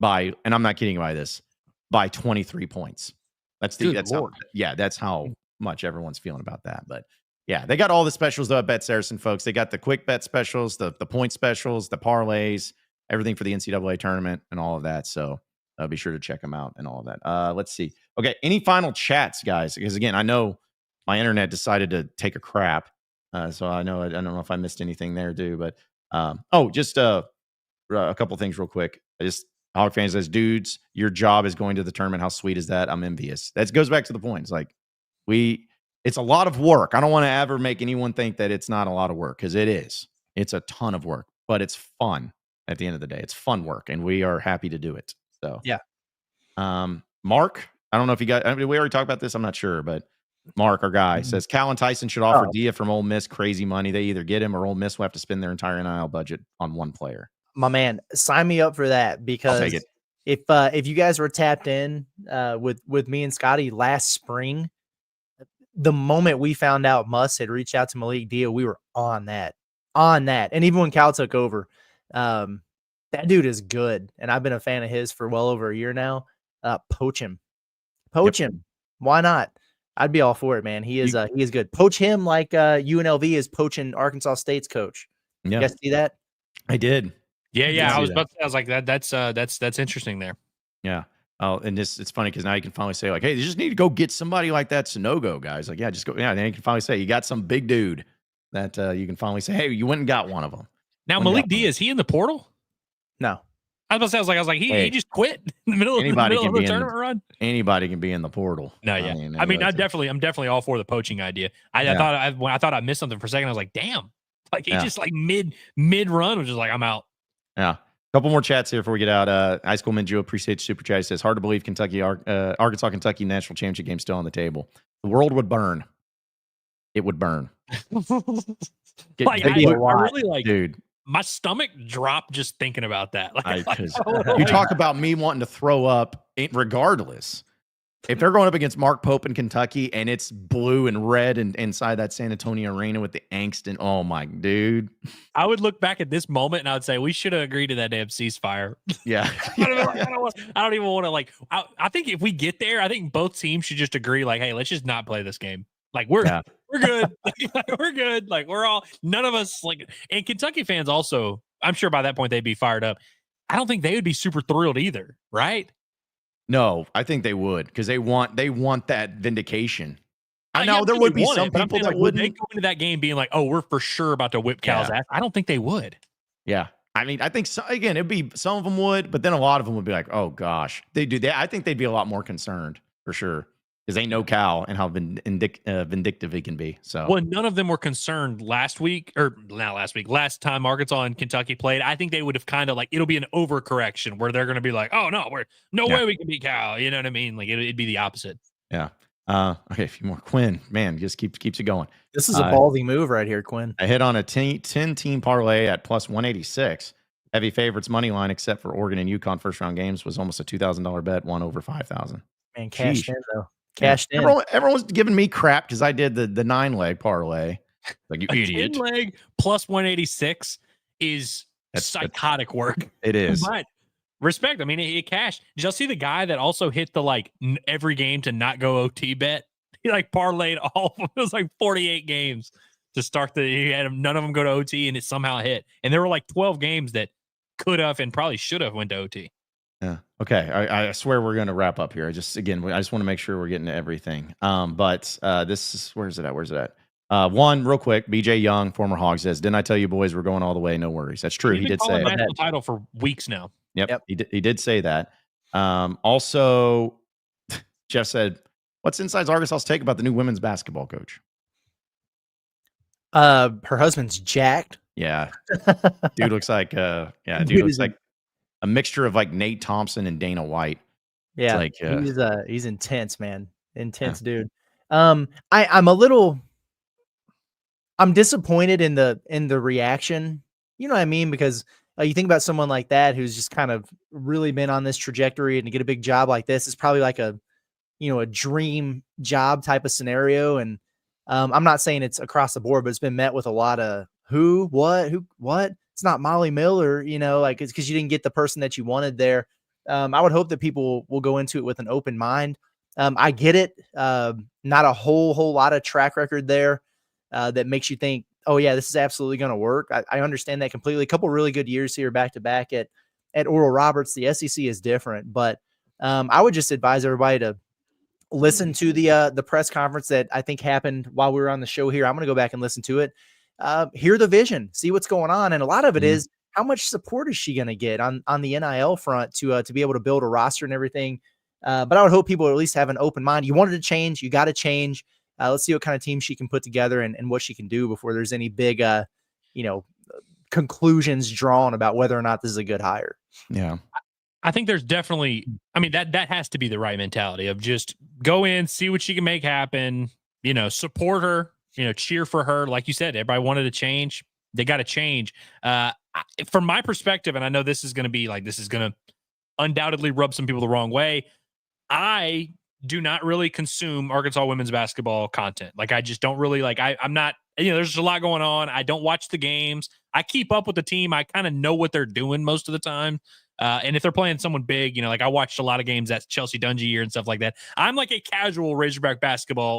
Speaker 3: by, and I'm not kidding by this, by 23 points. That's how much everyone's feeling about that. But yeah, they got all the specials though at BetSaracen, folks. They got the quick bet specials, the point specials, the parlays, everything for the NCAA tournament and all of that. So be sure to check them out and all of that. Let's see. Okay, any final chats, guys? Because again, I know my internet decided to take a crap. So I don't know if I missed anything there, dude. But just a couple things real quick. Hog fans says, dudes, your job is going to the tournament. How sweet is that? I'm envious. That goes back to the point. It's like it's a lot of work. I don't want to ever make anyone think that it's not a lot of work because it is. It's a ton of work, but it's fun at the end of the day. It's fun work, and we are happy to do it. So
Speaker 4: yeah.
Speaker 3: Mark, I don't know if you got. I mean, we already talked about this. I'm not sure, but Mark, our guy, says Cal and Tyson should offer Dia from Ole Miss crazy money. They either get him or Ole Miss will have to spend their entire NIL budget on one player.
Speaker 4: My man, sign me up for that because if you guys were tapped in with me and Scotty last spring, the moment we found out Muss had reached out to Malik Dia, we were on that. And even when Cal took over, that dude is good. And I've been a fan of his for well over a year now. Poach him. Why not? I'd be all for it, man. He is good. Poach him like UNLV is poaching Arkansas State's coach.
Speaker 3: Yeah.
Speaker 4: You guys see that?
Speaker 3: I did.
Speaker 5: Yeah. I was about to say, I was like, that's interesting there.
Speaker 3: Yeah. Oh, and it's funny because now you can finally say like, hey, you just need to go get somebody like that Sonogo, guys. Like, yeah, just go. Yeah, then you can finally say you got some big dude that you can finally say, hey, you went and got one of them.
Speaker 5: Now, Malik D, is he in the portal?
Speaker 4: No.
Speaker 5: I was about to say, I was like, he
Speaker 3: Hey,
Speaker 5: just quit in the middle of the tournament run.
Speaker 3: Anybody can be in the portal.
Speaker 5: No, yeah. I mean, I'm definitely all for the poaching idea. I thought I missed something for a second. I was like, damn, like he just like mid run was just like, I'm out.
Speaker 3: Yeah. Couple more chats here before we get out. High School Minju appreciates super chat. He says, hard to believe Arkansas Kentucky national championship game still on the table. The world would burn. It would burn.
Speaker 5: I really like,
Speaker 3: dude.
Speaker 5: My stomach dropped just thinking about that.
Speaker 3: You talk about me wanting to throw up regardless. If they're going up against Mark Pope in Kentucky and it's blue and red and inside that San Antonio arena with the angst and oh my dude.
Speaker 5: I would look back at this moment and I would say we should have agreed to that damn ceasefire.
Speaker 3: Yeah.
Speaker 5: I don't even want to like I think if we get there, I think both teams should just agree like, hey, let's just not play this game. Like we're good. We're good. Like we're all none of us like and Kentucky fans also, I'm sure by that point they'd be fired up. I don't think they would be super thrilled either, right?
Speaker 3: No, I think they would because they want that vindication. I know there would be some people that
Speaker 5: would they go into that game being like, "Oh, we're for sure about to whip Cal's ass." I don't think they would.
Speaker 3: Yeah, I mean, I think again, it'd be some of them would, but then a lot of them would be like, "Oh gosh, they do that." I think they'd be a lot more concerned for sure because they know Cal and how vindictive he can be. So,
Speaker 5: well, none of them were concerned last time Arkansas and Kentucky played. I think they would have kind of like it'll be an overcorrection where they're going to be like, "Oh no, no way we can beat Cal." You know what I mean? Like it'd be the opposite.
Speaker 3: Yeah. Okay, a few more. Quinn, man, just keeps it going.
Speaker 4: This is a ballsy move right here, Quinn.
Speaker 3: I hit on a 10-team parlay at plus 186. Heavy favorites money line, except for Oregon and UConn first round games, was almost a $2,000 bet. Won over 5,000.
Speaker 4: Man, cashed in though. Cashed in.
Speaker 3: Everyone's giving me crap because I did the 9-leg parlay. Like you idiot.
Speaker 5: 10-leg plus 186 is psychotic work.
Speaker 3: It is.
Speaker 5: But respect. I mean, it cashed. Did y'all see the guy that also hit the like every game to not go OT bet? He like parlayed all of them. It was like 48 games to start he had none of them go to OT and it somehow hit. And there were like 12 games that could have and probably should have went to OT.
Speaker 3: Yeah. Okay. I swear we're going to wrap up here. I just want to make sure we're getting to everything. But this is, where's it at? One real quick, BJ Young, former Hogs says, didn't I tell you boys we're going all the way? No worries. That's true. He did say
Speaker 5: national title for weeks now.
Speaker 3: Yep. He did say that. Also, Jeff said, what's Inside's Arkansas's take about the new women's basketball coach?
Speaker 4: Her husband's jacked.
Speaker 3: Yeah. Dude looks like dude looks like a mixture of like Nate Thompson and Dana White.
Speaker 4: Yeah. Like, he's intense, man. Intense dude. I'm disappointed in the reaction. You know what I mean? Because you think about someone like that who's just kind of really been on this trajectory and to get a big job like this is probably like a dream job type of scenario. And I'm not saying it's across the board, but it's been met with a lot of what? It's not Molly Miller, like it's because you didn't get the person that you wanted there. I would hope that people will go into it with an open mind. I get it. Not a whole lot of track record there that makes you think, oh yeah, this is absolutely going to work. I understand that completely. A couple really good years here back to back at Oral Roberts. The SEC is different, but I would just advise everybody to listen to the press conference that I think happened while we were on the show here. I'm going to go back and listen to it. Hear the vision, see what's going on. And a lot of it is how much support is she going to get on the NIL front to be able to build a roster and everything. But I would hope people at least have an open mind. You wanted to change, you got to change. Let's see what kind of team she can put together and what she can do before there's any big, conclusions drawn about whether or not this is a good hire.
Speaker 3: Yeah.
Speaker 5: I think there's definitely, that has to be the right mentality of just go in, see what she can make happen, support her, cheer for her. Like you said, everybody wanted to change. They got to change. From my perspective, and I know this is going to undoubtedly rub some people the wrong way. I do not really consume Arkansas women's basketball content. Like, I just don't really I'm not, there's a lot going on. I don't watch the games. I keep up with the team. I kind of know what they're doing most of the time. And if they're playing someone big, like I watched a lot of games that Chelsea Dungy year and stuff like that. I'm like a casual Razorback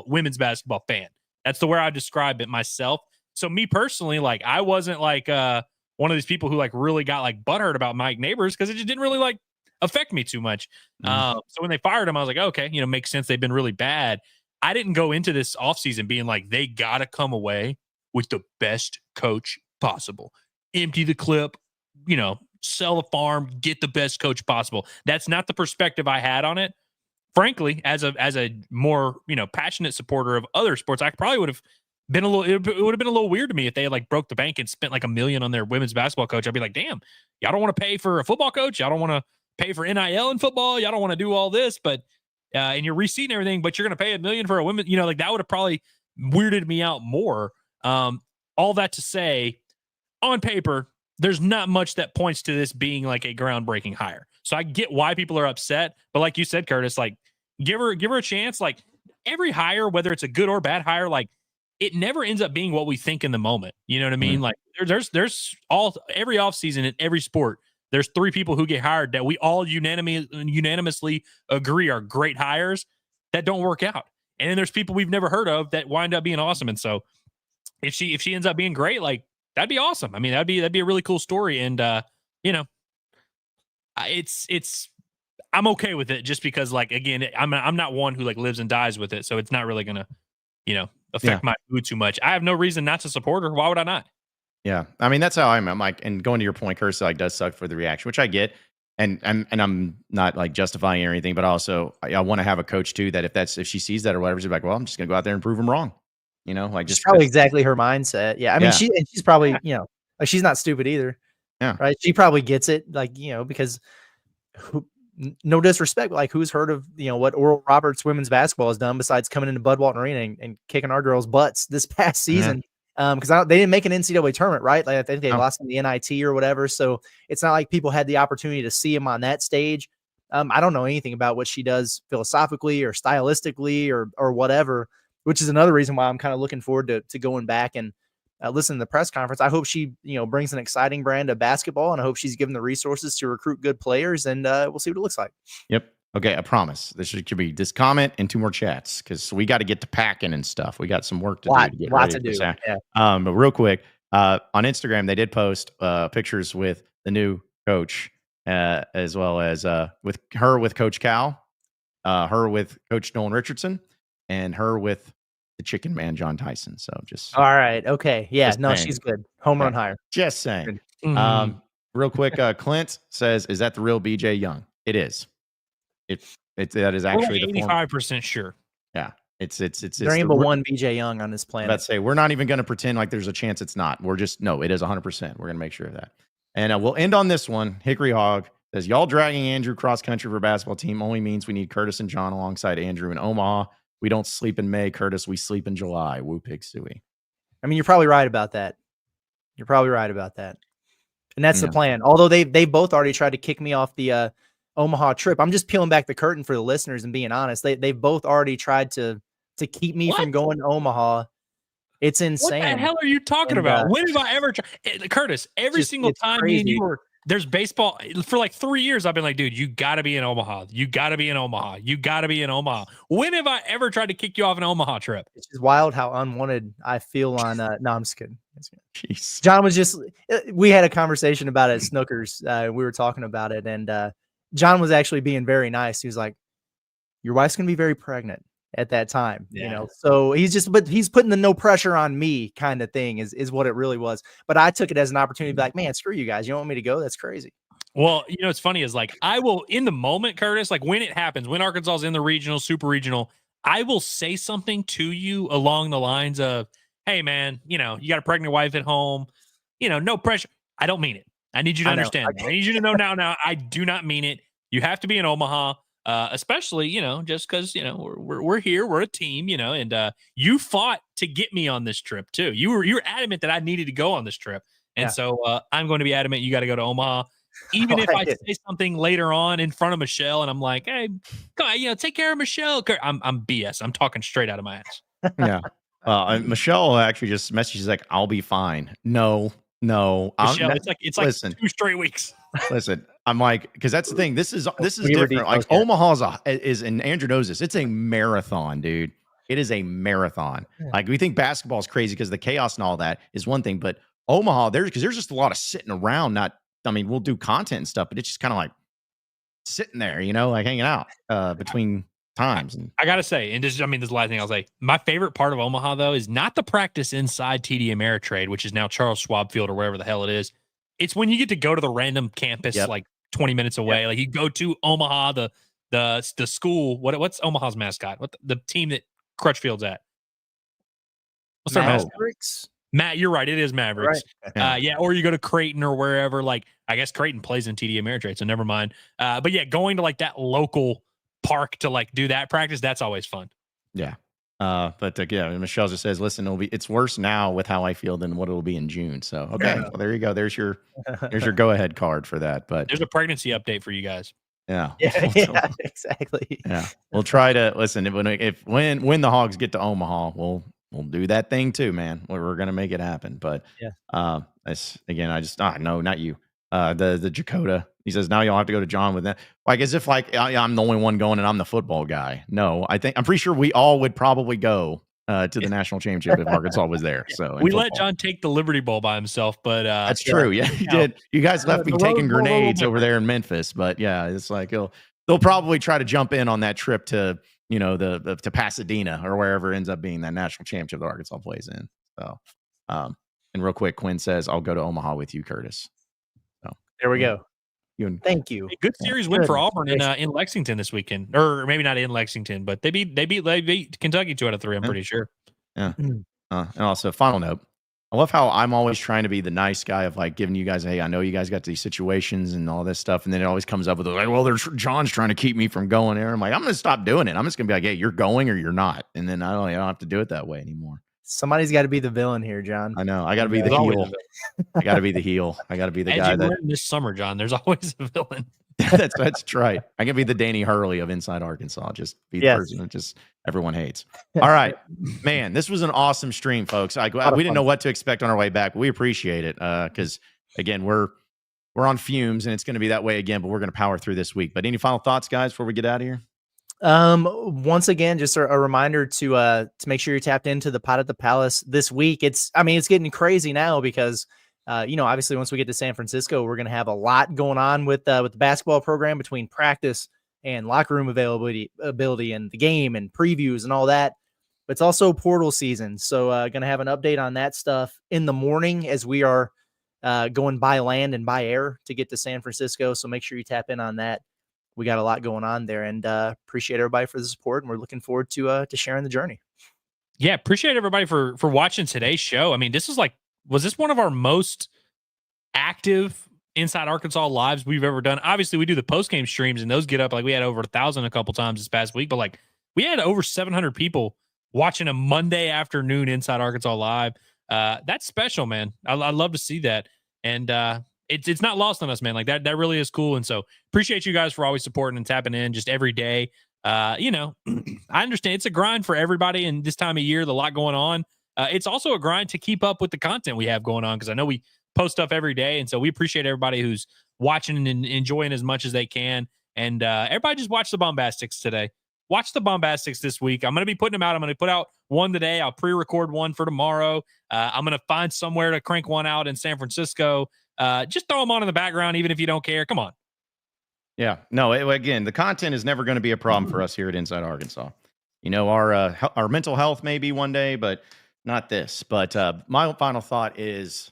Speaker 5: women's basketball fan. That's the way I describe it myself. So me personally, I wasn't one of these people who really got butthurt about Mike Neighbors because it just didn't really affect me too much. So when they fired him, I was like, okay, makes sense. They've been really bad. I didn't go into this offseason being like, they got to come away with the best coach possible. Empty the clip, sell the farm, get the best coach possible. That's not the perspective I had on it. Frankly, as a more, passionate supporter of other sports, I probably would have been it would have been a little weird to me if they had like broke the bank and spent like $1 million on their women's basketball coach. I'd be like, damn, y'all don't want to pay for a football coach. Y'all don't want to pay for NIL in football. Y'all don't want to do all this, but and you're reseating everything, but you're going to pay $1 million for a women, like that would have probably weirded me out more. All that to say, on paper, there's not much that points to this being like a groundbreaking hire. So I get why people are upset, but like you said, Curtis, like give her a chance. Like every hire, whether it's a good or bad hire, like it never ends up being what we think in the moment. You know what I mean? Like there's every offseason in every sport, there's 3 people who get hired that we all unanimously agree are great hires that don't work out. And then there's people we've never heard of that wind up being awesome. And so if she ends up being great, like that'd be awesome. I mean, that'd be a really cool story. And it's I'm okay with it just because, like, again, I'm not one who like lives and dies with it, so it's not really gonna affect my mood too much. I have no reason not to support her. Why would I not?
Speaker 3: Yeah, I mean that's how I'm like, and going to your point, Curse, like does suck for the reaction, which I get, and I'm not like justifying or anything, but also I want to have a coach too that if she sees that or whatever, she's like, well, I'm just gonna go out there and prove them wrong, like
Speaker 4: just probably exactly her mindset. Yeah, I mean she's probably like she's not stupid either.
Speaker 3: Yeah,
Speaker 4: right. She probably gets it, like because no disrespect, but like who's heard of what Oral Roberts women's basketball has done besides coming into Bud Walton Arena and kicking our girls' butts this past season? Because they didn't make an NCAA tournament, right? Like I think they lost in the NIT or whatever. So it's not like people had the opportunity to see him on that stage. I don't know anything about what she does philosophically or stylistically or whatever, which is another reason why I'm kind of looking forward to going back and listen to the press conference. I hope she, brings an exciting brand of basketball, and I hope she's given the resources to recruit good players, and we'll see what it looks like.
Speaker 3: Yep. Okay, I promise. This should be this comment and 2 more chats because we got to get to packing and stuff. We got some work to do to get ready for this. Yeah. But real quick, on Instagram, they did post pictures with the new coach, as well as with Coach Cal, her with Coach Nolan Richardson, and her with the chicken man, John Tyson. So just
Speaker 4: all right. Okay. Yeah.
Speaker 3: Just
Speaker 4: no,
Speaker 3: saying.
Speaker 4: She's good. Home run hire.
Speaker 3: Just saying. Real quick, Clint says, "Is that the real BJ Young?" It is. That is actually
Speaker 5: the 85% sure.
Speaker 3: Yeah, it's
Speaker 4: there ain't but one BJ Young on this planet.
Speaker 3: Let's say we're not even going to pretend like there's a chance it's not. We're just it is 100%. We're going to make sure of that. And we'll end on this one. Hickory Hog says, "Y'all dragging Andrew cross country for basketball team only means we need Curtis and John alongside Andrew in Omaha. We don't sleep in May, Curtis. We sleep in July. Woo pig suey."
Speaker 4: I mean, you're probably right about that. And that's the plan. Although they both already tried to kick me off the Omaha trip. I'm just peeling back the curtain for the listeners and being honest. They've both already tried to keep me from going to Omaha. It's insane.
Speaker 5: What the hell are you talking about? When have I ever tried? Curtis, every single time me and you were there's baseball for like 3 years. I've been like, dude, you got to be in Omaha. You got to be in Omaha. You got to be in Omaha. When have I ever tried to kick you off an Omaha trip?
Speaker 4: It's just wild how unwanted I feel on. No, I'm just kidding.
Speaker 3: Jeez.
Speaker 4: John was just. We had a conversation about it at Snookers. We were talking about it, and John was actually being very nice. He was like, "Your wife's gonna be very pregnant at that time, So he's putting the no pressure on me kind of thing is what it really was. But I took it as an opportunity to be like, man, screw you guys. You don't want me to go? That's crazy.
Speaker 5: Well, what's funny is like I will in the moment, Curtis, like when it happens, when Arkansas is in the regional, super regional, I will say something to you along the lines of, "Hey, man, you got a pregnant wife at home, no pressure." I don't mean it. I need you to understand. I need you to know now. I do not mean it. You have to be in Omaha. Especially, just because, we're here, we're a team, and you fought to get me on this trip too. You were adamant that I needed to go on this trip. And so I'm going to be adamant. You got to go to Omaha, even if I say something later on in front of Michelle and I'm like, "Hey, go on, take care of Michelle." I'm BS. I'm talking straight out of my ass.
Speaker 3: Yeah. Michelle actually just messaged. She's like, "I'll be fine." No.
Speaker 5: Michelle, it's like listen, 2 straight weeks.
Speaker 3: Listen, I'm like, because that's the thing. This is different. Like Omaha's is, and Andrew knows this. It's a marathon, dude. It is a marathon. Yeah. Like we think basketball is crazy because the chaos and all that is one thing, but Omaha, there's just a lot of sitting around. We'll do content and stuff, but it's just kind of like sitting there, like hanging out between times. And
Speaker 5: I gotta say, and this is the last thing I'll say. My favorite part of Omaha, though, is not the practice inside TD Ameritrade, which is now Charles Schwab Field or wherever the hell it is. It's when you get to go to the random campus, like 20 minutes away. Like you go to Omaha, the school. What's Omaha's mascot? What the team that Crutchfield's at? What's their mascot?
Speaker 4: Mavericks.
Speaker 5: Matt, you're right. It is Mavericks.
Speaker 3: Right.
Speaker 5: Or you go to Creighton or wherever. Like I guess Creighton plays in TD Ameritrade, so never mind. But yeah, going to like that local park to like do that practice, that's always fun.
Speaker 3: Yeah. But Michelle just says, listen, it's worse now with how I feel than what it'll be in June. So well, there you go. There's your go ahead card for that. But
Speaker 5: there's a pregnancy update for you guys.
Speaker 3: Yeah.
Speaker 4: Yeah, exactly.
Speaker 3: Yeah. We'll try to listen when the Hogs get to Omaha, we'll do that thing too, man. We're gonna make it happen. But no, not you. The Dakota. He says now you'll have to go to John with that. Like as if like I'm the only one going and I'm the football guy. No, I'm pretty sure we all would probably go to the national championship if Arkansas was there. So
Speaker 5: we let John take the Liberty Bowl by himself, but
Speaker 3: that's true. Yeah, you did. You guys left me taking grenades over there in Memphis, but yeah, it's like they'll probably try to jump in on that trip to to Pasadena or wherever it ends up being that national championship that Arkansas plays in. So, and real quick, Quinn says I'll go to Omaha with you, Curtis. So
Speaker 4: there we go. Thank you.
Speaker 5: A good series win for Auburn in Lexington this weekend, or maybe not in Lexington, but they beat Kentucky 2 out of 3. I'm pretty sure.
Speaker 3: Yeah. And also, final note. I love how I'm always trying to be the nice guy of like giving you guys, hey, I know you guys got these situations and all this stuff, and then it always comes up with like, well, John's trying to keep me from going there. I'm like, I'm going to stop doing it. I'm just going to be like, hey, you're going or you're not, and then I don't have to do it that way anymore.
Speaker 4: Somebody's got to be the villain here, John.
Speaker 3: I know. I got to be the heel. I got to be the heel. I got to be the guy that
Speaker 5: this summer, John. There's always a villain.
Speaker 3: That's right. I can be the Danny Hurley of Inside Arkansas. Just be the person that just everyone hates. All right, man. This was an awesome stream, folks. We didn't know what to expect on our way back. We appreciate it because again, we're on fumes and it's going to be that way again. But we're going to power through this week. But any final thoughts, guys, before we get out of here?
Speaker 4: Once again, just a reminder to make sure you're tapped into the Pot at the Palace this week. It's getting crazy now because, obviously once we get to San Francisco, we're going to have a lot going on with the basketball program between practice and locker room availability and the game and previews and all that. But it's also portal season. So, going to have an update on that stuff in the morning as we are, going by land and by air to get to San Francisco. So make sure you tap in on that. We got a lot going on there, and appreciate everybody for the support, and we're looking forward to sharing the journey.
Speaker 5: Yeah, appreciate everybody for watching today's show. I mean, was this one of our most active Inside Arkansas lives we've ever done? Obviously, we do the post-game streams, and those get up, like we had over 1,000 a couple times this past week, but like we had over 700 people watching a Monday afternoon Inside Arkansas live. That's special, man. I love to see that, and it's not lost on us, man. Like that really is cool. And so appreciate you guys for always supporting and tapping in just every day. I understand it's a grind for everybody in this time of year, the lot going on. It's also a grind to keep up with the content we have going on, because I know we post stuff every day. And so we appreciate everybody who's watching and enjoying as much as they can. And everybody just watch the Bombastics today. Watch the Bombastics this week. I'm going to be putting them out. I'm going to put out one today. I'll pre-record one for tomorrow. I'm going to find somewhere to crank one out in San Francisco. Just throw them on in the background, even if you don't care. Come on.
Speaker 3: Yeah, no, again, the content is never going to be a problem for us here at Inside Arkansas. Our mental health may be one day, but not this. But my final thought is,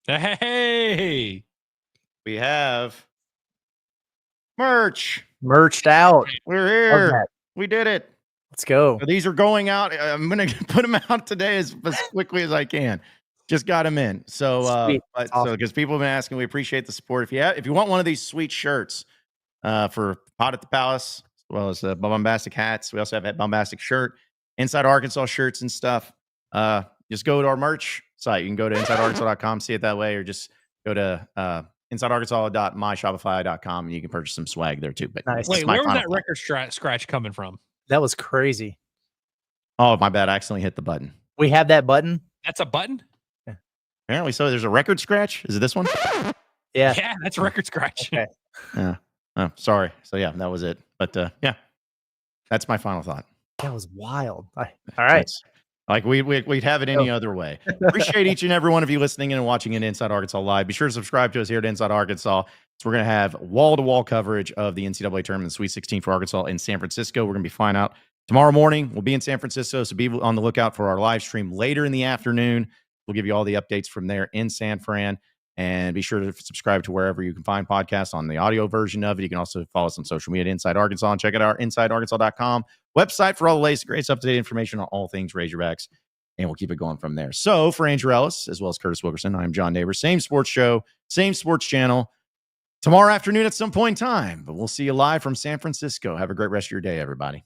Speaker 5: hey,
Speaker 3: we have merched
Speaker 4: out.
Speaker 3: We're here. We did it.
Speaker 4: Let's go.
Speaker 3: So these are going out. I'm going to put them out today as quickly as I can. Just got them in. So, because people have been asking, we appreciate the support. If you want one of these sweet shirts for Pot at the Palace, as well as Bombastic hats, we also have a Bombastic shirt, Inside Arkansas shirts and stuff. Just go to our merch site. You can go to InsideArkansas.com, see it that way, or just go to InsideArkansas.myshopify.com and you can purchase some swag there too. But
Speaker 4: nice.
Speaker 5: Wait, where was that record scratch coming from?
Speaker 4: That was crazy.
Speaker 3: Oh, my bad. I accidentally hit the button.
Speaker 4: We have that button.
Speaker 5: That's a button?
Speaker 3: Apparently so. There's a record scratch. Is it this one?
Speaker 4: Yeah,
Speaker 5: that's a record scratch.
Speaker 4: Okay.
Speaker 3: Yeah. Oh, sorry. So yeah, that was it. But yeah, that's my final thought.
Speaker 4: That was wild. All right.
Speaker 3: Like we'd have it any other way. Appreciate each and every one of you listening in and watching in Inside Arkansas Live. Be sure to subscribe to us here at Inside Arkansas. So we're going to have wall-to-wall coverage of the NCAA Tournament, Sweet 16 for Arkansas in San Francisco. We're going to be flying out tomorrow morning. We'll be in San Francisco, so be on the lookout for our live stream later in the afternoon. We'll give you all the updates from there in San Fran. And be sure to subscribe to wherever you can find podcasts on the audio version of it. You can also follow us on social media at Inside Arkansas and check out our InsideArkansas.com website for all the latest, greatest up-to-date information on all things Razorbacks. And we'll keep it going from there. So for Andrew Ellis, as well as Curtis Wilkerson, I'm John Neighbors. Same sports show, same sports channel. Tomorrow afternoon at some point in time. But we'll see you live from San Francisco. Have a great rest of your day, everybody.